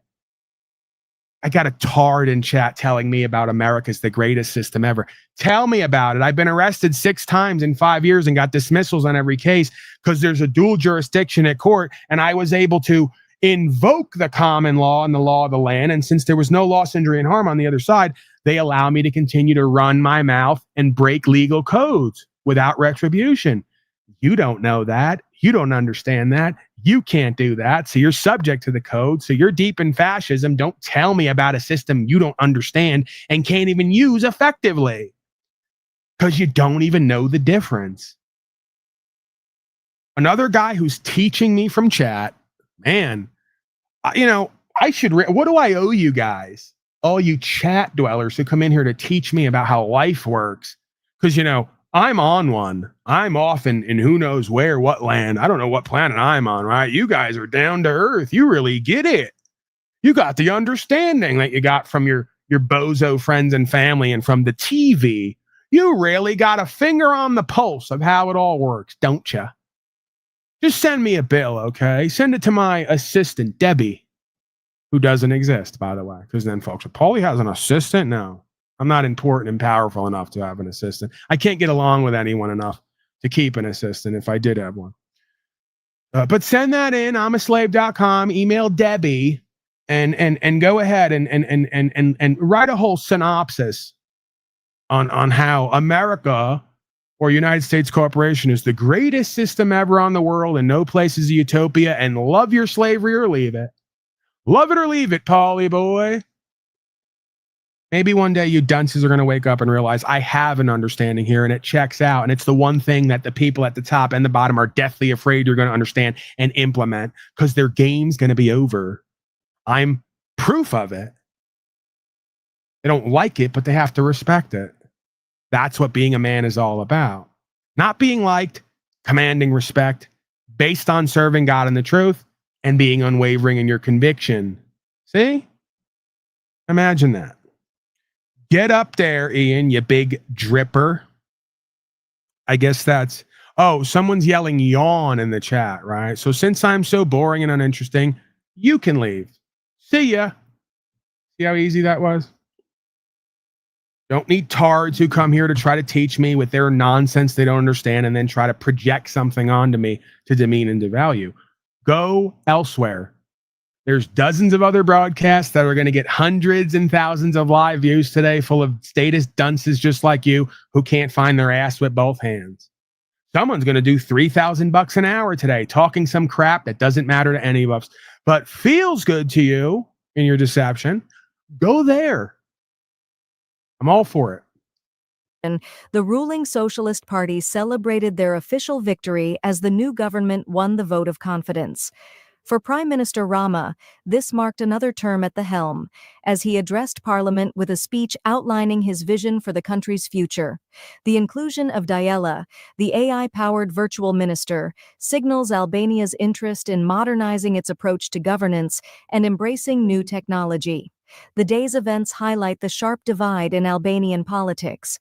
I got a tard in chat telling me about America's the greatest system ever. Tell me about it. I've been arrested 6 times in 5 years and got dismissals on every case because there's a dual jurisdiction at court, and I was able to invoke the common law and the law of the land. And since there was no loss, injury, and harm on the other side, they allow me to continue to run my mouth and break legal codes without retribution. You don't know that. You don't understand that. You can't do that. So you're subject to the code. So you're deep in fascism. Don't tell me about a system you don't understand and can't even use effectively because you don't even know the difference. Another guy who's teaching me from chat, man, I should, what do I owe you guys? All you chat dwellers who come in here to teach me about how life works. Because, I'm on one. I'm off in who knows where, what land. I don't know what planet I'm on, right? You guys are down to earth. You really get it. You got the understanding that you got from your bozo friends and family and from the TV. You really got a finger on the pulse of how it all works, don't you? Just send me a bill, okay? Send it to my assistant, Debbie, who doesn't exist, by the way. Because then folks, Paulie has an assistant? No. I'm not important and powerful enough to have an assistant. I can't get along with anyone enough to keep an assistant if I did have one. But send that in, imaslave.com, email Debbie, and go ahead and write a whole synopsis on how America or United States Corporation is the greatest system ever on the world and no place is a utopia, and love your slavery or leave it. Love it or leave it, Paulie boy. Maybe one day you dunces are going to wake up and realize I have an understanding here and it checks out. And it's the one thing that the people at the top and the bottom are deathly afraid you're going to understand and implement because their game's going to be over. I'm proof of it. They don't like it, but they have to respect it. That's what being a man is all about. Not being liked, commanding respect, based on serving God and the truth, and being unwavering in your conviction. See? Imagine that. Get up there, Ian, you big dripper. I guess that's... Oh, someone's yelling yawn in the chat, right? So since I'm so boring and uninteresting, you can leave. See ya. See how easy that was? Don't need tards who come here to try to teach me with their nonsense they don't understand and then try to project something onto me to demean and devalue. Go elsewhere. There's dozens of other broadcasts that are going to get hundreds and thousands of live views today full of status dunces just like you who can't find their ass with both hands. Someone's going to do $3,000 an hour today talking some crap that doesn't matter to any of us, but feels good to you in your deception. Go there. I'm all for it. The ruling Socialist Party celebrated their official victory as the new government won the vote of confidence. For Prime Minister Rama, this marked another term at the helm, as he addressed Parliament with a speech outlining his vision for the country's future. The inclusion of Diela, the AI-powered virtual minister, signals Albania's interest in modernizing its approach to governance and embracing new technology. The day's events highlight the sharp divide in Albanian politics.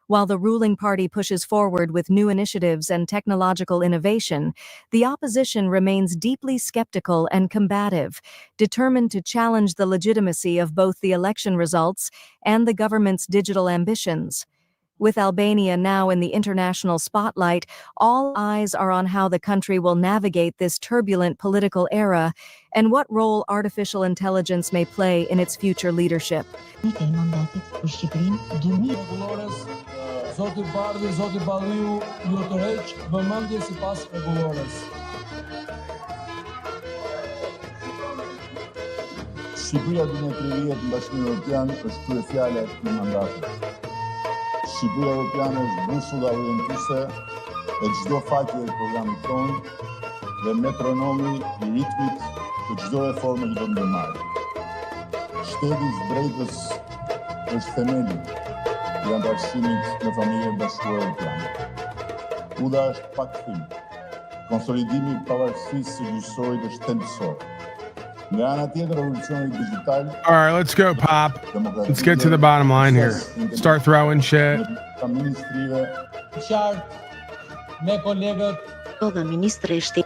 While the ruling party pushes forward with new initiatives and technological innovation, the opposition remains deeply skeptical and combative, determined to challenge the legitimacy of both the election results and the government's digital ambitions. With Albania now in the international spotlight, all eyes are on how the country will navigate this turbulent political era and what role artificial intelligence may play in its future leadership. Zoti Bardhi, Zoti Balliu, ju të heq vëmendje sipas rregullores. Shqipëria 2030 në Bashkimin Evropian është kryefjala e këtij mandati. Shqipëria Evropiane është bushulla orientuese e çdo faqe e programit tonë dhe metronomi I ritmit të çdo reforme që do të ndërmarrë. Shteti I drejtës është themeli I antarësimit në familjen bashkëore Evropiane. Uda është pakthim. Konsolidimi I pavarësisë së gjyqësorit është thelbësor. Nga ana tjetër, revolucioni digital. All right, let's go, Pop. Let's get to the bottom line here. Start throwing shit.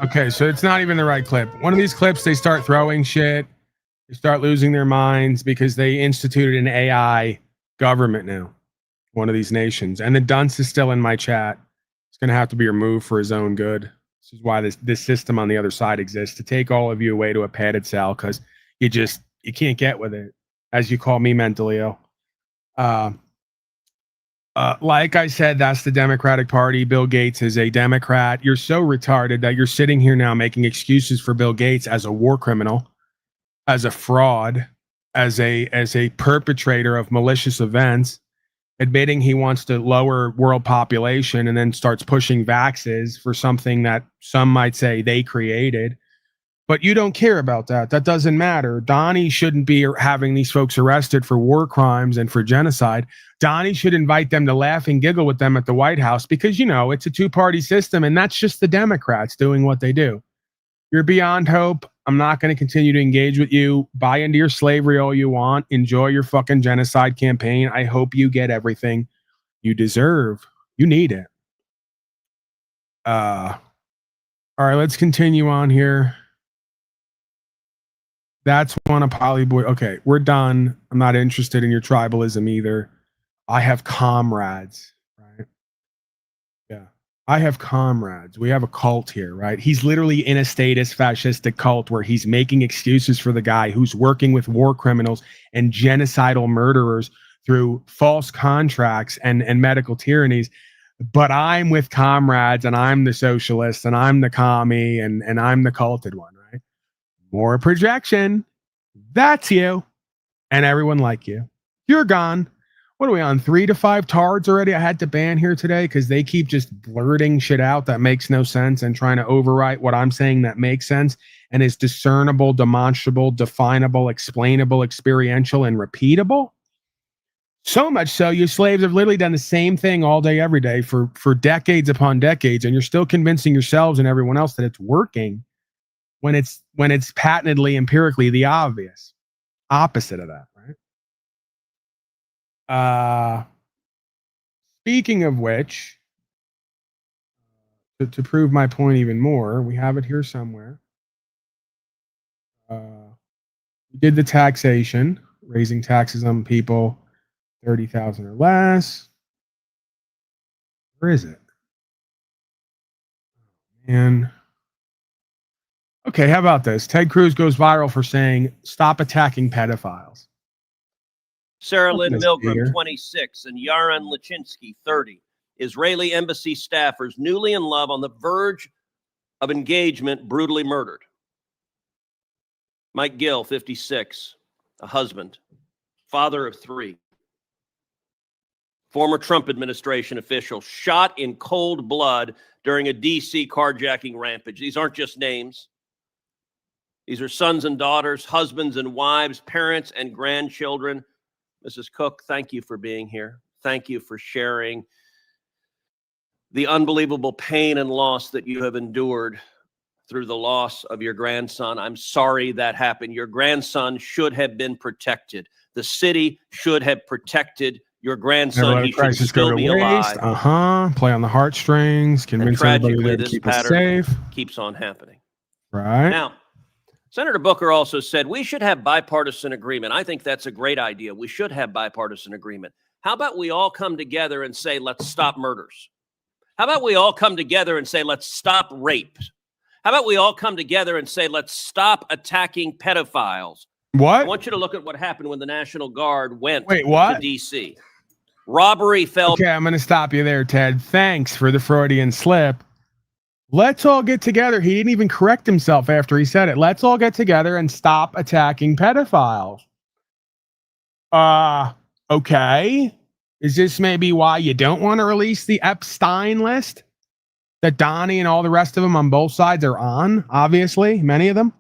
Okay, so it's not even the right clip. One of these clips, they start throwing shit. They start losing their minds because they instituted an AI government now. One of these nations. And the dunce is still in my chat. It's going to have to be removed for his own good. This is why this system on the other side exists, to take all of you away to a padded cell because you can't get with it, as you call me mentally ill. Like I said, that's the Democratic Party. Bill Gates is a Democrat. You're so retarded that you're sitting here now making excuses for Bill Gates as a war criminal, as a fraud, as a perpetrator of malicious events, admitting he wants to lower world population and then starts pushing vaxes for something that some might say they created. But you don't care about that. That doesn't matter. Donnie shouldn't be having these folks arrested for war crimes and for genocide. Donnie should invite them to laugh and giggle with them at the White House because, you know, it's a two-party system and that's just the Democrats doing what they do. You're beyond hope. I'm not going to continue to engage with you. Buy into your slavery all you want. Enjoy your fucking genocide campaign. I hope you get everything you deserve. You need it. All right, let's continue on here. That's one of Polyboy. Okay, we're done. I'm not interested in your tribalism either. I have comrades, right? Yeah. I have comrades. We have a cult here, right? He's literally in a statist fascistic cult where he's making excuses for the guy who's working with war criminals and genocidal murderers through false contracts and medical tyrannies. but I'm with comrades and I'm the socialist and I'm the commie and I'm the culted one, right? More projection. That's you. And everyone like you. You're gone. What are we on? 3 to 5 tards already? I had to ban here today because they keep just blurting shit out that makes no sense and trying to overwrite what I'm saying that makes sense and is discernible, demonstrable, definable, explainable, experiential, and repeatable. So much so, you slaves have literally done the same thing all day, every day for decades upon decades, and you're still convincing yourselves and everyone else that it's working when it's patently, empirically the obvious opposite of that, right? Speaking of which, to prove my point even more, we have it here somewhere. We did the taxation, raising taxes on people 30,000 or less. Where is it? And okay, how about this? Ted Cruz goes viral for saying, "Stop attacking pedophiles." Sarah Lynn Milgram, 26, and Yaron Lachinsky, 30. Israeli embassy staffers newly in love on the verge of engagement, brutally murdered. Mike Gill, 56, a husband, father of 3. Former Trump administration official shot in cold blood during a D.C. carjacking rampage. These aren't just names. These are sons and daughters, husbands and wives, parents and grandchildren. Mrs. Cook, thank you for being here. Thank you for sharing the unbelievable pain and loss that you have endured through the loss of your grandson. I'm sorry that happened. Your grandson should have been protected. The city should have protected your grandson. He should still be alive. Play on the heartstrings, convince everybody there to keep us safe. Keeps on happening. Right. Now, Senator Booker also said we should have bipartisan agreement. I think that's a great idea. We should have bipartisan agreement. How about we all come together and say, let's stop murders? How about we all come together and say, let's stop rape? How about we all come together and say, let's stop attacking pedophiles? What? I want you to look at what happened when the National Guard went to D.C. Robbery fell. Okay, I'm going to stop you there, Ted. Thanks for the Freudian slip. Let's all get together. He didn't even correct himself after he said it. Let's all get together and stop attacking pedophiles. Okay. Is this maybe why you don't want to release the Epstein list that Donnie and all the rest of them on both sides are on? Obviously, many of them.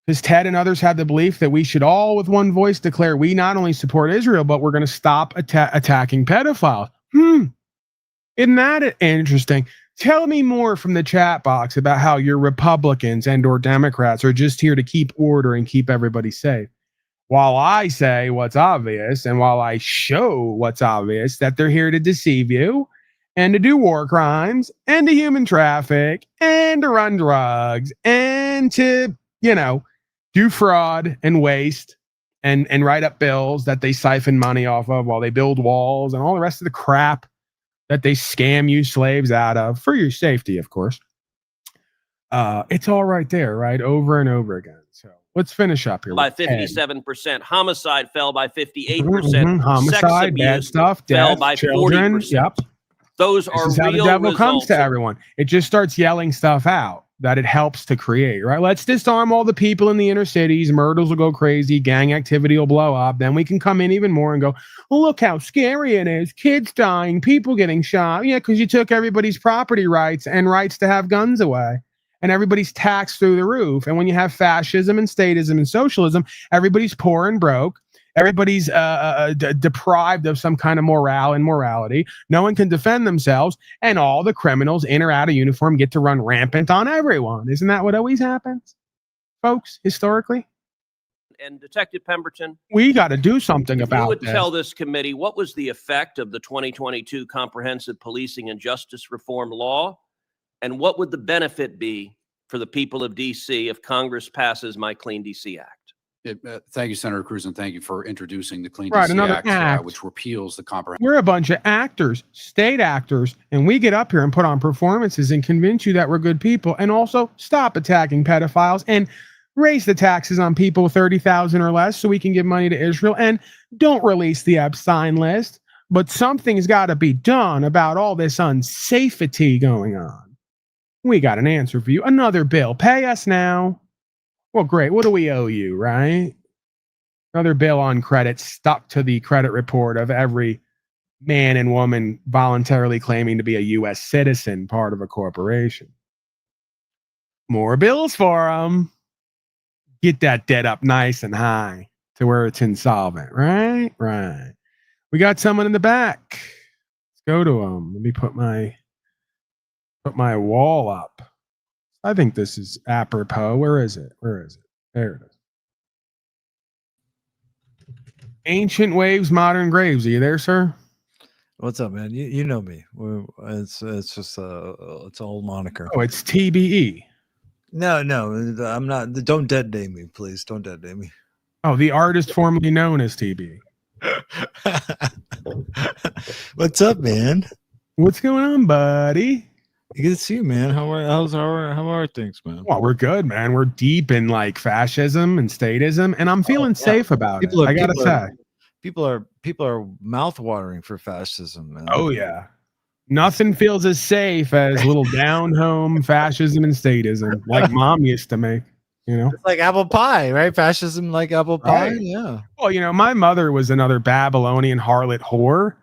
Because Ted and others had the belief that we should all with one voice declare we not only support Israel, but we're going to stop attacking pedophiles. Isn't that interesting? Tell me more from the chat box about how your Republicans and or Democrats are just here to keep order and keep everybody safe. While I say what's obvious, and while I show what's obvious, that they're here to deceive you and to do war crimes and to human traffic and to run drugs and to, do fraud and waste and write up bills that they siphon money off of while they build walls and all the rest of the crap that they scam you slaves out of for your safety, of course. It's all right there, right? Over and over again. So let's finish up here. By 57%. Homicide fell by 58%. Homicide, sex abuse bad stuff, fell death, by children. 40%. Yep. Those This are is how real the devil results. comes to everyone. It just starts yelling stuff out that it helps to create, right? Let's disarm all the people in the inner cities. Murders will go crazy. Gang activity will blow up. Then we can come in even more and go, well, look how scary it is. Kids dying, people getting shot. Yeah, because you took everybody's property rights and rights to have guns away. And everybody's taxed through the roof. And when you have fascism and statism and socialism, everybody's poor and broke. Everybody's deprived of some kind of morale and morality. No one can defend themselves. And all the criminals in or out of uniform get to run rampant on everyone. Isn't that what always happens, folks, historically? And Detective Pemberton, we got to do something about you would this. Tell this committee what was the effect of the 2022 Comprehensive Policing and Justice Reform Law, and what would the benefit be for the people of D.C. if Congress passes my Clean D.C. Act? Thank you, Senator Cruz, and thank you for introducing the Clean Right, D.C. another act. Which repeals the comprehensive. We're a bunch of actors, state actors, and we get up here and put on performances and convince you that we're good people, and also stop attacking pedophiles and raise the taxes on people 30,000 or less so we can give money to Israel, and don't release the Epstein list. but something's got to be done about all this unsafety going on. We got an answer for you. Another bill. Pay us now. Well, great. What do we owe you, right? Another bill on credit stuck to the credit report of every man and woman voluntarily claiming to be a U.S. citizen, part of a corporation. More bills for them. Get that debt up nice and high to where it's insolvent, right? Right. We got someone in the back. Let's go to them. Let me put my wall up. I think this is apropos. Where is it? There it is. Ancient waves, modern graves. Are you there, sir? What's up, man? You know me. It's just it's an old moniker. Oh, it's TBE. No, I'm not. Don't dead name me, please. Don't dead name me. Oh, the artist formerly known as TBE. What's up, man? What's going on, buddy? Good to see you, man. How are things, man? Well, we're good, man. We're deep in like fascism and statism, and I'm feeling safe about it. I gotta say, people are mouth watering for fascism, man. Oh yeah. Nothing feels as safe as little down home fascism and statism, like mom used to make, you know? It's like apple pie, right? Fascism like apple pie. Right. Yeah. Well, you know, my mother was another Babylonian harlot whore,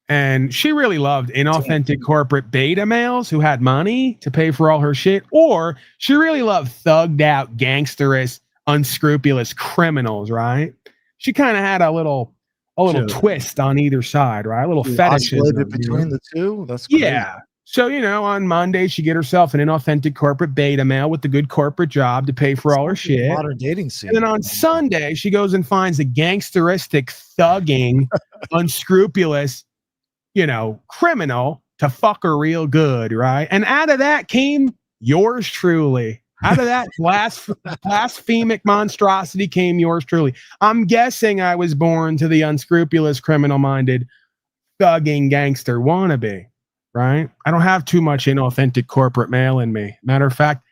and she really loved inauthentic corporate beta males who had money to pay for all her shit, or she really loved thugged out, gangsterous, unscrupulous criminals, right? She kind of had a little twist on either side, right? A little fetishism between the two. That's crazy. Yeah. So, you know, on Monday, she get herself an inauthentic corporate beta male with a good corporate job to pay for all her shit. Modern dating scene. And then on Sunday, she goes and finds a gangsteristic, thugging, unscrupulous, you know, criminal to fuck her real good, right? And out of that came yours truly. Out of that blasphemic monstrosity came yours truly. I'm guessing I was born to the unscrupulous, criminal-minded, thugging gangster wannabe, right? I don't have too much inauthentic corporate male in me. Matter of fact,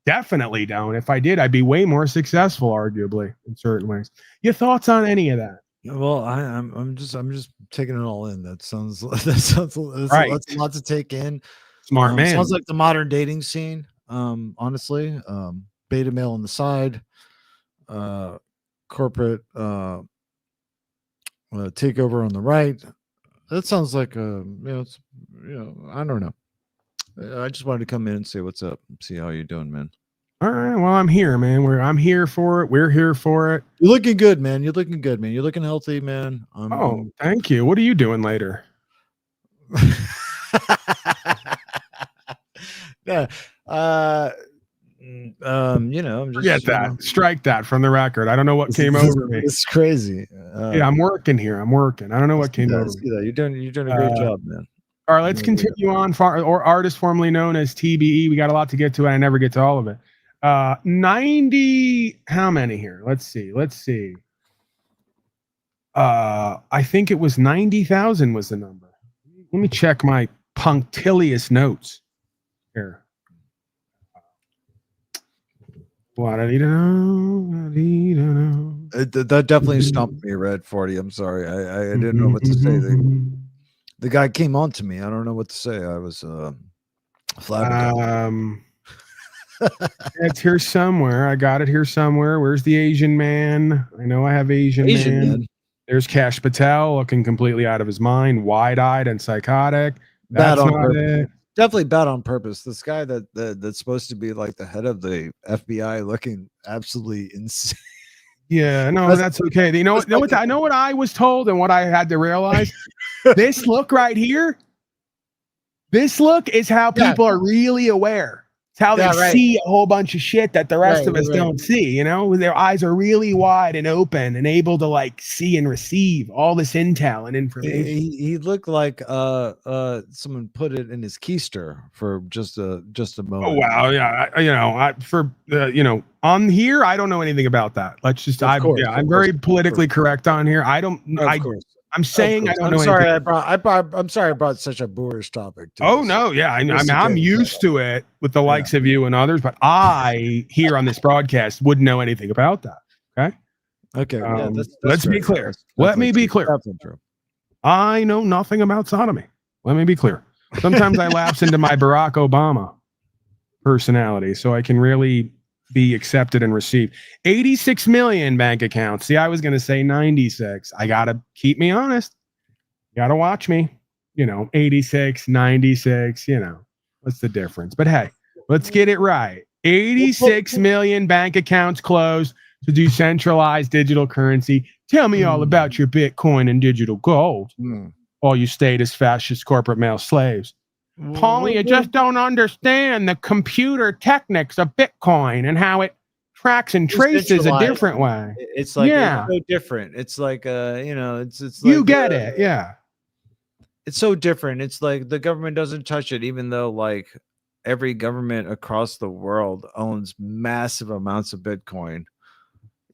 definitely don't. If I did, I'd be way more successful, arguably, in certain ways. Your thoughts on any of that? Well, I'm just taking it all in. That sounds Right. That's a lot to take in. Smart man. Sounds like the modern dating scene. Honestly, beta male on the side, corporate takeover on the right. That sounds like I don't know. I just wanted to come in and say what's up, see how you're doing, man. All right, well, I'm here, man. I'm here for it. We're here for it. You're looking good, man. You're looking good, man. You're looking healthy, man. Thank you. What are you doing later? Yeah. I'm just Forget that. Strike that from the record. I don't know what came over me. It's crazy. Yeah, I'm working here. I'm working. I don't know what came over me. You're doing a great job, man. All right, let's continue on. Or artist formerly known as TBE. We got a lot to get to, and I never get to all of it. 90. How many here? Let's see. I think it was 90,000 was the number. Let me check my punctilious notes here. What I need to know. That definitely stumped me, Red 40. I'm sorry. I didn't know what to say. The guy came on to me. I don't know what to say. I was flabbergasted. It's here somewhere. I got it here somewhere. Where's the Asian man? I know I have Asian man. There's Kash Patel looking completely out of his mind, wide-eyed and psychotic. That's not it. Definitely bad on purpose. This guy that's supposed to be like the head of the FBI looking absolutely insane. Yeah, no, that's okay. You know what? I know what I was told and what I had to realize. This look right here. This look is how people are really aware. It's how they see a whole bunch of shit that the rest of us don't see. You know, their eyes are really wide and open and able to like see and receive all this intel and information. He looked like someone put it in his keister for just a moment. Oh wow, yeah. On here, I don't know anything about that. Let's just, I'm very politically correct on here. I don't. I'm saying I don't know. Sorry, I'm sorry I brought such a boorish topic. No, yeah, I'm used to it with the likes of you and others, but I here on this broadcast wouldn't know anything about that. Okay. Okay. Let's be clear. Let me be clear. I know nothing about sodomy. Let me be clear. Sometimes I lapse into my Barack Obama personality so I can really be accepted and received. 86 million bank accounts. See, I was going to say 96. I got to keep me honest. You got to watch me. 86, 96, what's the difference? But hey, let's get it right. 86 million bank accounts closed to decentralized digital currency. Tell me all about your Bitcoin and digital gold. All you status fascist corporate male slaves. Paulie, you just don't understand the computer techniques of Bitcoin and how it tracks and traces a different way. It's like it's so different. It's like it's like you get it, yeah. It's so different. It's like the government doesn't touch it, even though like every government across the world owns massive amounts of Bitcoin.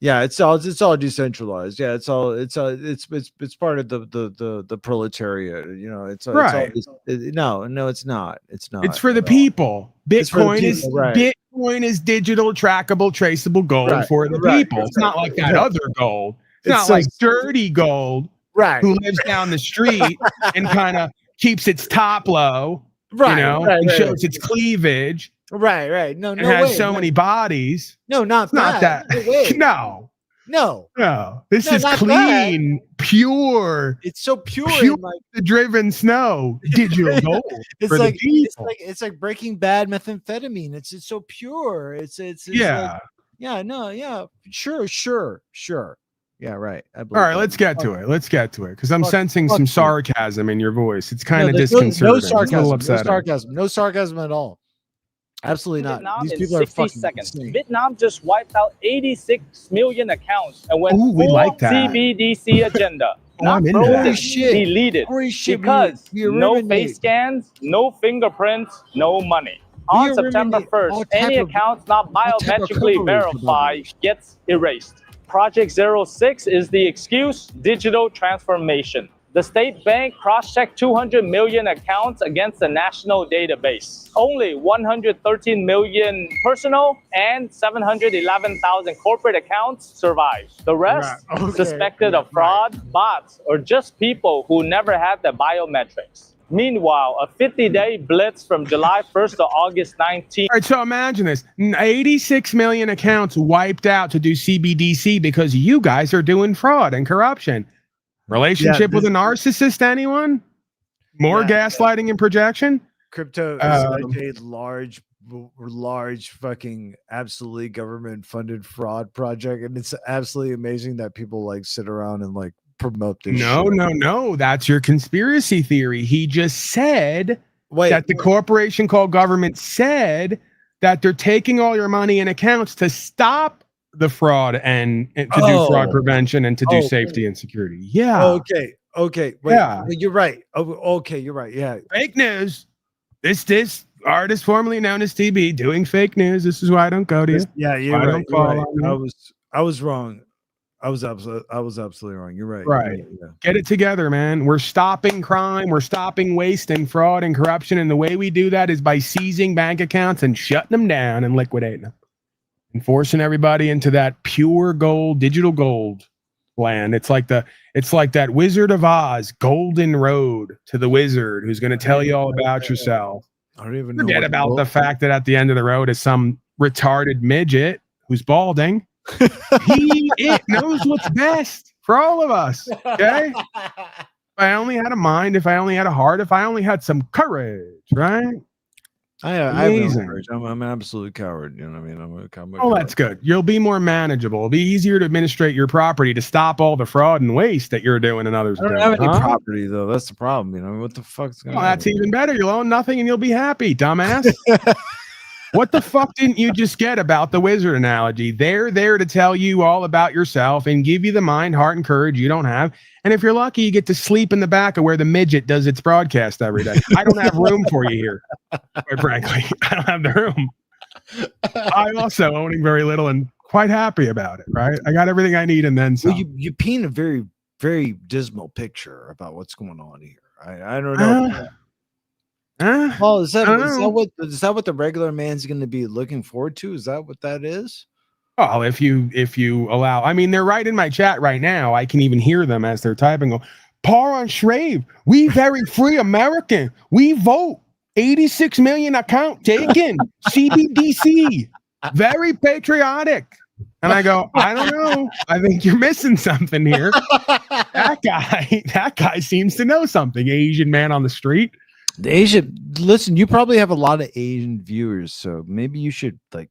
Yeah, it's all decentralized. Yeah, it's part of the proletariat. It's right. No, it's not. It's not. It's for the people. Bitcoin is right. Bitcoin is digital, trackable, traceable gold for the people. It's not like that other gold. It's not like dirty gold. Right. Who lives down the street and kind of keeps its top low. Right. And shows its cleavage. Right. No, and has so many bodies. No, not that. No. This is clean, pure. It's so pure. The driven snow. Digital gold. It's like Breaking Bad methamphetamine. It's so pure. It's sure. Yeah, right. All right, let's get to it. Because I'm sensing some sarcasm in your voice. It's kind of disconcerting. No sarcasm. No sarcasm at all. Absolutely not. Vietnam These people are fucking 60 seconds. insane. Vietnam just wiped out 86 million accounts and went we full like that. CBDC agenda. Not I'm into frozen, that. deleted. Because no face scans, no fingerprints, no money. On September 1st, any accounts not biometrically verified gets erased. Project 06 is the excuse, digital transformation. The state bank cross-checked 200 million accounts against the national database. Only 113 million personal and 711,000 corporate accounts survived. The rest suspected of fraud, bots, or just people who never had the biometrics. Meanwhile, a 50-day blitz from July 1st to August 19th. All right, so imagine this. 86 million accounts wiped out to do CBDC because you guys are doing fraud and corruption. Relationship with a narcissist, anyone? More gaslighting and projection? Crypto is like a large fucking absolutely government funded fraud project. And it's absolutely amazing that people like sit around and like promote this shit. No. That's your conspiracy theory. He just said that the corporation called government said that they're taking all your money and accounts to stop the fraud and to do fraud prevention and to do safety and security. Yeah. Okay. Wait, you're right. Okay, you're right. Yeah. Fake news. This artist formerly known as TB doing fake news. This is why I don't go to you. Yeah, you're right. I was wrong. I was absolutely wrong. You're right. Right. Yeah. Get it together, man. We're stopping crime. We're stopping waste and fraud and corruption. And the way we do that is by seizing bank accounts and shutting them down and liquidating them. And forcing everybody into that pure gold, digital gold land. It's like that Wizard of Oz golden road to the wizard who's going to tell you all about yourself. I don't even know. Forget about the fact that at the end of the road is some retarded midget who's balding. It knows what's best for all of us. Okay. If I only had a mind, if I only had a heart, if I only had some courage, right? I have no courage. I'm an absolute coward. You know what I mean? I'm a that's good. You'll be more manageable. It'll be easier to administrate your property to stop all the fraud and waste that you're doing and others. I don't have any property though. That's the problem. You know what the fuck's going on? That's even better. You'll own nothing and you'll be happy, dumbass. What the fuck didn't you just get about the wizard analogy? They're there to tell you all about yourself and give you the mind, heart, and courage you don't have. And if you're lucky, you get to sleep in the back of where the midget does its broadcast every day. I don't have room for you here, quite frankly. I don't have the room. I'm also owning very little and quite happy about it, right? I got everything I need and then some. Well, you paint a very, very dismal picture about what's going on here. I don't know. Paul, is that what the regular man's going to be looking forward to? Is that what that is? Oh, if you allow, I mean, they're right in my chat right now. I can even hear them as they're typing. Go, Par on Shrave. We very free American. We vote. 86 million account taken. CBDC. Very patriotic. And I go, I don't know. I think you're missing something here. That guy seems to know something. Asian man on the street. The Asian, listen, you probably have a lot of Asian viewers, so maybe you should, like,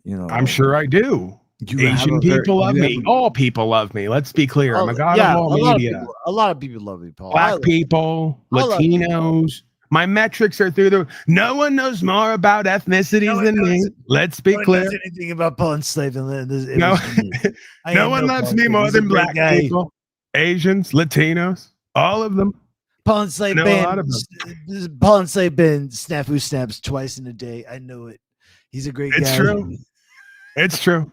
you know. I'm sure I do. Asian people love me. All people love me. Let's be clear. I'm a god of all media. A lot of people love me, Paul. Black people, Latinos. My metrics are through the. No one knows more about ethnicities than me. Let's be clear. Knows anything about Paul and Slave? No, no one loves me more than black people, Asians, Latinos, all of them. Paul and Slave band. Paul and Slave band snafu snaps twice in a day. I know it. He's a great guy. It's true. It's true.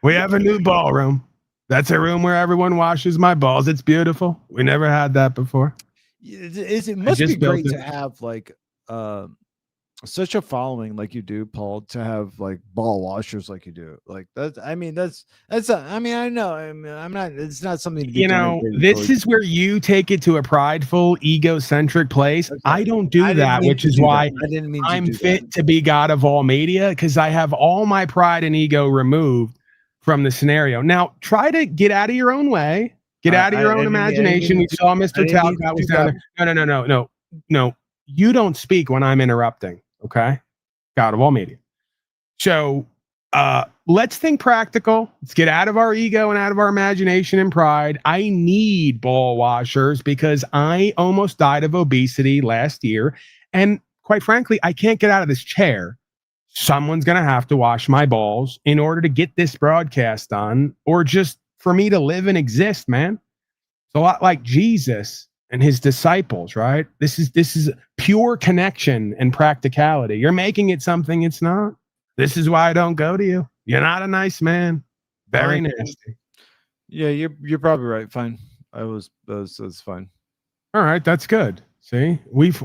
We have a new ballroom. That's a room where everyone washes my balls. It's beautiful. We never had that before. It must be great to have like such a following like you do, Paul, to have like ball washers like you do. Like that's I mean I know I'm not, it's not something to be, you know, this is where you take it to a prideful, egocentric place. Okay. I don't do that, which is why I'm fit to be god of all media, because I have all my pride and ego removed from the scenario. Now try to get out of your own way. Get out of your own imagination. We saw Mr. Talcott was down there. No. You don't speak when I'm interrupting. Okay. God of all media. So let's think practical. Let's get out of our ego and out of our imagination and pride. I need ball washers because I almost died of obesity last year. And quite frankly, I can't get out of this chair. Someone's going to have to wash my balls in order to get this broadcast done, or just for me to live and exist, man. It's a lot like Jesus and his disciples, right? This is pure connection and practicality. You're making it something it's not. This is why I don't go to you. You're not a nice man. Very nasty. Yeah, you're probably right. Fine. That's fine. All right, that's good. See, we've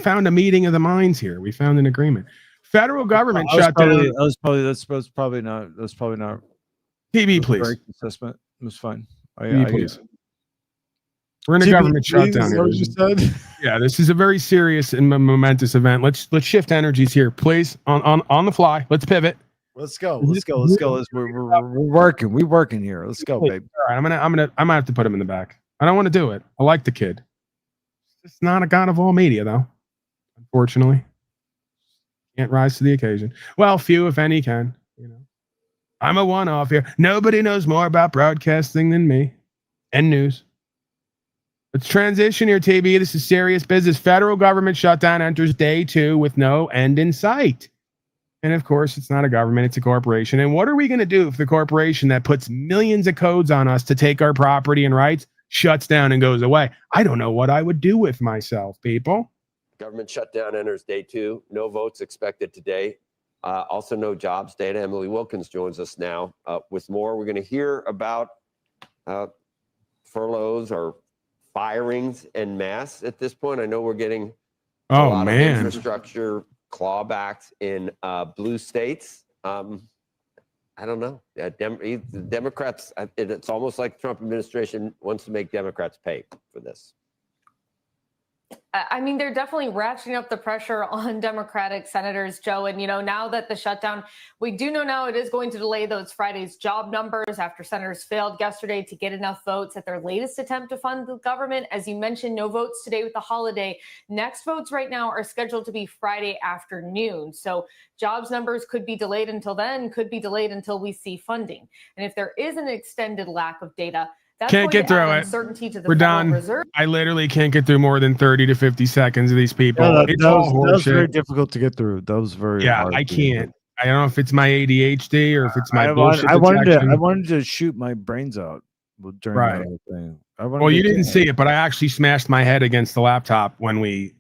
found a meeting of the minds here. We found an agreement. Federal government shut down. That's probably not. TV, please. Assessment. It was fine. Please. We're in a government shutdown here. You said? Yeah, this is a very serious and momentous event. Let's shift energies here, please. On the fly. Let's pivot. Let's go. We're working. We're working here. Let's go, baby. All right, I might have to put him in the back. I don't want to do it. I like the kid. It's not a god of all media, though. Unfortunately, can't rise to the occasion. Well, few, if any, can. You know, I'm a one-off here. Nobody knows more about broadcasting than me and news. Let's transition here, TB. This is serious business. Federal government shutdown enters day 2 with no end in sight. And of course, it's not a government, it's a corporation. And what are we going to do if the corporation that puts millions of codes on us to take our property and rights shuts down and goes away? I don't know what I would do with myself, people. Government shutdown enters day 2. No votes expected today. Also, no jobs data. Emily Wilkins joins us now with more. We're going to hear about furloughs or firings en masse at this point. I know we're getting a lot of infrastructure clawbacks in blue states. I don't know. The Democrats, it's almost like the Trump administration wants to make Democrats pay for this. I mean, they're definitely ratcheting up the pressure on Democratic senators, Joe. And, you know, now that the shutdown, we do know now it is going to delay those Friday's job numbers after senators failed yesterday to get enough votes at their latest attempt to fund the government. As you mentioned, no votes today with the holiday. Next votes right now are scheduled to be Friday afternoon. So jobs numbers could be delayed until then, could be delayed until we see funding. And if there is an extended lack of data, that's can't get through it. We're done. Reserve. I literally can't get through more than 30 to 50 seconds of these people. Yeah, it's that all was horseshit. very difficult to get through. That was very hard. I can't. I don't know if it's my ADHD or if it's my bullshit. I wanted to shoot my brains out during that whole thing. Well, you didn't see it, but I actually smashed my head against the laptop when we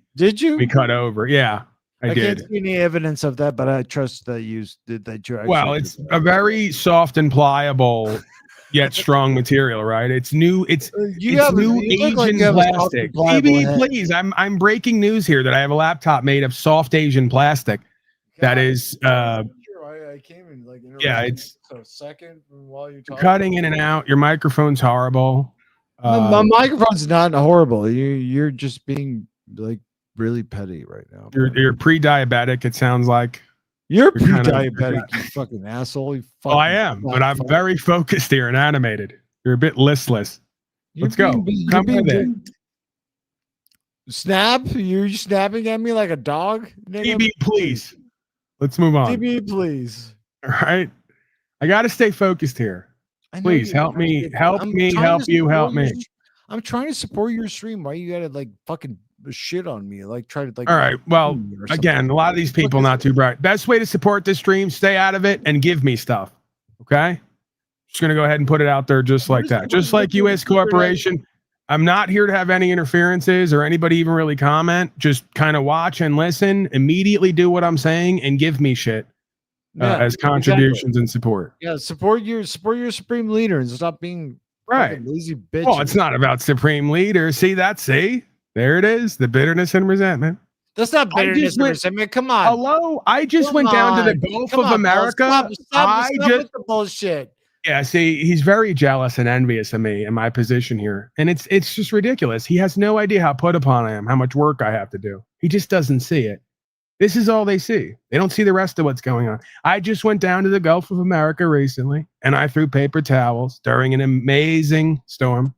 cut over. Yeah, I did. Can't see any evidence of that, but I trust that you did that. Well, it's a very soft and pliable yet strong material, right? It's new. It's new Asian plastic. Maybe, please. I'm breaking news here that I have a laptop made of soft Asian plastic. That is. I came in yeah, it's a second while you're talking. Cutting in and out. Your microphone's horrible. My microphone's not horrible. You're just being like really petty right now. You're pre-diabetic. It sounds like you're pre-diabetic. You fucking asshole. You fucking I am, but I'm very focused here and animated. You're a bit listless. Let's go. Come with it. Snap? You're snapping at me like a dog? DB, please. Let's move on. DB, please. All right. I got to stay focused here. Please help me. Help me. Help you. Help me. I'm trying to support your stream. Why you gotta like fucking shit on me? Like try to like. All right. Well, again, a lot of these people not too bright. Best way to support this stream: stay out of it and give me stuff. Okay. Just gonna go ahead and put it out there just like that. Just like U.S. Corporation. I'm not here to have any interferences or anybody even really comment. Just kind of watch and listen. Immediately do what I'm saying and give me shit as contributions and support. Yeah, support your supreme leader and stop being lazy bitch. Oh, it's not about supreme leader. See, there it is. The bitterness and resentment. That's not bitterness and resentment. Come on. Hello, I just went down to the Gulf of America. Stop with the bullshit. Yeah, see, he's very jealous and envious of me and my position here. And it's just ridiculous. He has no idea how put upon I am, how much work I have to do. He just doesn't see it. This is all they see. They don't see the rest of what's going on. I just went down to the Gulf of America recently, and I threw paper towels during an amazing storm.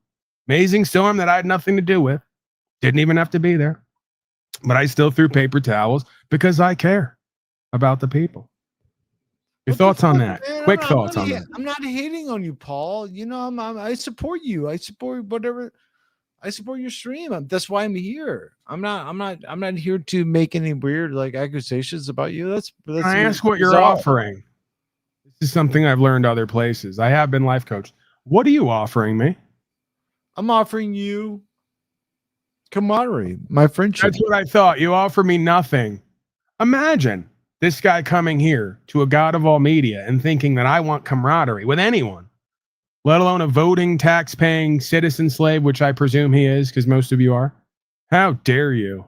Amazing storm that I had nothing to do with. Didn't even have to be there. But I still threw paper towels because I care about the people. Your thoughts on that? Man, Quick thoughts on that. I'm not hating on you, Paul. You know, I support you. I support whatever. I support your stream. That's why I'm here. I'm not here to make any weird like accusations about you. That's I ask what you're offering. This is something I've learned other places. I have been life coached. What are you offering me? I'm offering you camaraderie, my friendship. That's what I thought. You offer me nothing. Imagine this guy coming here to a god of all media and thinking that I want camaraderie with anyone, let alone a voting, tax-paying citizen slave, which I presume he is, because most of you are. How dare you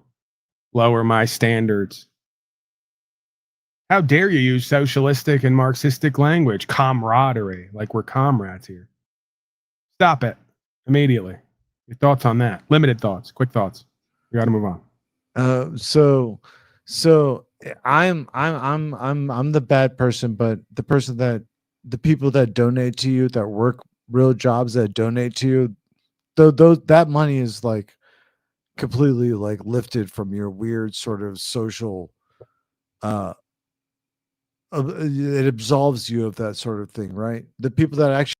lower my standards? How dare you use socialistic and Marxistic language? Camaraderie, like we're comrades here. Stop it immediately. Your thoughts on that? Limited thoughts, quick thoughts. We got to move on. So I'm the bad person, but the people that donate to you, that work real jobs, that donate to you, that money is like completely like lifted from your weird sort of social it absolves you of that sort of thing, right? The people that actually.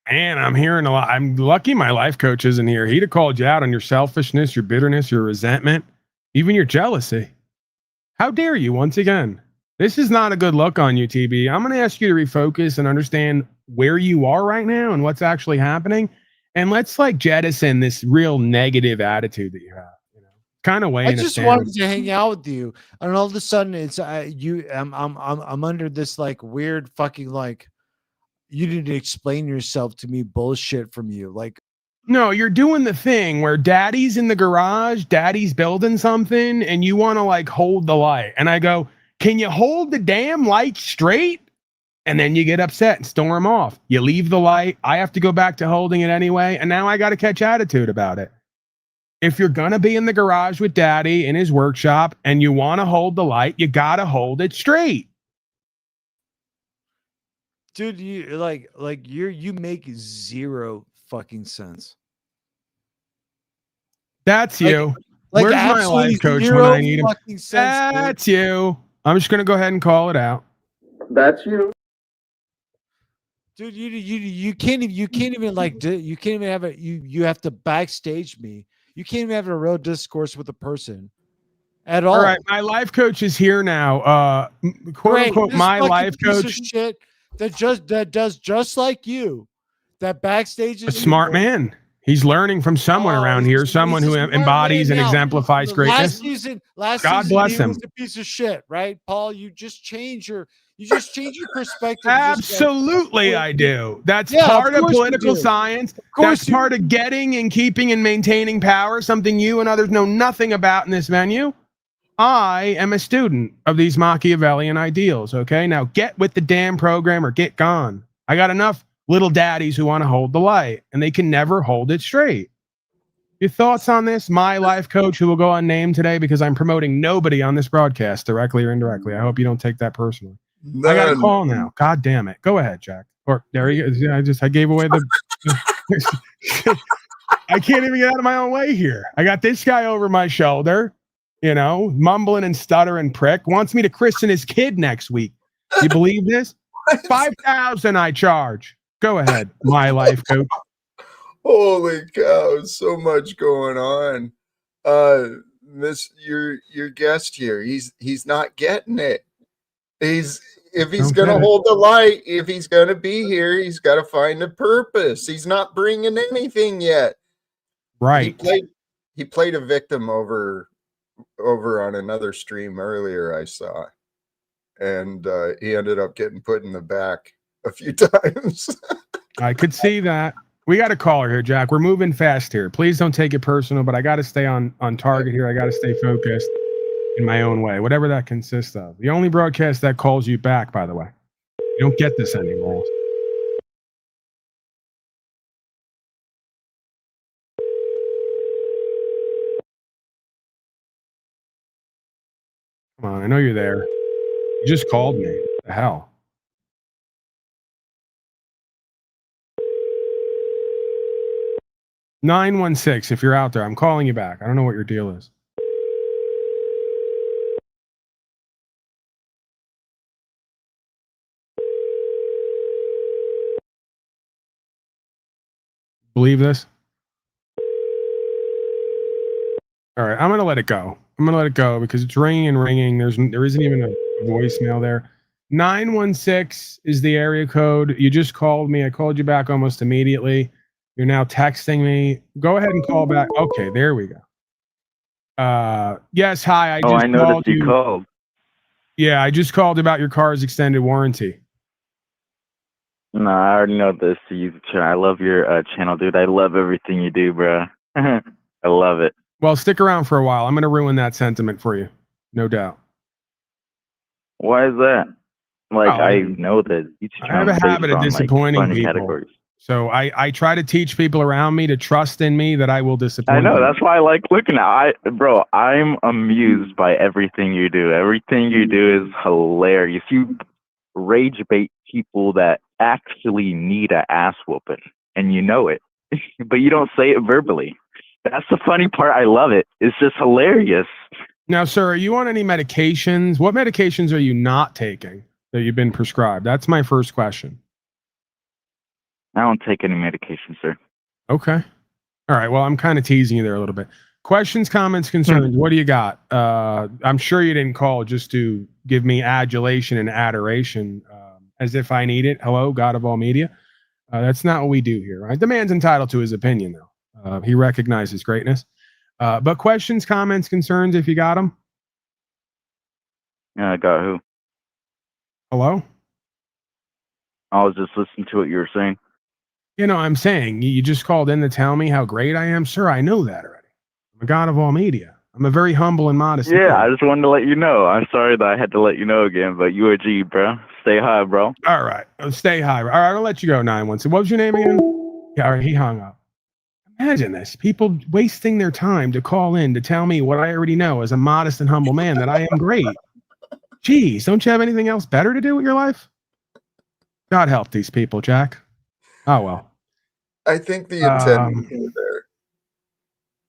And I'm hearing a lot. I'm lucky my life coach isn't here. He'd have called you out on your selfishness, your bitterness, your resentment, even your jealousy. How dare you once again? This is not a good look on you, TB. I'm going to ask you to refocus and understand where you are right now and what's actually happening. And let's like jettison this real negative attitude that you have. You know, kind of way. I just wanted to hang out with you, and all of a sudden it's I'm under this like weird fucking like you need to explain yourself to me bullshit from you. Like, no, you're doing the thing where daddy's in the garage, daddy's building something, and you want to like hold the light. And I go, can you hold the damn light straight? And then you get upset and storm off. You leave the light. I have to go back to holding it anyway. And now I got to catch attitude about it. If you're going to be in the garage with daddy in his workshop and you want to hold the light, you got to hold it straight. Dude, you make zero fucking sense. That's you. Where's my life coach when I need him? That's you. I'm just gonna go ahead and call it out. That's you. Dude, you can't even like you can't even have you have to backstage me. You can't even have a real discourse with a person at all. All right, my life coach is here now. Quote unquote, my life coach. Shit that does just like you. That backstage is a smart man. He's learning from someone around here, someone who embodies and exemplifies greatness. Last God season, bless him. He was a piece of shit, right, Paul? You just change your perspective. Absolutely, I do. That's part of political science. That's part of getting and keeping and maintaining power, something you and others know nothing about in this venue. I am a student of these Machiavellian ideals, okay? Now get with the damn program or get gone. I got enough little daddies who want to hold the light, and they can never hold it straight. Your thoughts on this? My life coach, who will go unnamed today because I'm promoting nobody on this broadcast, directly or indirectly. I hope you don't take that personally. I got a call now. God damn it. Go ahead, Jack. Or there he is. I gave away the. I can't even get out of my own way here. I got this guy over my shoulder, mumbling and stuttering prick, wants me to christen his kid next week. You believe this? $5,000 I charge. Go ahead, my life coach. Holy cow, so much going on. Your guest here, he's not getting it. If he's gonna hold the light, if he's gonna be here, he's got to find a purpose. He's not bringing anything yet. Right. He played a victim over on another stream earlier, I saw, and he ended up getting put in the back a few times. I could see that. We got a caller here, Jack. We're moving fast here. Please don't take it personal, but I got to stay on target here. I got to stay focused in my own way, whatever that consists of. The only broadcast that calls you back, by the way. You don't get this anymore. Come on, I know you're there. You just called me. What the hell? (916) if you're out there, I'm calling you back. I don't know what your deal is. Believe this? All right, I'm going to let it go. I'm going to let it go because it's ringing and ringing. There isn't even a voicemail there. 916 is the area code. You just called me. I called you back almost immediately. You're now texting me. Go ahead and call back. Okay, there we go. Yes, hi. I just called you. Called. Yeah, I just called about your car's extended warranty. No, I already know this. I love your channel, dude. I love everything you do, bro. I love it. Well, stick around for a while. I'm going to ruin that sentiment for you. No doubt. Why is that? I know that each I have a habit of disappointing people. Categories. So I try to teach people around me to trust in me that I will disappoint. I know. them. That's why I like looking at. I'm amused by everything you do. Everything you do is hilarious. You rage bait people that actually need an ass whooping, and you know it, but you don't say it verbally. That's the funny part. I love it. It's just hilarious. Now, sir, are you on any medications? What medications are you not taking that you've been prescribed? That's my first question. I don't take any medication, sir. Okay. All right. Well, I'm kind of teasing you there a little bit. Questions, comments, concerns. What do you got? I'm sure you didn't call just to give me adulation and adoration as if I need it. Hello, God of all media. That's not what we do here, right? The man's entitled to his opinion, though. He recognizes greatness. But questions, comments, concerns, if you got them. Yeah, I got who? Hello? I was just listening to what you were saying. I'm saying you just called in to tell me how great I am. Sir, I know that already. I'm a God of all media. I'm a very humble and modest man. I just wanted to let you know. I'm sorry that I had to let you know again, but you a G, bro. Stay high, bro. All right. Stay high. All right, I'll let you go, 916. What was your name again? Yeah, all right, he hung up. Imagine this. People wasting their time to call in to tell me what I already know as a modest and humble man, that I am great. Geez, don't you have anything else better to do with your life? God help these people, Jack. Oh, well. I think the intent is there.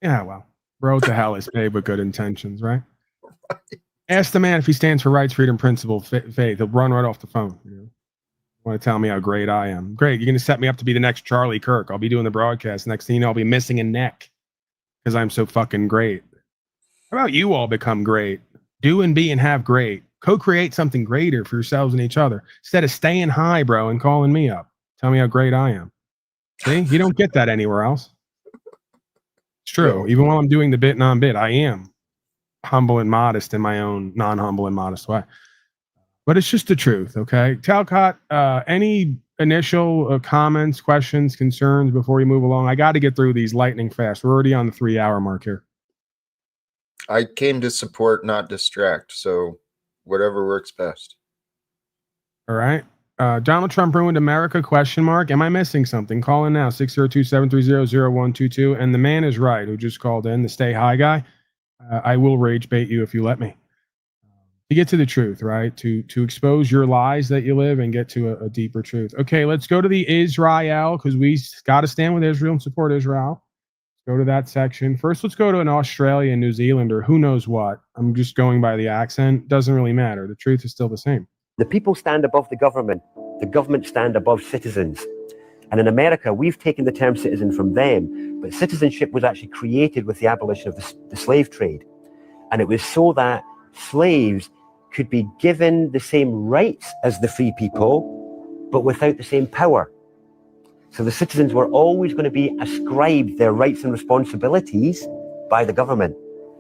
Yeah, well. Road to hell is paved with good intentions, right? Ask the man if he stands for rights, freedom, principle, faith. He'll run right off the phone. Want to tell me how great I am. Great. You're going to set me up to be the next Charlie Kirk. I'll be doing the broadcast. Next thing you know, I'll be missing a neck because I'm so fucking great. How about you all become great? Do and be and have great. Co-create something greater for yourselves and each other instead of staying high, bro, and calling me up. Tell me how great I am. See? You don't get that anywhere else. It's true. Even while I'm doing the bit non-bit, I am humble and modest in my own non-humble and modest way. But it's just the truth, okay? Talcott, any initial comments, questions, concerns before we move along? I got to get through these lightning fast. We're already on the 3-hour mark here. I came to support, not distract. So whatever works best. All right. Donald Trump ruined America, ? Am I missing something? Call in now, 602-730-0122. And the man is right who just called in, the stay high guy. I will rage bait you if you let me. To get to the truth, right? To expose your lies that you live and get to a deeper truth. Okay, let's go to the Israel, because we got to stand with Israel and support Israel. Let's go to that section. First, let's go to an Australian, New Zealander, who knows what. I'm just going by the accent. Doesn't really matter. The truth is still the same. The people stand above the government stand above citizens. And in America, we've taken the term citizen from them, but citizenship was actually created with the abolition of the slave trade. And it was so that slaves could be given the same rights as the free people, but without the same power. So the citizens were always going to be ascribed their rights and responsibilities by the government.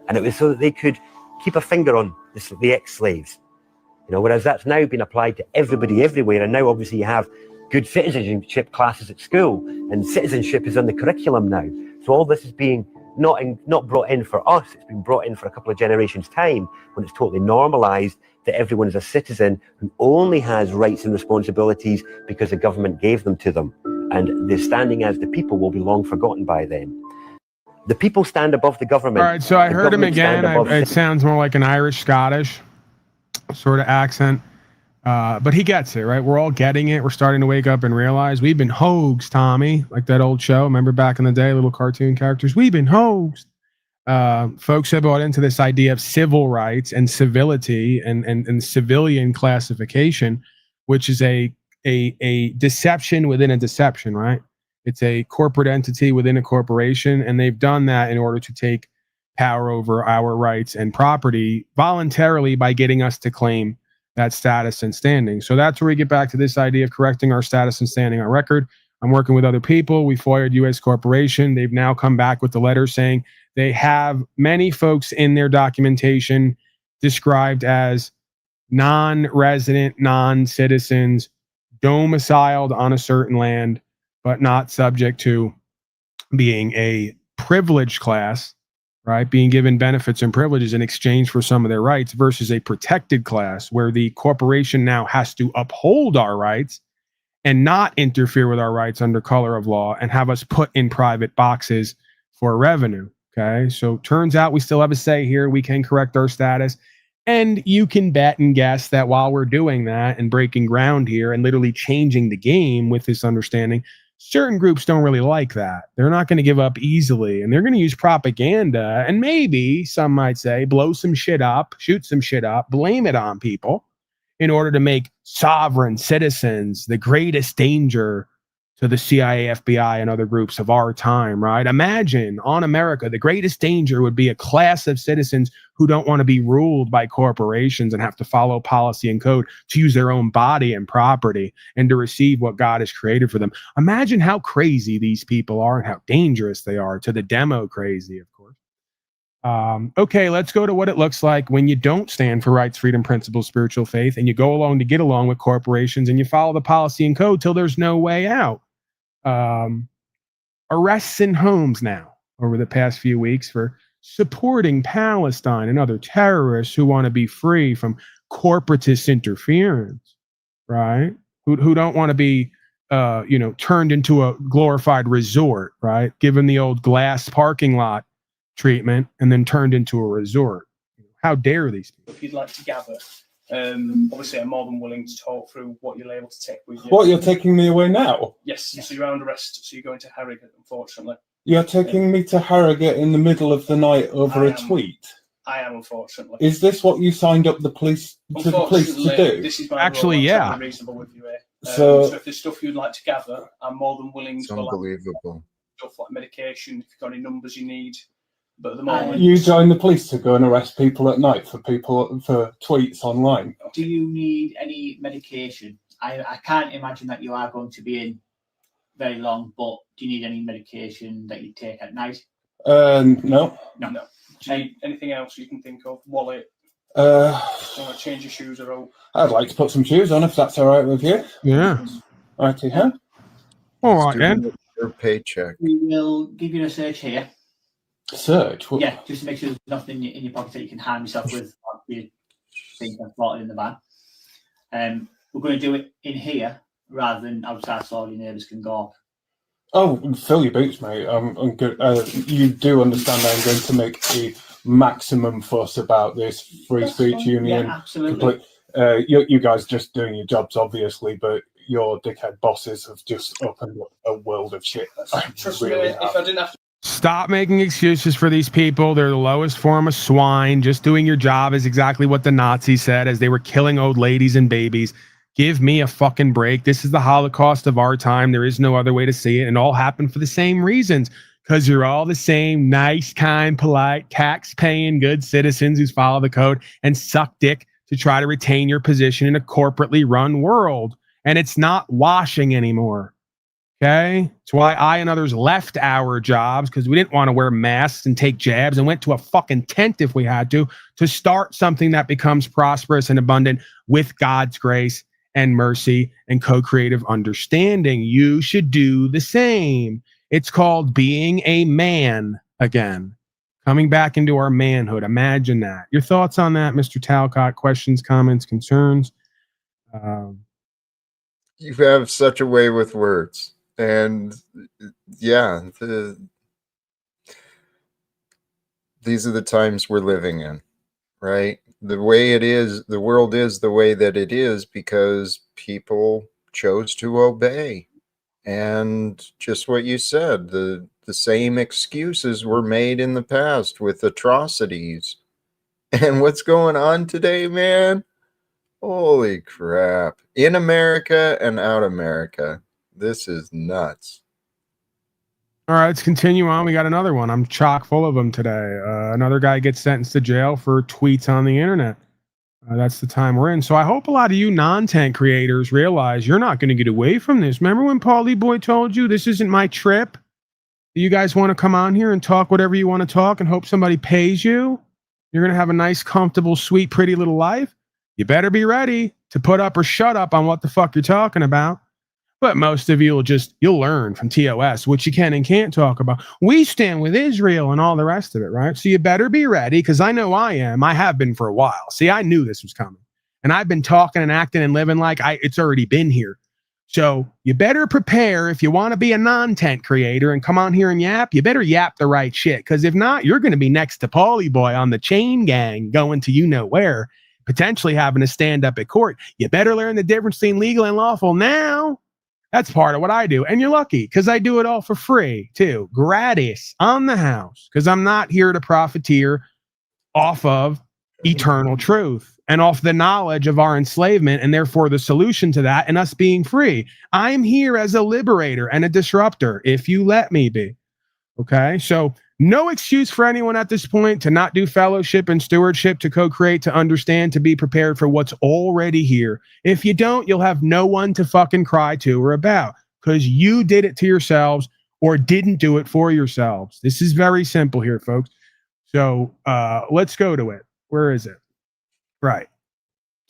And it was so that they could keep a finger on the ex-slaves. You know, whereas that's now been applied to everybody everywhere. And now obviously you have good citizenship classes at school, and citizenship is on the curriculum now. So all this is being not brought in for us, it's been brought in for a couple of generations' time, when it's totally normalized that everyone is a citizen who only has rights and responsibilities because the government gave them to them. And the standing as the people will be long forgotten by them. The people stand above the government. All right, so I heard him again. It sounds more like an Irish-Scottish sort of accent. But he gets it, right? We're all getting it. We're starting to wake up and realize we've been hoaxed, Tommy. Like that old show. Remember back in the day, little cartoon characters? We've been hoaxed. Folks have bought into this idea of civil rights and civility and civilian classification, which is a deception within a deception, right? It's a corporate entity within a corporation, and they've done that in order to take power over our rights and property voluntarily by getting us to claim that status and standing. So that's where we get back to this idea of correcting our status and standing on record. I'm working with other people. We fired U.S. Corporation. They've now come back with the letter saying they have many folks in their documentation described as non-resident, non-citizens, domiciled on a certain land, but not subject to being a privileged class, right? Being given benefits and privileges in exchange for some of their rights, versus a protected class where the corporation now has to uphold our rights and not interfere with our rights under color of law and have us put in private boxes for revenue. Okay. So turns out we still have a say here. We can correct our status. And you can bet and guess that while we're doing that and breaking ground here and literally changing the game with this understanding, certain groups don't really like that. They're not going to give up easily, and they're going to use propaganda and maybe, some might say, blow some shit up, shoot some shit up, blame it on people in order to make sovereign citizens the greatest danger to the CIA, FBI, and other groups of our time, right? Imagine on America, the greatest danger would be a class of citizens who don't want to be ruled by corporations and have to follow policy and code to use their own body and property and to receive what God has created for them. Imagine how crazy these people are and how dangerous they are to the demo crazy, of course. Okay, let's go to what it looks like when you don't stand for rights, freedom, principles, spiritual faith, and you go along to get along with corporations and you follow the policy and code till there's no way out. Arrests in homes now over the past few weeks for supporting Palestine and other terrorists who want to be free from corporatist interference, right? Who don't want to be, turned into a glorified resort, right? Given the old glass parking lot treatment and then turned into a resort. How dare these people? If you'd like to gather, obviously I'm more than willing to talk through what you're able to take with you. What, you're taking me away now? Yes, so you're under arrest, so you're going to Harrogate, unfortunately. You're taking me to Harrogate in the middle of the night over a tweet? I am, unfortunately. Is this what you signed up the police to do? This is my actually, role. yeah. I'm reasonable with you here. So if there's stuff you'd like to gather, I'm more than willing to allow unbelievable. Stuff like medication, if you've got any numbers you need. But at the moment, you join the police to go and arrest people at night for tweets online. Do you need any medication? I can't imagine that you are going to be in very long, but do you need any medication that you take at night? No. No. Do you need anything else you can think of? Wallet? Want to change your shoes or all? I'd like to put some shoes on if that's all right with you. Yeah. Righty, huh? All right, then. Your paycheck. We will give you a search here. Search? Yeah, just to make sure there's nothing in your pocket that you can harm yourself with, or you think I've bought it in the van. we're going to do it in here rather than outside so all your neighbours can go. Oh, fill your boots, mate. I'm good. You do understand I'm going to make a maximum fuss about this free speech union. Yeah, absolutely. You guys just doing your jobs, obviously, but your dickhead bosses have just opened up a world of shit. Trust me, if I didn't have to. Stop making excuses for these people. They're the lowest form of swine. Just doing your job is exactly what the Nazis said as they were killing old ladies and babies. Give me a fucking break. This is the Holocaust of our time. There is no other way to see it. And it all happened for the same reasons. Because you're all the same nice, kind, polite, tax-paying, good citizens who follow the code and suck dick to try to retain your position in a corporately run world. And it's not washing anymore. Okay? It's why I and others left our jobs because we didn't want to wear masks and take jabs and went to a fucking tent if we had to start something that becomes prosperous and abundant with God's grace and mercy and co-creative understanding. You should do the same. It's called being a man again. Coming back into our manhood. Imagine that. Your thoughts on that, Mr. Talcott? Questions, comments, concerns? You have such a way with words. And yeah, these are the times we're living in, right? The way it is, the world is the way that it is because people chose to obey. And just what you said, the same excuses were made in the past with atrocities. And what's going on today, man? Holy crap. In America and out America. This is nuts. All right, let's continue on. We got another one. I'm chock full of them today. Another guy gets sentenced to jail for tweets on the internet. That's the time we're in. So I hope a lot of you non-tent creators realize you're not going to get away from this. Remember when Paulie Boy told you this isn't my trip? You guys want to come on here and talk whatever you want to talk and hope somebody pays you? You're going to have a nice, comfortable, sweet, pretty little life? You better be ready to put up or shut up on what the fuck you're talking about. But most of you you'll learn from TOS, what you can and can't talk about. We stand with Israel and all the rest of it, right? So you better be ready, because I know I am. I have been for a while. See, I knew this was coming. And I've been talking and acting and living like it's already been here. So you better prepare if you want to be a non-tent creator and come on here and yap. You better yap the right shit, because if not, you're going to be next to Paulie Boy on the chain gang going to you-know-where, potentially having to stand up at court. You better learn the difference between legal and lawful now. That's part of what I do. And you're lucky because I do it all for free too. Gratis on the house. Because I'm not here to profiteer off of eternal truth and off the knowledge of our enslavement and therefore the solution to that and us being free. I'm here as a liberator and a disruptor if you let me be. Okay? So no excuse for anyone at this point to not do fellowship and stewardship, to co-create, to understand, to be prepared for what's already here. If you don't, you'll have no one to fucking cry to or about, because you did it to yourselves or didn't do it for yourselves. This is very simple here, folks. So let's go to it. Where is it? Right.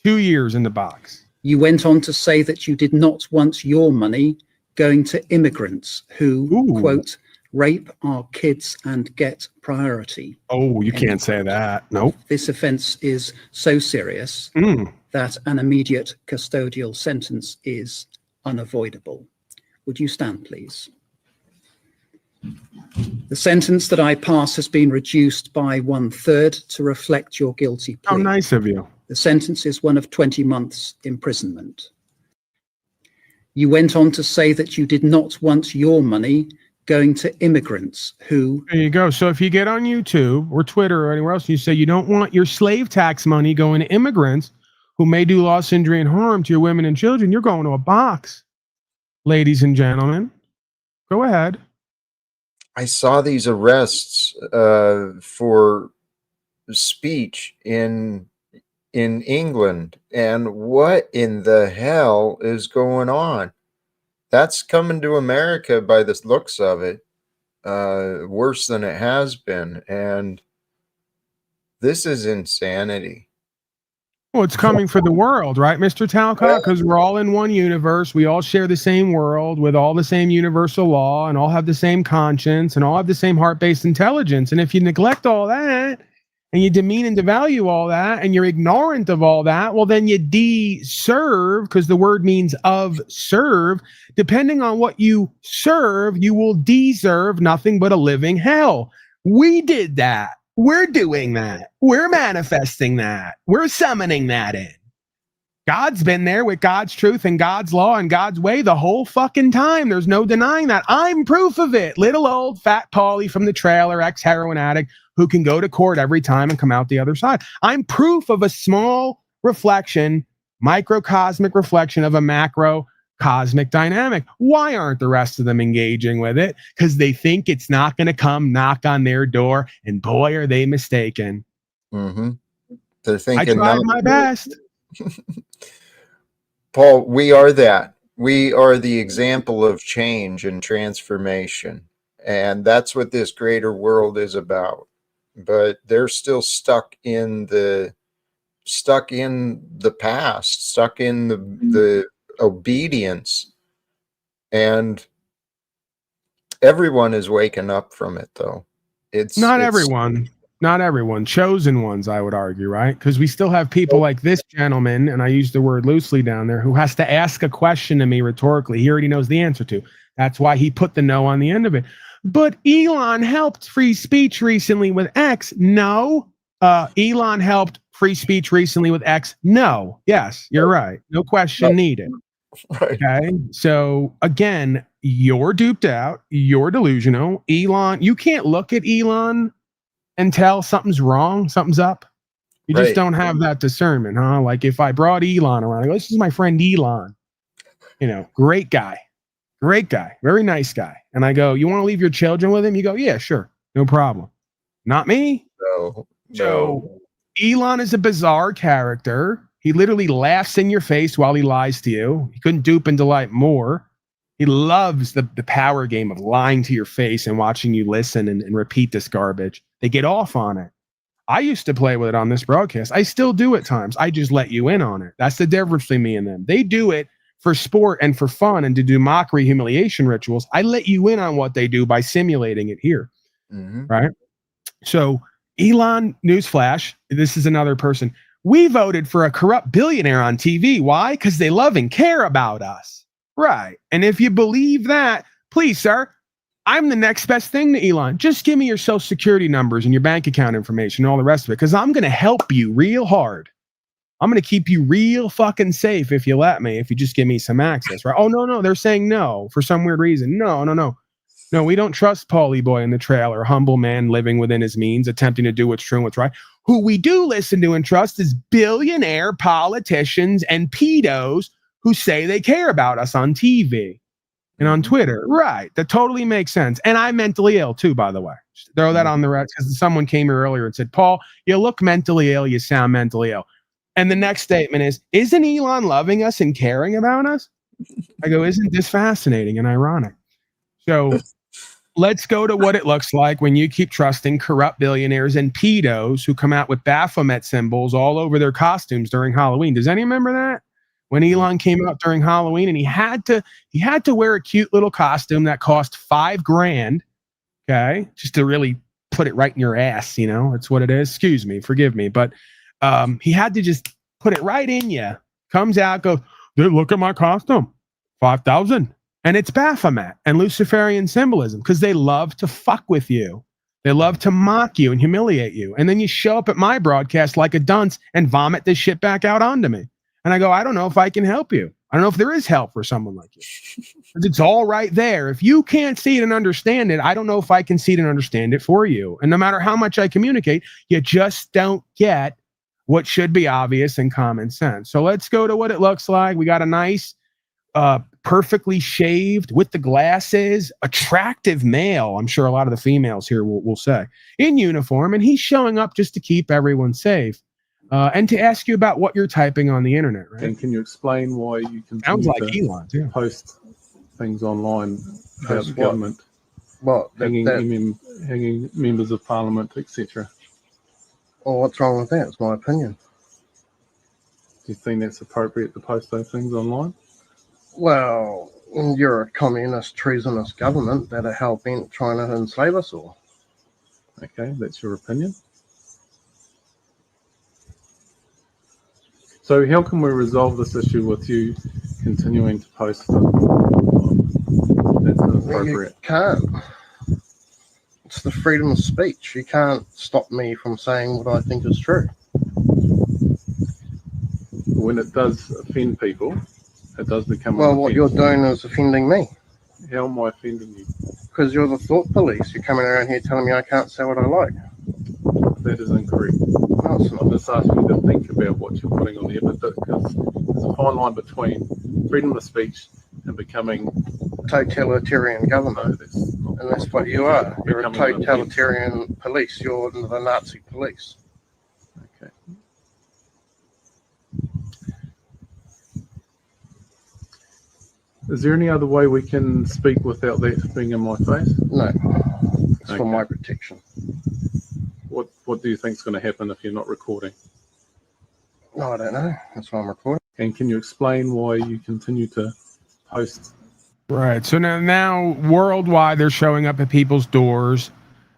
2 years in the box. You went on to say that you did not want your money going to immigrants who, quote, rape our kids and get priority. Oh, you can't say that. Nope. This offence is so serious that an immediate custodial sentence is unavoidable. Would you stand, please? The sentence that I pass has been reduced by 1/3 to reflect your guilty plea. How nice of you. The sentence is one of 20 months imprisonment. You went on to say that you did not want your money going to immigrants who... There you go. So if you get on YouTube or Twitter or anywhere else, and you say you don't want your slave tax money going to immigrants who may do loss, injury, and harm to your women and children, you're going to a box, ladies and gentlemen. Go ahead. I saw these arrests for speech in England, and what in the hell is going on? That's coming to America by the looks of it, worse than it has been. And this is insanity. Well, it's coming for the world, right, Mr. Talcott? Because we're all in one universe. We all share the same world with all the same universal law and all have the same conscience and all have the same heart-based intelligence. And if you neglect all that and you demean and devalue all that, and you're ignorant of all that, well, then you de-serve, because the word means of serve. Depending on what you serve, you will deserve nothing but a living hell. We did that. We're doing that. We're manifesting that. We're summoning that in. God's been there with God's truth and God's law and God's way the whole fucking time. There's no denying that. I'm proof of it. Little old fat Paulie from the trailer, ex-heroin addict, who can go to court every time and come out the other side. I'm proof of a small reflection, microcosmic reflection of a macro cosmic dynamic. Why aren't the rest of them engaging with it? Because they think it's not going to come knock on their door, and boy, are they mistaken. Mm-hmm. They're thinking, I tried my best. Paul, we are that. We are the example of change and transformation. And that's what this greater world is about. But they're still stuck in the past, stuck in the obedience. And everyone is waking up from it, though. It's not everyone. Not everyone. Chosen ones, I would argue, right? Because we still have people like this gentleman, and I use the word loosely down there, who has to ask a question to me rhetorically he already knows the answer to. That's why he put the no on the end of it. But Elon helped free speech recently with X. No. Elon helped free speech recently with X. No. Yes, you're right. No question needed. Okay. So again, you're duped out. You're delusional. Elon, you can't look at Elon and tell something's wrong, something's up. You just don't have that discernment, huh? Like if I brought Elon around, I go, this is my friend Elon. You know, great guy, very nice guy. And I go, you want to leave your children with him? You go, yeah, sure, no problem. Not me. No. So Elon is a bizarre character. He literally laughs in your face while he lies to you. He couldn't dupe and delight more. He loves the power game of lying to your face and watching you listen and repeat this garbage. They get off on it. I used to play with it on this broadcast. I still do at times. I just let you in on it. That's the difference between me and them. They do it for sport and for fun and to do mockery, humiliation rituals. I let you in on what they do by simulating it here. Mm-hmm. Right? So Elon, newsflash, this is another person. We voted for a corrupt billionaire on TV. Why? Because they love and care about us. Right. And if you believe that, please, sir, I'm the next best thing to Elon. Just give me your social security numbers and your bank account information and all the rest of it, because I'm going to help you real hard. I'm going to keep you real fucking safe if you let me, if you just give me some access, right? Oh, no, they're saying no for some weird reason. No, we don't trust Paulie Boy in the trailer, humble man living within his means, attempting to do what's true and what's right. Who we do listen to and trust is billionaire politicians and pedos who say they care about us on TV and on Twitter. Right. That totally makes sense. And I'm mentally ill too, by the way. Just throw that on the record, because someone came here earlier and said, Paul, you look mentally ill. You sound mentally ill. And the next statement is, isn't Elon loving us and caring about us? I go, isn't this fascinating and ironic? So let's go to what it looks like when you keep trusting corrupt billionaires and pedos who come out with Baphomet symbols all over their costumes during Halloween. Does anyone remember that? When Elon came out during Halloween and he had to wear a cute little costume that cost $5,000, okay, just to really put it right in your ass, you know, it's what it is. Excuse me, forgive me, but he had to just put it right in you. Comes out, goes, dude, look at my costume, 5,000, and it's Baphomet and Luciferian symbolism, because they love to fuck with you. They love to mock you and humiliate you, and then you show up at my broadcast like a dunce and vomit this shit back out onto me. And I go, I don't know if I can help you. I don't know if there is help for someone like you. It's all right there. If you can't see it and understand it, I don't know if I can see it and understand it for you. And no matter how much I communicate, you just don't get what should be obvious and common sense. So let's go to what it looks like. We got a nice, perfectly shaved with the glasses, attractive male. I'm sure a lot of the females here will say, in uniform. And he's showing up just to keep everyone safe. And to ask you about what you're typing on the internet, right? And can you explain why you Sounds like continue Elon, too. post things online about Post the what? government, What? hanging members of parliament, etc.? Well, what's wrong with that? It's my opinion. Do you think that's appropriate to post those things online? Well, you're a communist, treasonous government that are hell-bent trying to enslave us all. Okay, that's your opinion. So how can we resolve this issue with you continuing to post them? That's inappropriate. You can't. It's the freedom of speech. You can't stop me from saying what I think is true. When it does offend people, it does become Well, an what offence. you're doing is offending me. How am I offending you? Because you're the thought police. You're coming around here telling me I can't say what I like. That is incorrect. No, it's not. I'm just asking you to think about what you're putting on there, but because there's a fine line between freedom of speech and becoming totalitarian government. No, And that's what you are. You're a becoming an totalitarian police. You're the Nazi police. Okay. Is there any other way we can speak without that being in my face? No. It's for my protection. What do you think is going to happen if you're not recording? No, I don't know. That's why I'm recording. And can you explain why you continue to post? Right. So now worldwide, they're showing up at people's doors.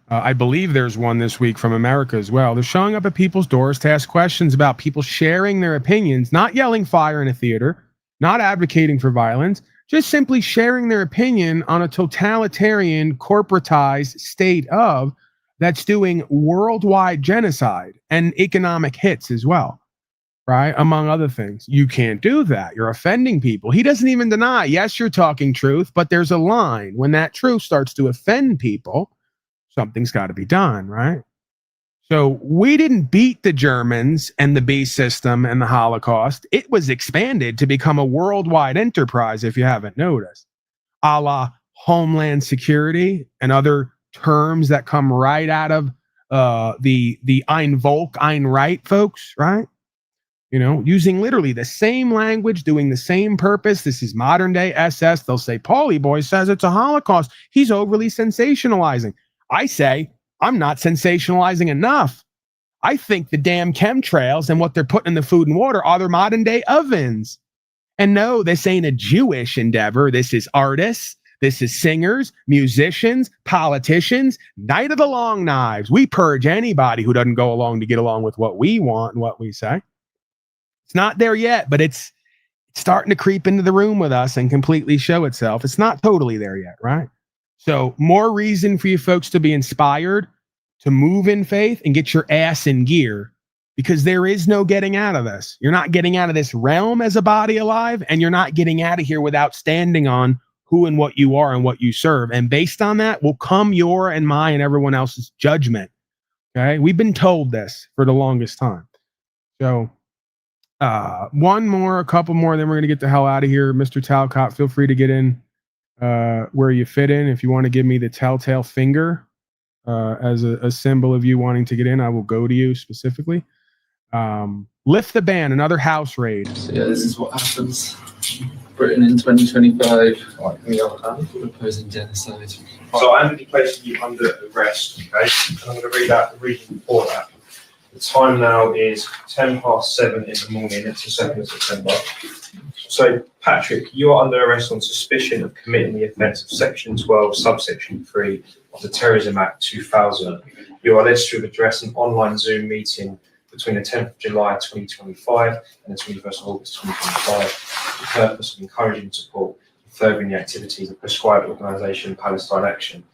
I believe there's one this week from America as well. They're showing up at people's doors to ask questions about people sharing their opinions, not yelling fire in a theater, not advocating for violence, just simply sharing their opinion on a totalitarian, corporatized state of that's doing worldwide genocide and economic hits as well. Right? Among other things. You can't do that. You're offending people. He doesn't even deny, yes, you're talking truth, but there's a line. When that truth starts to offend people, something's got to be done, right? So we didn't beat the Germans and the beast system and the Holocaust. It was expanded to become a worldwide enterprise, if you haven't noticed, a la Homeland Security and other terms that come right out of the Ein Volk, Ein Reich folks, right? You know, using literally the same language, doing the same purpose. This is modern day SS. They'll say, Paulie Boy says it's a Holocaust. He's overly sensationalizing. I say, I'm not sensationalizing enough. I think the damn chemtrails and what they're putting in the food and water are their modern day ovens. And no, this ain't a Jewish endeavor. This is artists. This is singers, musicians, politicians, Night of the Long Knives. We purge anybody who doesn't go along to get along with what we want and what we say. It's not there yet, but it's starting to creep into the room with us and completely show itself. It's not totally there yet, right? So more reason for you folks to be inspired, to move in faith and get your ass in gear, because there is no getting out of this. You're not getting out of this realm as a body alive, and you're not getting out of here without standing on who and what you are and what you serve. And based on that will come your and my and everyone else's judgment. Okay? We've been told this for the longest time. So a couple more, then we're going to get the hell out of here. Mr. Talcott, feel free to get in where you fit in. If you want to give me the telltale finger as a symbol of you wanting to get in, I will go to you specifically. Lift the ban, another house raid. So yeah, this is what happens. Britain in 2025, opposing genocide. So I'm going to be placing you under arrest, okay? And I'm going to read out the reason for that. The time now is 7:10 in the morning. It's the 2nd of September. So, Patrick, you are under arrest on suspicion of committing the offence of Section 12, subsection 3 of the Terrorism Act 2000. You are alleged to have addressed an online Zoom meeting between the 10th of July 2025 and the 21st of August 2025 for the purpose of encouraging support and furthering the activities of prescribed organisation Palestine Action.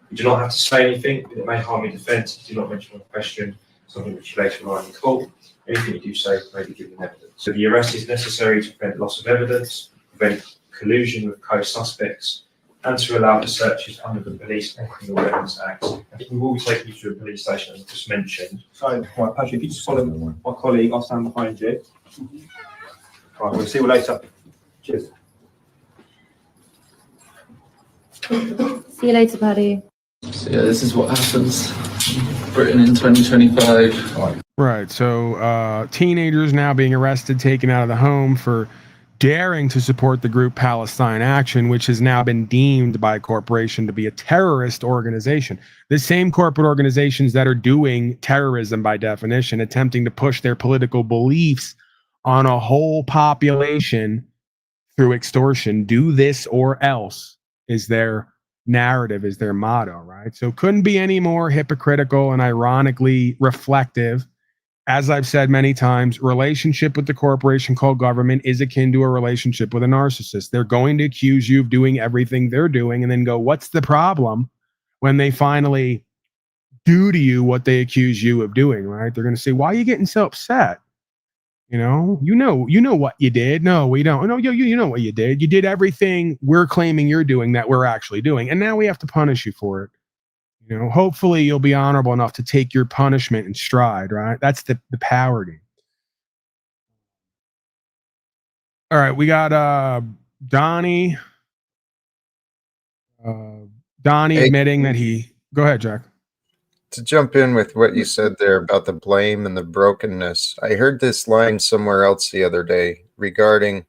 You do not have to say anything, but it may harm your defence if you do not mention a question, something which you later write in court. Anything you do say may be given evidence. So the arrest is necessary to prevent loss of evidence, prevent collusion with co-suspects, and to allow for searches under the Police and Criminal Evidence Act. We will be taking you to a police station, as I just mentioned. So, right, Patrick, if you just follow my colleague, I'll stand behind you. Right, we'll see you later. Cheers. See you later, Paddy. So yeah, this is what happens. Britain in 2025. Right. So teenagers now being arrested, taken out of the home for daring to support the group Palestine Action, which has now been deemed by a corporation to be a terrorist organization. The same corporate organizations that are doing terrorism by definition, attempting to push their political beliefs on a whole population through extortion. Do this or else is their narrative, is their motto, right? So couldn't be any more hypocritical and ironically reflective as I've said many times, relationship with the corporation called government is akin to a relationship with a narcissist. They're going to accuse you of doing everything they're doing and then go, what's the problem, when they finally do to you what they accuse you of doing, right? They're going to say, why are you getting so upset? You know what you did. No, we don't. No, you know what you did. You did everything we're claiming you're doing that we're actually doing. And now we have to punish you for it. You know, hopefully you'll be honorable enough to take your punishment in stride, right? That's the power game. All right, we got Donnie. Donnie admitting that he... Go ahead, Jack. To jump in with what you said there about the blame and the brokenness, I heard this line somewhere else the other day regarding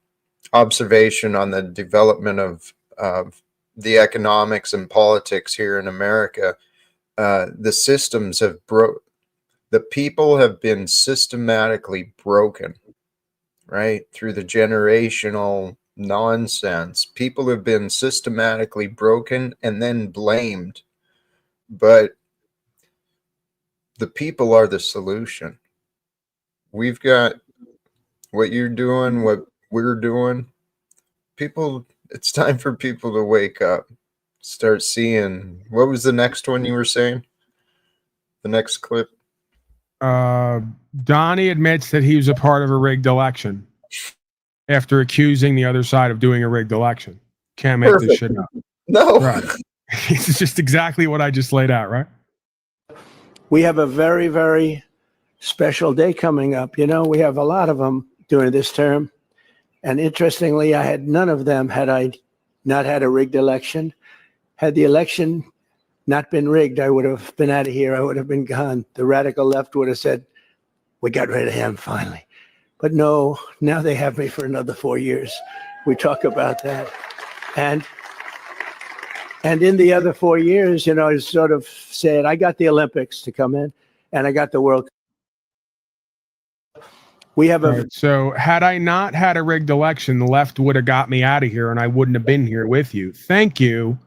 observation on the development of the economics and politics here in America. The systems have the people have been systematically broken, right? Through the generational nonsense. People have been systematically broken and then blamed. But the people are the solution. We've got what you're doing, what we're doing. People, it's time for people to wake up. Start seeing. What was the next one you were saying? The next clip? Donnie admits that he was a part of a rigged election after accusing the other side of doing a rigged election. Can't make this shit up. No. Right. It's just exactly what I just laid out, right? We have a very, very special day coming up. You know, we have a lot of them during this term. And interestingly, I had none of them had I not had a rigged election. Had the election not been rigged, I would have been out of here. I would have been gone. The radical left would have said, we got rid of him finally. But no, now they have me for another 4 years. We talk about that. And in the other 4 years, you know, I sort of said, I got the Olympics to come in and I got the World Cup. We have a... Right. So had I not had a rigged election, the left would have got me out of here and I wouldn't have been here with you. Thank you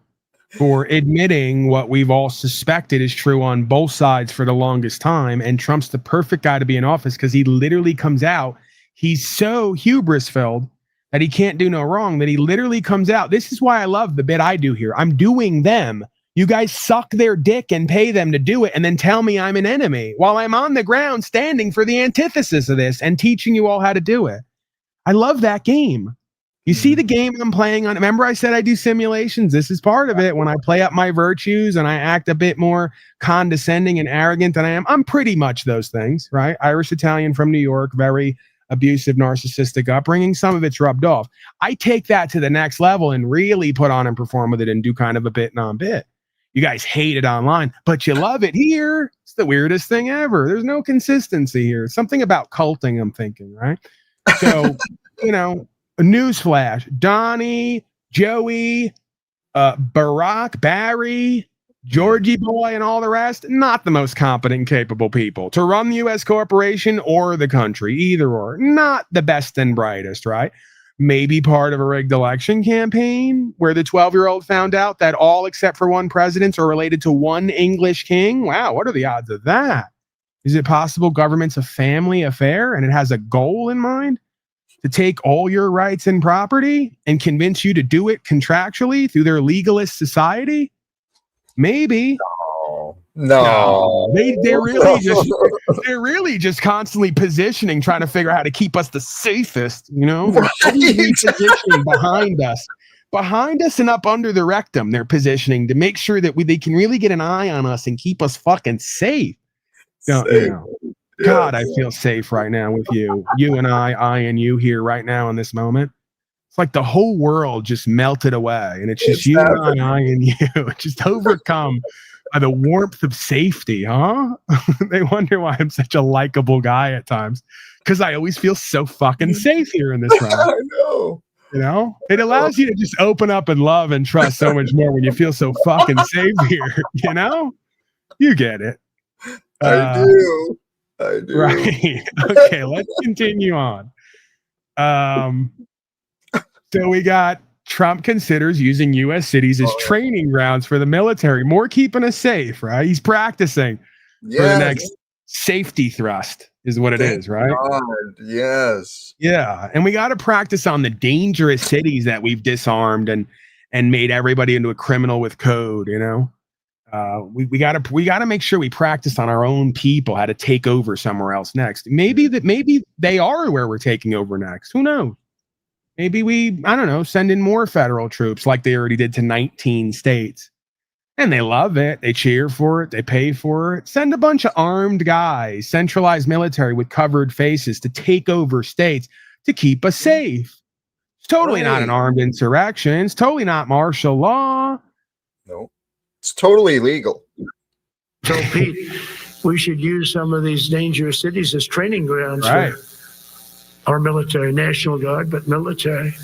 for admitting what we've all suspected is true on both sides for the longest time. And Trump's the perfect guy to be in office because he literally comes out. He's so hubris filled that he can't do no wrong, that he literally comes out. This is why I love the bit I do here. I'm doing them. You guys suck their dick and pay them to do it and then tell me I'm an enemy while I'm on the ground standing for the antithesis of this and teaching you all how to do it. I love that game. You see the game I'm playing on. Remember I said I do simulations? This is part of it. When I play up my virtues and I act a bit more condescending and arrogant than I am, I'm pretty much those things, right? Irish Italian from New York, very abusive, narcissistic upbringing. Some of it's rubbed off. I take that to the next level and really put on and perform with it and do kind of a bit non-bit. You guys hate it online, but you love it here. It's the weirdest thing ever. There's no consistency here. Something about culting, I'm thinking, right? So, you know, a newsflash, Donnie, Joey, Barack, Barry, Georgie Boy, and all the rest, not the most competent and capable people to run the U.S. corporation or the country, either or. Not the best and brightest, right? Maybe part of a rigged election campaign where the 12-year-old found out that all except for one presidents are related to one English king. Wow, what are the odds of that? Is it possible government's a family affair and it has a goal in mind? To take all your rights and property and convince you to do it contractually through their legalist society? Maybe. No. They're really just constantly positioning, trying to figure out how to keep us the safest, you know? They're positioning behind us and up under the rectum. They're positioning to make sure that they can really get an eye on us and keep us fucking safe. You know. God, I feel safe right now with you. You and I and you here right now in this moment. It's like the whole world just melted away and it's just you and I and you. Just overcome by the warmth of safety, huh? They wonder why I'm such a likable guy at times. Because I always feel so fucking safe here in this room. I know. You know? It allows you to just open up and love and trust so much more when you feel so fucking safe here. You know? You get it. I do. I do. Right. Okay, let's continue on. So we got Trump considers using U.S. cities as training grounds for the military, more keeping us safe, right? He's practicing for the next safety thrust is what it is, right? God, yes. Yeah, and we got to practice on the dangerous cities that we've disarmed and made everybody into a criminal with code. You know, we gotta make sure we practice on our own people how to take over somewhere else next. Maybe they are where we're taking over next. Who knows? Maybe I don't know, send in more federal troops like they already did to 19 states. And they love it. They cheer for it. They pay for it. Send a bunch of armed guys, centralized military with covered faces to take over states to keep us safe. It's totally not an armed insurrection. It's totally not martial law. No, it's totally legal. So, Pete, we should use some of these dangerous cities as training grounds for our military, National Guard, but military.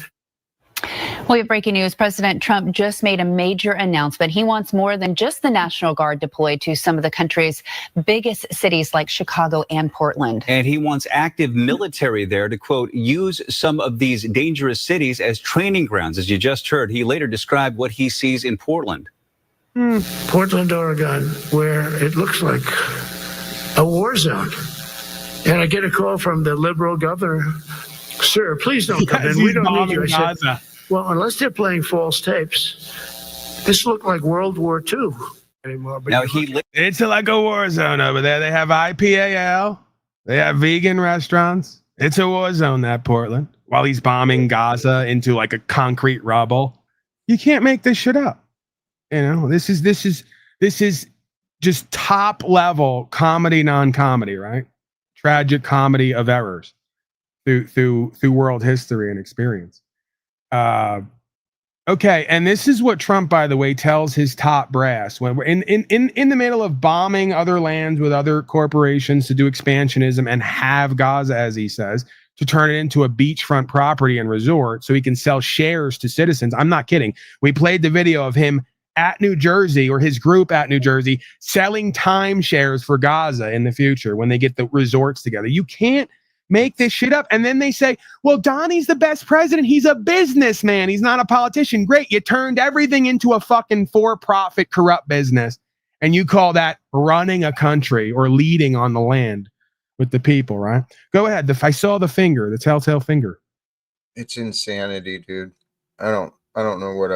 We have breaking news. President Trump just made a major announcement. He wants more than just the National Guard deployed to some of the country's biggest cities like Chicago and Portland. And he wants active military there to, quote, use some of these dangerous cities as training grounds. As you just heard, he later described what he sees in Portland. Portland, Oregon, where it looks like a war zone. And I get a call from the liberal governor. Sir, please don't come in. We don't need you. I said, well, unless they're playing false tapes, this looked like World War II anymore. But now it's like a war zone over there. They have IPAL. They have vegan restaurants. It's a war zone, that Portland. While he's bombing Gaza into like a concrete rubble. You can't make this shit up. You know, this is just top level comedy, non-comedy, right? Tragic comedy of errors through world history and experience. Okay, and this is what Trump, by the way, tells his top brass when we're in the middle of bombing other lands with other corporations to do expansionism and have Gaza, as he says, to turn it into a beachfront property and resort so he can sell shares to citizens. I'm not kidding. We played the video of him at New Jersey, or his group at New Jersey, selling timeshares for Gaza in the future when they get the resorts together. You can't make this shit up. And then they say, well, Donnie's the best president. He's a businessman. He's not a politician. Great. You turned everything into a fucking for-profit corrupt business. And you call that running a country or leading on the land with the people, right? Go ahead. I saw the finger, the telltale finger. It's insanity, dude. I don't know what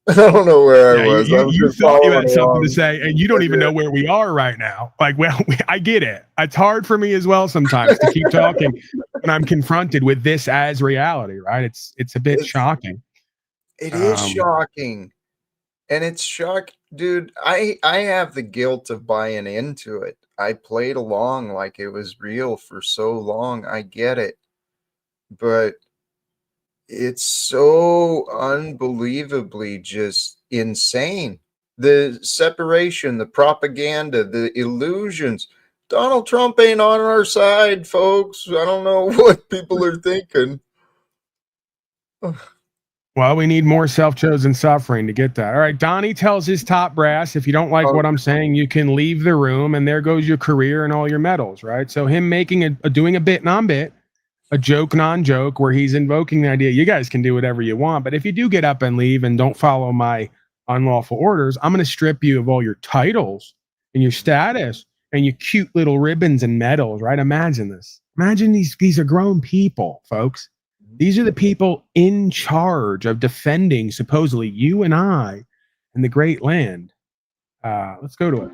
I don't know where I was. You thought you had something to say, and you don't even know where we are right now. Like, well, I get it. It's hard for me as well sometimes to keep talking when I'm confronted with this as reality, right? It's a bit shocking. It is shocking. And it's dude. I have the guilt of buying into it. I played along like it was real for so long. I get it. But it's so unbelievably just insane. The separation, the propaganda, the illusions. Donald Trump ain't on our side, folks. I don't know what people are thinking. Well, we need more self-chosen suffering to get that. All right, Donnie tells his top brass, if you don't like what I'm saying, you can leave the room, and there goes your career and all your medals, right? So him doing a bit non-bit, a joke non-joke, where he's invoking the idea, you guys can do whatever you want, but if you do get up and leave and don't follow my unlawful orders, I'm going to strip you of all your titles and your status and your cute little ribbons and medals, right? Imagine this. Imagine these are grown people, folks. These are the people in charge of defending, supposedly, you and I and the great land. Let's go to it.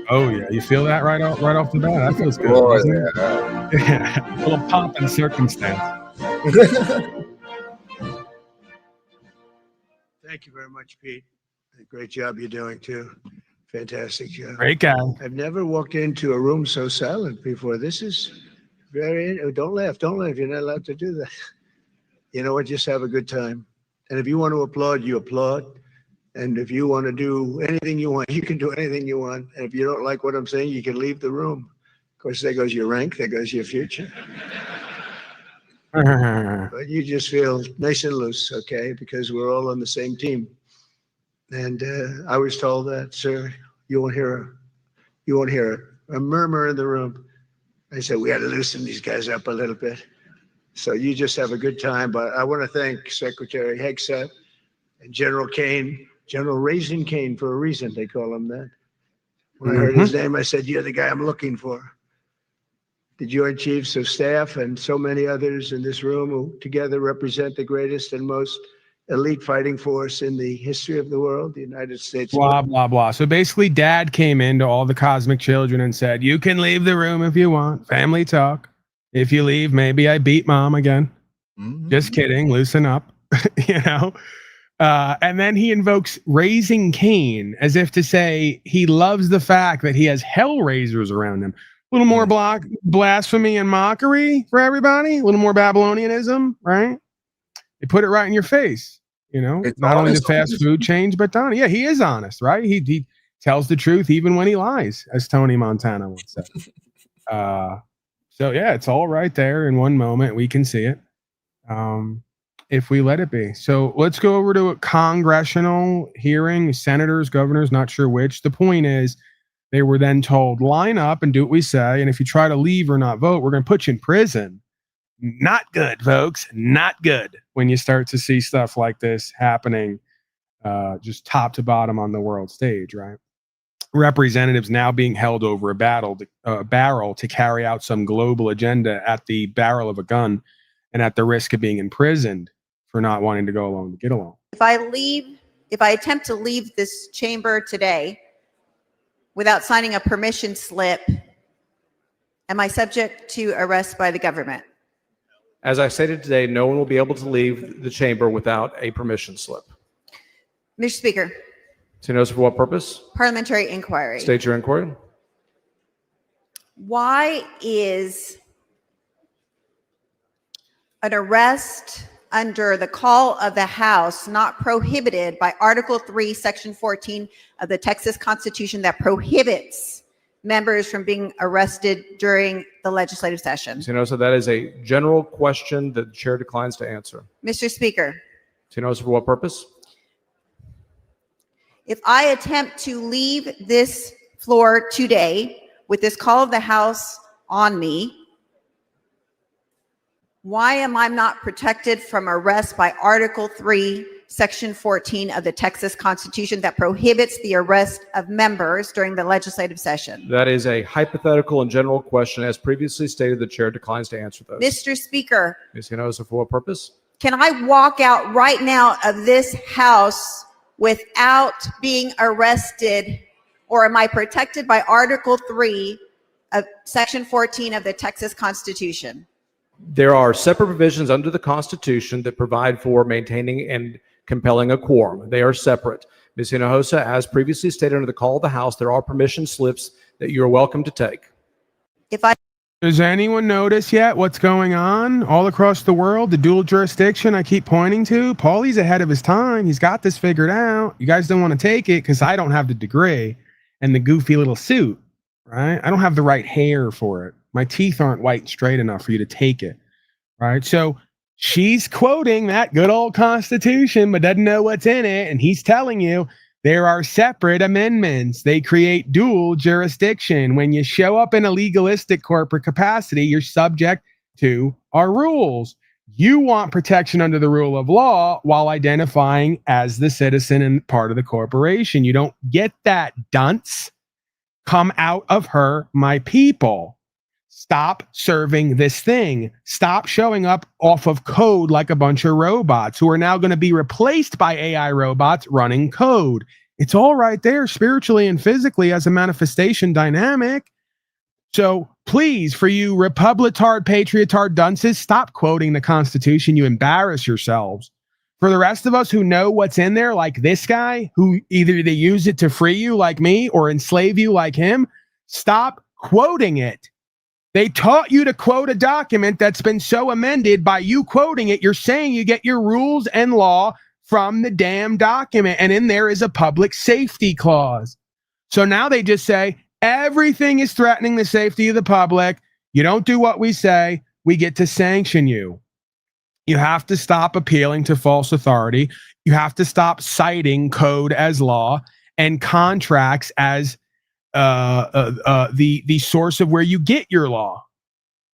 Oh yeah, you feel that right off the bat? That feels good. Oh, yeah. A little pomp and circumstance. Thank you very much, Pete. Great job you're doing too. Fantastic job. Great guy. I've never walked into a room so silent before. This is very. Don't laugh. Don't laugh. You're not allowed to do that. You know what? Just have a good time. And if you want to applaud, you applaud. And if you want to do anything you want, you can do anything you want. And if you don't like what I'm saying, you can leave the room. Of course, there goes your rank. There goes your future. But you just feel nice and loose, okay? Because we're all on the same team. And I was told that, sir, you won't hear a murmur in the room. I said, we got to loosen these guys up a little bit. So you just have a good time. But I want to thank Secretary Hegseth and General Kane. General Raising Cane for a reason, they call him that. When I heard his name, I said, "You're the guy I'm looking for." The Joint Chiefs of Staff and so many others in this room who together represent the greatest and most elite fighting force in the history of the world, the United States. Blah, blah, blah. So basically, dad came into all the cosmic children and said, you can leave the room if you want. Family talk. If you leave, maybe I beat mom again. Just kidding. Loosen up. You know? And then he invokes raising Cain as if to say he loves the fact that he has hellraisers around him. A little more blasphemy and mockery for everybody. A little more Babylonianism, right? They put it right in your face. You know, It's not only the honest. fast food chains, but Donnie. Yeah, he is honest, right? He tells the truth even when he lies, as Tony Montana once said. So yeah, it's all right there in one moment. We can see it. If we let it be. So let's go over to a congressional hearing, senators, governors, not sure which. The point is, they were then told, line up and do what we say. And if you try to leave or not vote, we're going to put you in prison. Not good, folks. Not good when you start to see stuff like this happening just top to bottom on the world stage, right? Representatives now being held over a barrel to carry out some global agenda at the barrel of a gun and at the risk of being imprisoned for not wanting to go along to get along. If I attempt to leave this chamber today without signing a permission slip, am I subject to arrest by the government? As I stated today, no one will be able to leave the chamber without a permission slip. Mr. Speaker. So notice for what purpose? Parliamentary inquiry. State your inquiry. Why is an arrest under the call of the House not prohibited by Article 3, Section 14 of the Texas Constitution that prohibits members from being arrested during the legislative session? So notice that is a general question that the chair declines to answer. Mr. Speaker. So notice for what purpose? If I attempt to leave this floor today with this call of the House on me, why am I not protected from arrest by Article 3, Section 14 of the Texas Constitution that prohibits the arrest of members during the legislative session? That is a hypothetical and general question. As previously stated, the chair declines to answer those. Mr. Speaker. Ms. Hinojosa, for what purpose? Can I walk out right now of this House without being arrested, or am I protected by Article 3 of Section 14 of the Texas Constitution? There are separate provisions under the Constitution that provide for maintaining and compelling a quorum. They are separate. Ms. Hinojosa, as previously stated under the call of the House, there are permission slips that you are welcome to take. Does anyone notice yet what's going on all across the world? The dual jurisdiction I keep pointing to. Paulie's ahead of his time. He's got this figured out. You guys don't want to take it because I don't have the degree and the goofy little suit, right? I don't have the right hair for it. My teeth aren't white and straight enough for you to take it, right? So she's quoting that good old Constitution, but doesn't know what's in it. And he's telling you there are separate amendments. They create dual jurisdiction. When you show up in a legalistic corporate capacity, you're subject to our rules. You want protection under the rule of law while identifying as the citizen and part of the corporation. You don't get that, dunce. Come out of her, my people. Stop serving this thing. Stop showing up off of code like a bunch of robots who are now going to be replaced by AI robots running code. It's all right there spiritually and physically as a manifestation dynamic. So please, for you republitard, patriotard dunces, stop quoting the Constitution. You embarrass yourselves. For the rest of us who know what's in there, like this guy, who either they use it to free you like me or enslave you like him, stop quoting it. They taught you to quote a document that's been so amended by you quoting it. You're saying you get your rules and law from the damn document. And in there is a public safety clause. So now they just say everything is threatening the safety of the public. You don't do what we say, we get to sanction you. You have to stop appealing to false authority. You have to stop citing code as law and contracts as the source of where you get your law,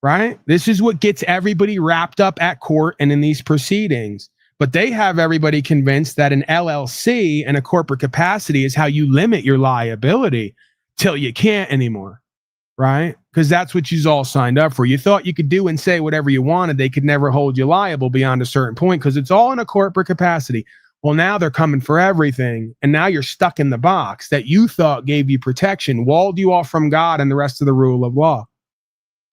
right? This is what gets everybody wrapped up at court and in these proceedings. But they have everybody convinced that an LLC and a corporate capacity is how you limit your liability. till you can't anymore, right? Because that's what you all signed up for. You thought you could do and say whatever you wanted. They could never hold you liable beyond a certain point because it's all in a corporate capacity. Well, now they're coming for everything, and now you're stuck in the box that you thought gave you protection, walled you off from God and the rest of the rule of law.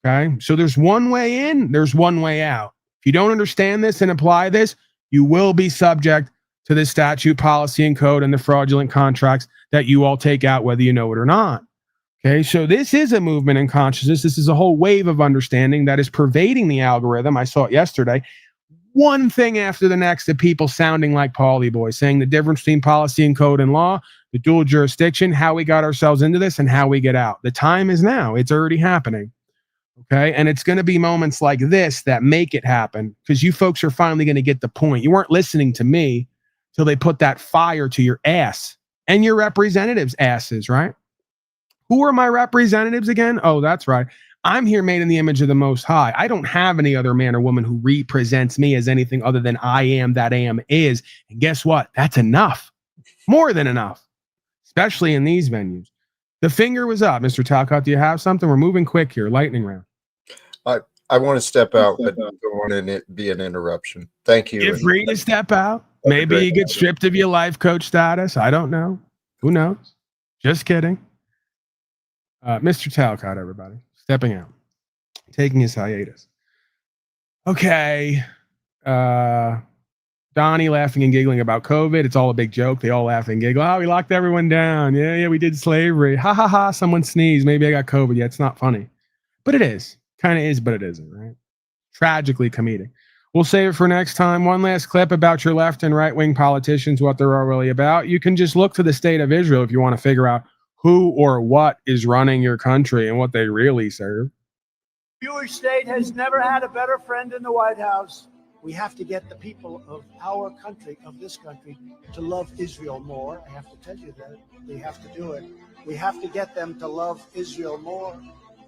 Okay? So there's one way in, there's one way out. If you don't understand this and apply this, you will be subject to the statute, policy, and code and the fraudulent contracts that you all take out, whether you know it or not. Okay, so this is a movement in consciousness. This is a whole wave of understanding that is pervading the algorithm. I saw it yesterday. One thing after the next of people sounding like Paulie Boy, saying the difference between policy and code and law, the dual jurisdiction, how we got ourselves into this, and how we get out. The time is now. It's already happening. Okay, and it's going to be moments like this that make it happen because you folks are finally going to get the point. You weren't listening to me till they put that fire to your ass and your representatives' asses, right? Who are my representatives again? Oh, that's right. I'm here made in the image of the Most High. I don't have any other man or woman who represents me as anything other than I am that I am is. And guess what? That's enough. More than enough, especially in these venues. The finger was up. Mr. Talcott, do you have something? We're moving quick here. Lightning round. I want to step out, but don't want to be an interruption. Thank you. You're free to step out. Maybe you get stripped of your life coach status. I don't know. Who knows? Just kidding. Mr. Talcott, everybody. Stepping out. Taking his hiatus. Okay. Donnie laughing and giggling about COVID. It's all a big joke. They all laugh and giggle. Oh, we locked everyone down. Yeah, we did slavery. Ha, ha, ha. Someone sneezed. Maybe I got COVID. Yeah, it's not funny. But it is. Kind of is, but it isn't, right? Tragically comedic. We'll save it for next time. One last clip about your left and right-wing politicians, what they're all really about. You can just look to the state of Israel if you want to figure out who or what is running your country and what they really serve. The Jewish state has never had a better friend in the White House. We have to get the people of our country, of this country, to love Israel more. I have to tell you that. We have to do it. We have to get them to love Israel more.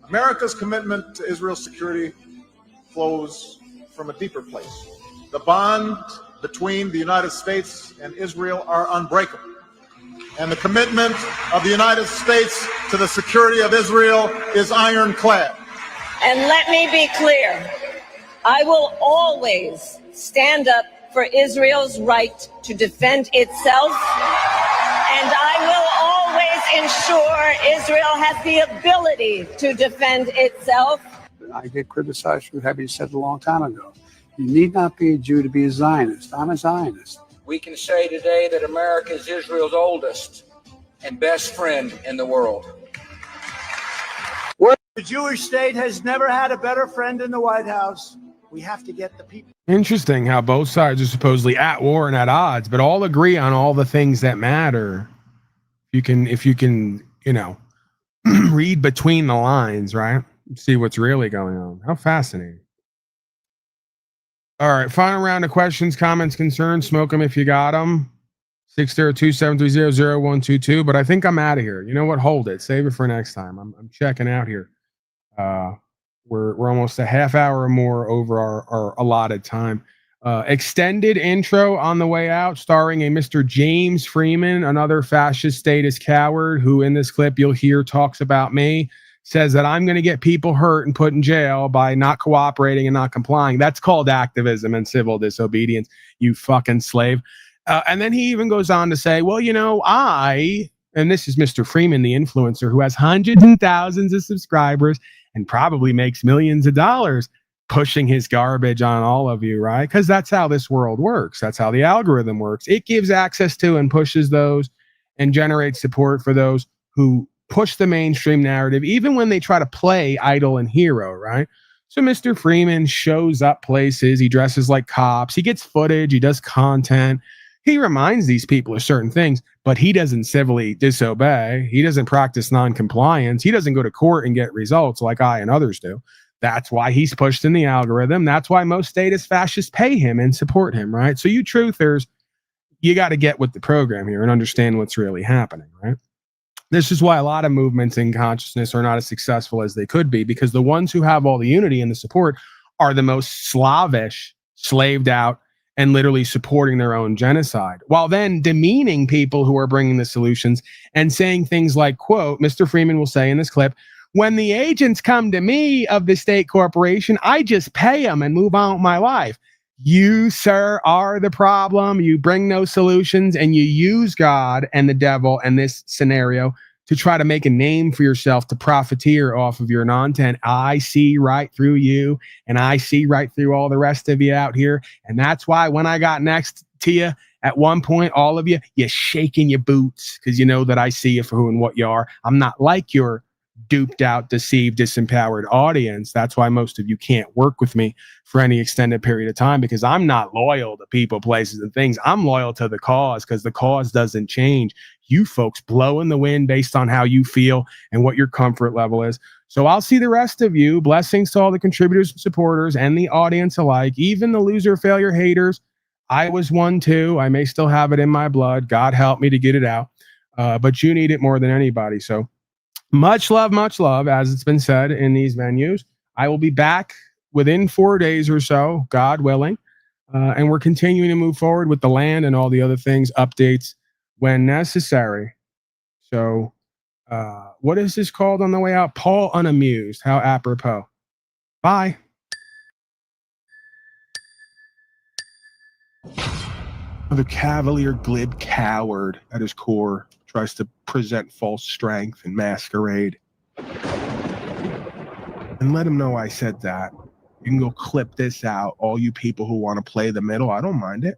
America's commitment to Israel's security flows from a deeper place. The bond between the United States and Israel are unbreakable. And the commitment of the United States to the security of Israel is ironclad. And let me be clear, I will always stand up for Israel's right to defend itself, and I will always ensure Israel has the ability to defend itself. I get criticized for having said it a long time ago. You need not be a Jew to be a Zionist. I'm a Zionist. We can say today that America is Israel's oldest and best friend in the world. The Jewish state has never had a better friend in the White House. We have to get the people. Interesting how both sides are supposedly at war and at odds, but all agree on all the things that matter. If you can, read between the lines, right? See what's really going on. How fascinating. All right, final round of questions, comments, concerns. Smoke them if you got them. 602-730-0122. But I think I'm out of here. You know what? Hold it. Save it for next time. I'm checking out here. We're almost a half hour or more over our allotted time. Extended intro on the way out, starring a Mr. James Freeman, another fascist statist coward who in this clip you'll hear talks about me, says that I'm going to get people hurt and put in jail by not cooperating and not complying. That's called activism and civil disobedience, you fucking slave. And then he even goes on to say, well, and this is Mr. Freeman, the influencer who has hundreds and thousands of subscribers and probably makes millions of dollars pushing his garbage on all of you, right? Because that's how this world works. That's how the algorithm works. It gives access to and pushes those and generates support for those who push the mainstream narrative, even when they try to play idol and hero, right? So Mr. Freeman shows up places. He dresses like cops. He gets footage. He does content. He reminds these people of certain things, but he doesn't civilly disobey. He doesn't practice non-compliance. He doesn't go to court and get results like I and others do. That's why he's pushed in the algorithm. That's why most statist fascists pay him and support him, right? So you truthers, you got to get with the program here and understand what's really happening, right? This is why a lot of movements in consciousness are not as successful as they could be, because the ones who have all the unity and the support are the most slavish, slaved out, and literally supporting their own genocide, while then demeaning people who are bringing the solutions and saying things like, quote, Mr. Freeman will say in this clip, when the agents come to me of the state corporation, I just pay them and move on with my life. You, sir, are the problem. You bring no solutions, and you use God and the devil and this scenario to try to make a name for yourself, to profiteer off of your content. I see right through you, and I see right through all the rest of you out here. And that's why when I got next to you, at one point, all of you, you're shaking your boots because you know that I see you for who and what you are. I'm not like your duped out, deceived, disempowered audience. That's why most of you can't work with me for any extended period of time, because I'm not loyal to people, places, and things. I'm loyal to the cause, because the cause doesn't change. You folks blow in the wind based on how you feel and what your comfort level is. So I'll see the rest of you. Blessings to all the contributors and supporters and the audience alike, even the loser, failure, haters. I was one too. I may still have it in my blood. God help me to get it out. But you need it more than anybody. So much love, as it's been said in these venues. I will be back within 4 days or so, God willing. And we're continuing to move forward with the land and all the other things, updates when necessary. So what is this called on the way out? Paul Unamused. How apropos. Bye. The cavalier, glib coward at his core tries to present false strength and masquerade. And let him know I said that. You can go clip this out, all you people who want to play the middle. I don't mind it.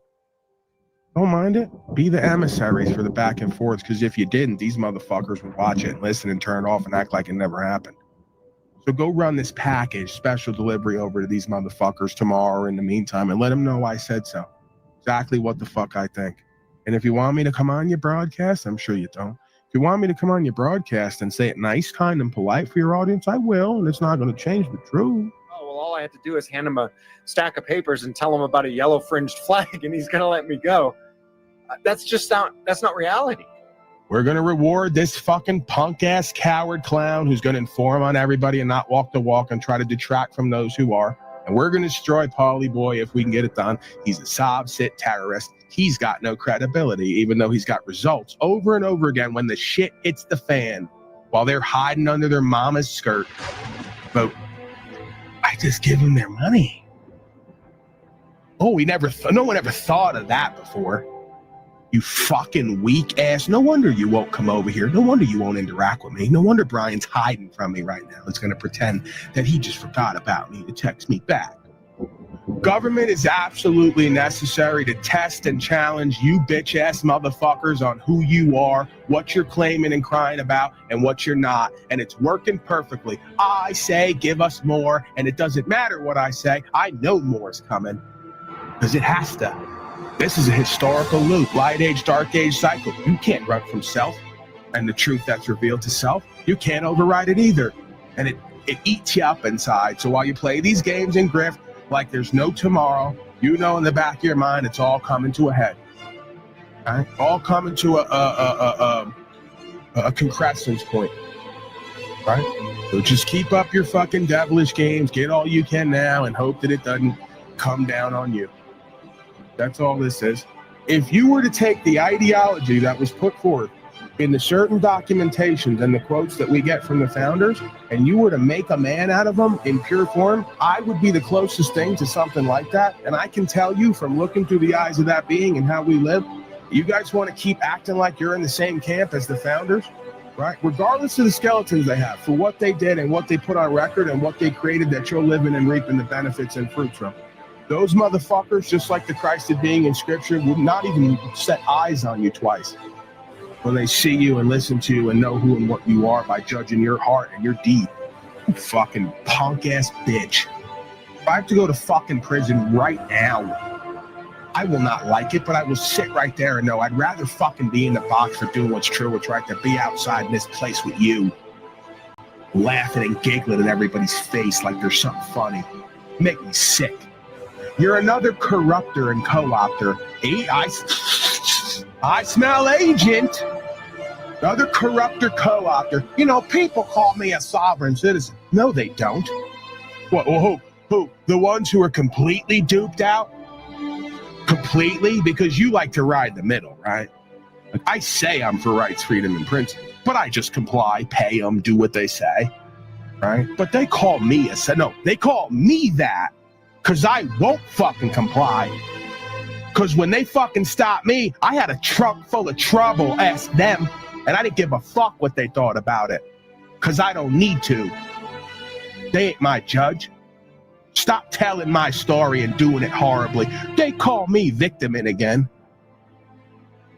Don't mind it. Be the emissaries for the back and forths, because if you didn't, these motherfuckers would watch it and listen and turn it off and act like it never happened. So go run this package, special delivery over to these motherfuckers tomorrow or in the meantime, and let them know I said so. Exactly what the fuck I think. And if you want me to come on your broadcast, I'm sure you don't. If you want me to come on your broadcast and say it nice, kind, and polite for your audience, I will, and it's not going to change the truth. Oh, well, all I have to do is hand him a stack of papers and tell him about a yellow fringed flag, and he's going to let me go. That's not reality. We're going to reward this fucking punk-ass coward clown who's going to inform on everybody and not walk the walk and try to detract from those who are. And we're going to destroy Paulie Boy if we can get it done. He's a sob-sit terrorist. He's got no credibility, even though he's got results over and over again when the shit hits the fan while they're hiding under their mama's skirt. But I just give them their money. Oh, no one ever thought of that before. You fucking weak ass. No wonder you won't come over here. No wonder you won't interact with me. No wonder Brian's hiding from me right now. He's going to pretend that he just forgot about me to text me back. Government is absolutely necessary to test and challenge you bitch ass motherfuckers on who you are, what you're claiming and crying about, and what you're not. And it's working perfectly. I say give us more, and it doesn't matter what I say. I know more is coming because it has to. This is a historical loop, light age, dark age cycle. You can't run from self and the truth that's revealed to self. You can't override it either. And it eats you up inside. So while you play these games and grift like there's no tomorrow, you know in the back of your mind it's all coming to a head. Right? All coming to a concrescence point. Right? So just keep up your fucking devilish games, get all you can now, and hope that it doesn't come down on you. That's all this is. If you were to take the ideology that was put forth in the certain documentations and the quotes that we get from the founders, and you were to make a man out of them in pure form, I would be the closest thing to something like that. And I can tell you from looking through the eyes of that being and how we live, you guys want to keep acting like you're in the same camp as the founders, right? Regardless of the skeletons they have, for what they did and what they put on record and what they created that you're living and reaping the benefits and fruits from. Those motherfuckers, just like the Christed being in scripture, would not even set eyes on you twice when they see you and listen to you and know who and what you are by judging your heart and your deed. You fucking punk ass bitch. If I have to go to fucking prison right now, I will not like it, but I will sit right there and know I'd rather fucking be in the box for doing what's true, what's right, than be outside in this place with you, laughing and giggling in everybody's face like there's something funny. You make me sick. You're another corrupter and co-opter. I smell agent. Another corrupter, co-opter. You know, people call me a sovereign citizen. No, they don't. What? Who? The ones who are completely duped out? completely, because you like to ride the middle, right? Like, I say I'm for rights, freedom, and principle, but I just comply, pay them, do what they say, right? But they call me they call me that because I won't fucking comply. Because when they fucking stopped me, I had a trunk full of trouble, ask them, and I didn't give a fuck what they thought about it. Because I don't need to. They ain't my judge. Stop telling my story and doing it horribly. They call me victim again.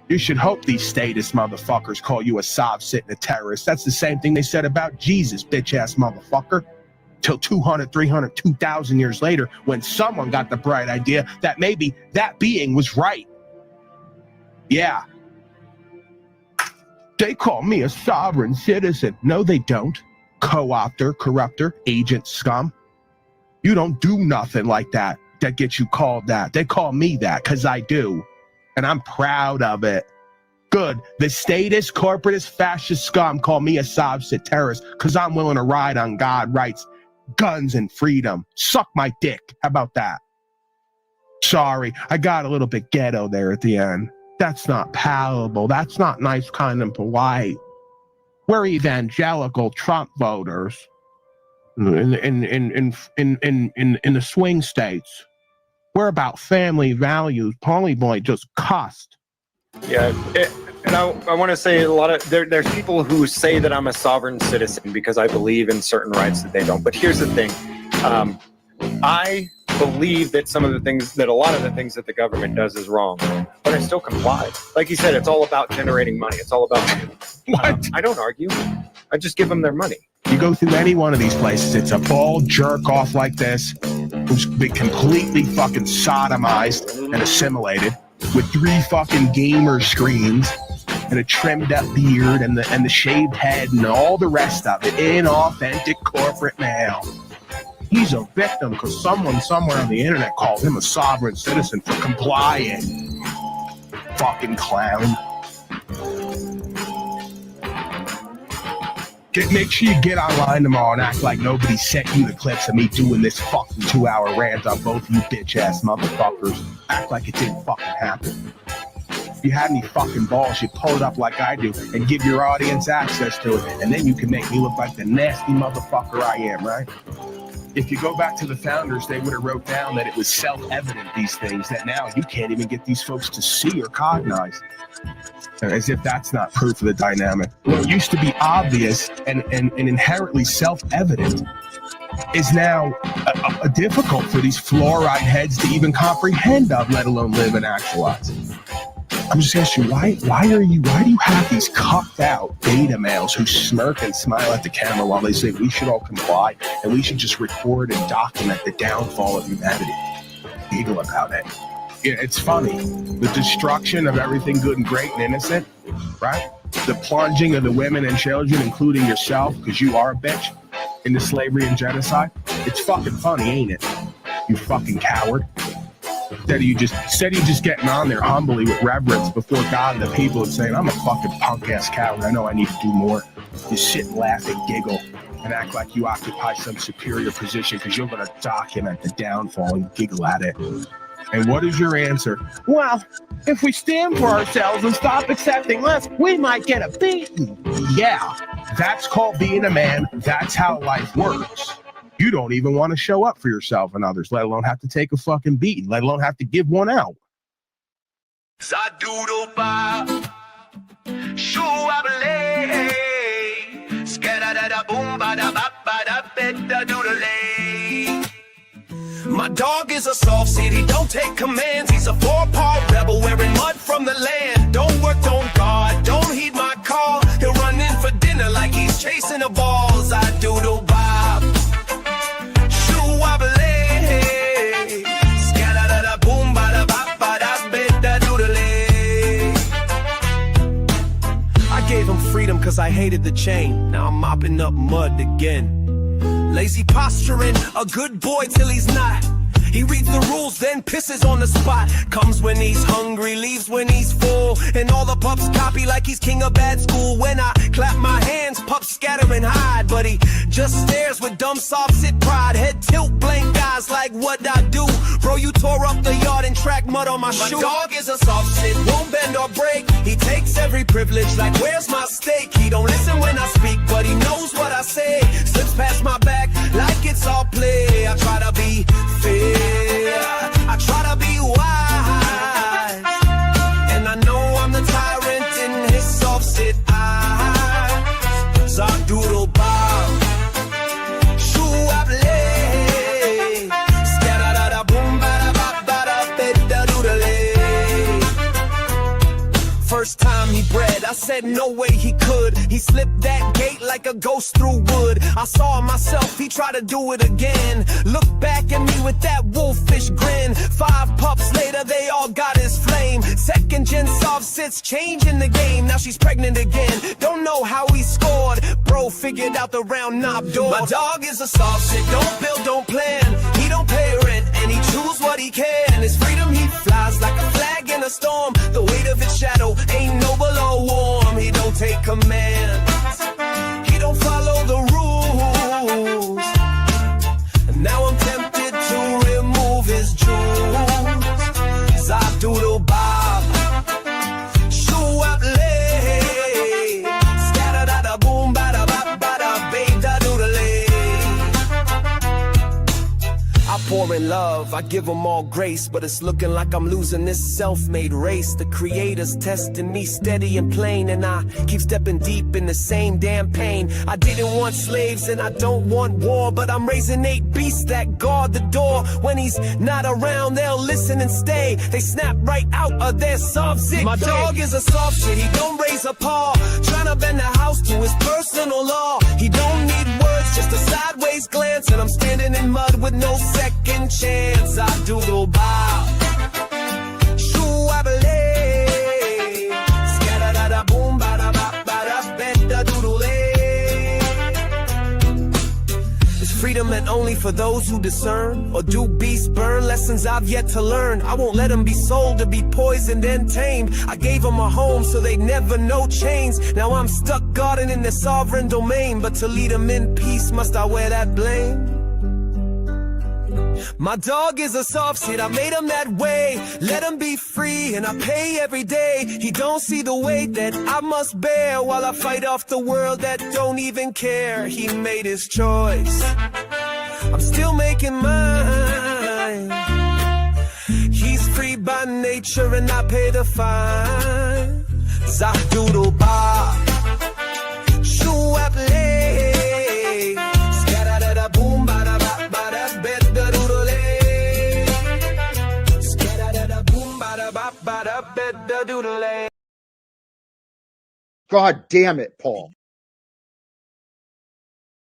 You should hope these statist motherfuckers call you a sob-sitting a terrorist. That's the same thing they said about Jesus, bitch-ass motherfucker. Till 200, 300, 2,000 years later, when someone got the bright idea that maybe that being was right. Yeah. They call me a sovereign citizen. No, they don't. Co-opter, corrupter, agent, scum. You don't do nothing like that gets you called that. They call me that because I do. And I'm proud of it. Good. The statist, corporatist, fascist scum call me a sob-sit terrorist because I'm willing to ride on God, rights, guns, and freedom. Suck my dick. How about that? Sorry, I got a little bit ghetto there at the end. That's not palatable. That's not nice, kind, and polite. We're evangelical Trump voters in the swing states. We're about family values. Paulie Boy just cussed. Yeah, and I want to say a lot of there's people who say that I'm a sovereign citizen because I believe in certain rights that they don't. But here's the thing, I believe that a lot of the things that the government does is wrong, but I still comply. Like you said, it's all about generating money. It's all about money. What? I don't argue. I just give them their money. You go through any one of these places, it's a bald jerk off like this who's been completely fucking sodomized and assimilated with 3 fucking gamer screens and a trimmed up beard and the shaved head and all the rest of it. Inauthentic corporate male. He's a victim because someone somewhere on the internet called him a sovereign citizen for complying. Fucking clown. Make sure you get online tomorrow and act like nobody sent you the clips of me doing this fucking 2-hour rant on both you bitch-ass motherfuckers. Act like it didn't fucking happen. If you had any fucking balls, you'd pull it up like I do and give your audience access to it, and then you can make me look like the nasty motherfucker I am, right? If you go back to the founders, they would have wrote down that it was self-evident, these things, that now you can't even get these folks to see or cognize. As if that's not proof of the dynamic. What used to be obvious and inherently self-evident is now difficult for these fluoride heads to even comprehend of, let alone live and actualize. I'm just asking you, why do you have these cucked out beta males who smirk and smile at the camera while they say we should all comply and we should just record and document the downfall of humanity? Giggle about it. It's funny. The destruction of everything good and great and innocent, right? The plunging of the women and children, including yourself, because you are a bitch, into slavery and genocide. It's fucking funny, ain't it? You fucking coward. Instead of you just getting on there humbly with reverence before God and the people and saying, I'm a fucking punk-ass coward. I know I need to do more. You sit and laugh and giggle and act like you occupy some superior position because you're going to document the downfall and giggle at it. And what is your answer? Well, if we stand for ourselves and stop accepting less, we might get a beating. Yeah, that's called being a man. That's how life works. You don't even want to show up for yourself and others, let alone have to take a fucking beating, let alone have to give one out. My dog is a soft city, don't take commands. He's a 4-part rebel wearing mud from the land. Don't work, don't guard, don't heed my call. He'll run in for dinner like he's chasing the balls. I doodle bob, shoo wobble, scatter da boom ba da ba ba da bit da doodle. I gave him freedom cause I hated the chain. Now I'm mopping up mud again. Lazy posturing, a good boy till he's not. He reads the rules, then pisses on the spot. Comes when he's hungry, leaves when he's full. And all the pups copy like he's king of bad school. When I clap my hands, pups scatter and hide. But he just stares with dumb soft-sit pride. Head tilt, blank eyes like what I do. Bro, you tore up the yard and tracked mud on my shoe. My dog is a soft-sit, won't bend or break. He takes every privilege like where's my steak? He don't listen when I speak, but he knows what I say. Slips past my back like it's all play. I try to be fair, I try to be wise, and I know I'm the tyrant in his soft-sit eyes. Zardoodle Bob, shoo up lay, scatter boom bada bada beda doodle. First time he bred, I said no way he could. He slipped that gate like a ghost through wood. I saw myself, he tried to do it again. Look back at me with that wolfish grin. 5 pups later, they all got his flame. Second gen soft sits changing the game. Now she's pregnant again. Don't know how he scored. Bro figured out the round knob door. My dog is a soft sit. Don't build, don't plan. He don't pay rent and he choose what he can. His freedom he flies like a flag in a storm. The weight of its shadow ain't noble or warm. He don't take commands. He don't follow the rules. And now I'm tempted to remove his jewels. Zardoodle Bob, shoo up lay, scatter da boom bada bada beda doodle. I pour in love, I give them all grace, but it's looking like I'm losing this self-made race. The creator's testing me steady and plain, and I keep stepping deep in the same damn pain. I didn't want slaves and I don't want war, but I'm raising 8 beasts that guard the door. When he's not around, they'll listen and stay. They snap right out of their soft sit. My dog is a soft shit, he don't raise a paw. Trying to bend the house to his personal law. He don't need words, just a sideways glance, and I'm standing in mud with no second chance. I doodle bob, shoo I belay, scatter da boom bada bada beda doodle. Is freedom meant only for those who discern, or do beasts burn? Lessons I've yet to learn. I won't let them be sold to be poisoned and tamed. I gave them a home so they never know chains. Now I'm stuck guarding in their sovereign domain, but to lead them in peace must I wear that blame? My dog is a soft sit, I made him that way. Let him be free and I pay every day. He don't see the weight that I must bear while I fight off the world that don't even care. He made his choice, I'm still making mine. He's free by nature and I pay the fine. Zardoodle Bob, shoo up lay, scatter da boom bada bada beda doodle. Scatter da boom bada bada beda doodle. God damn it, Paul.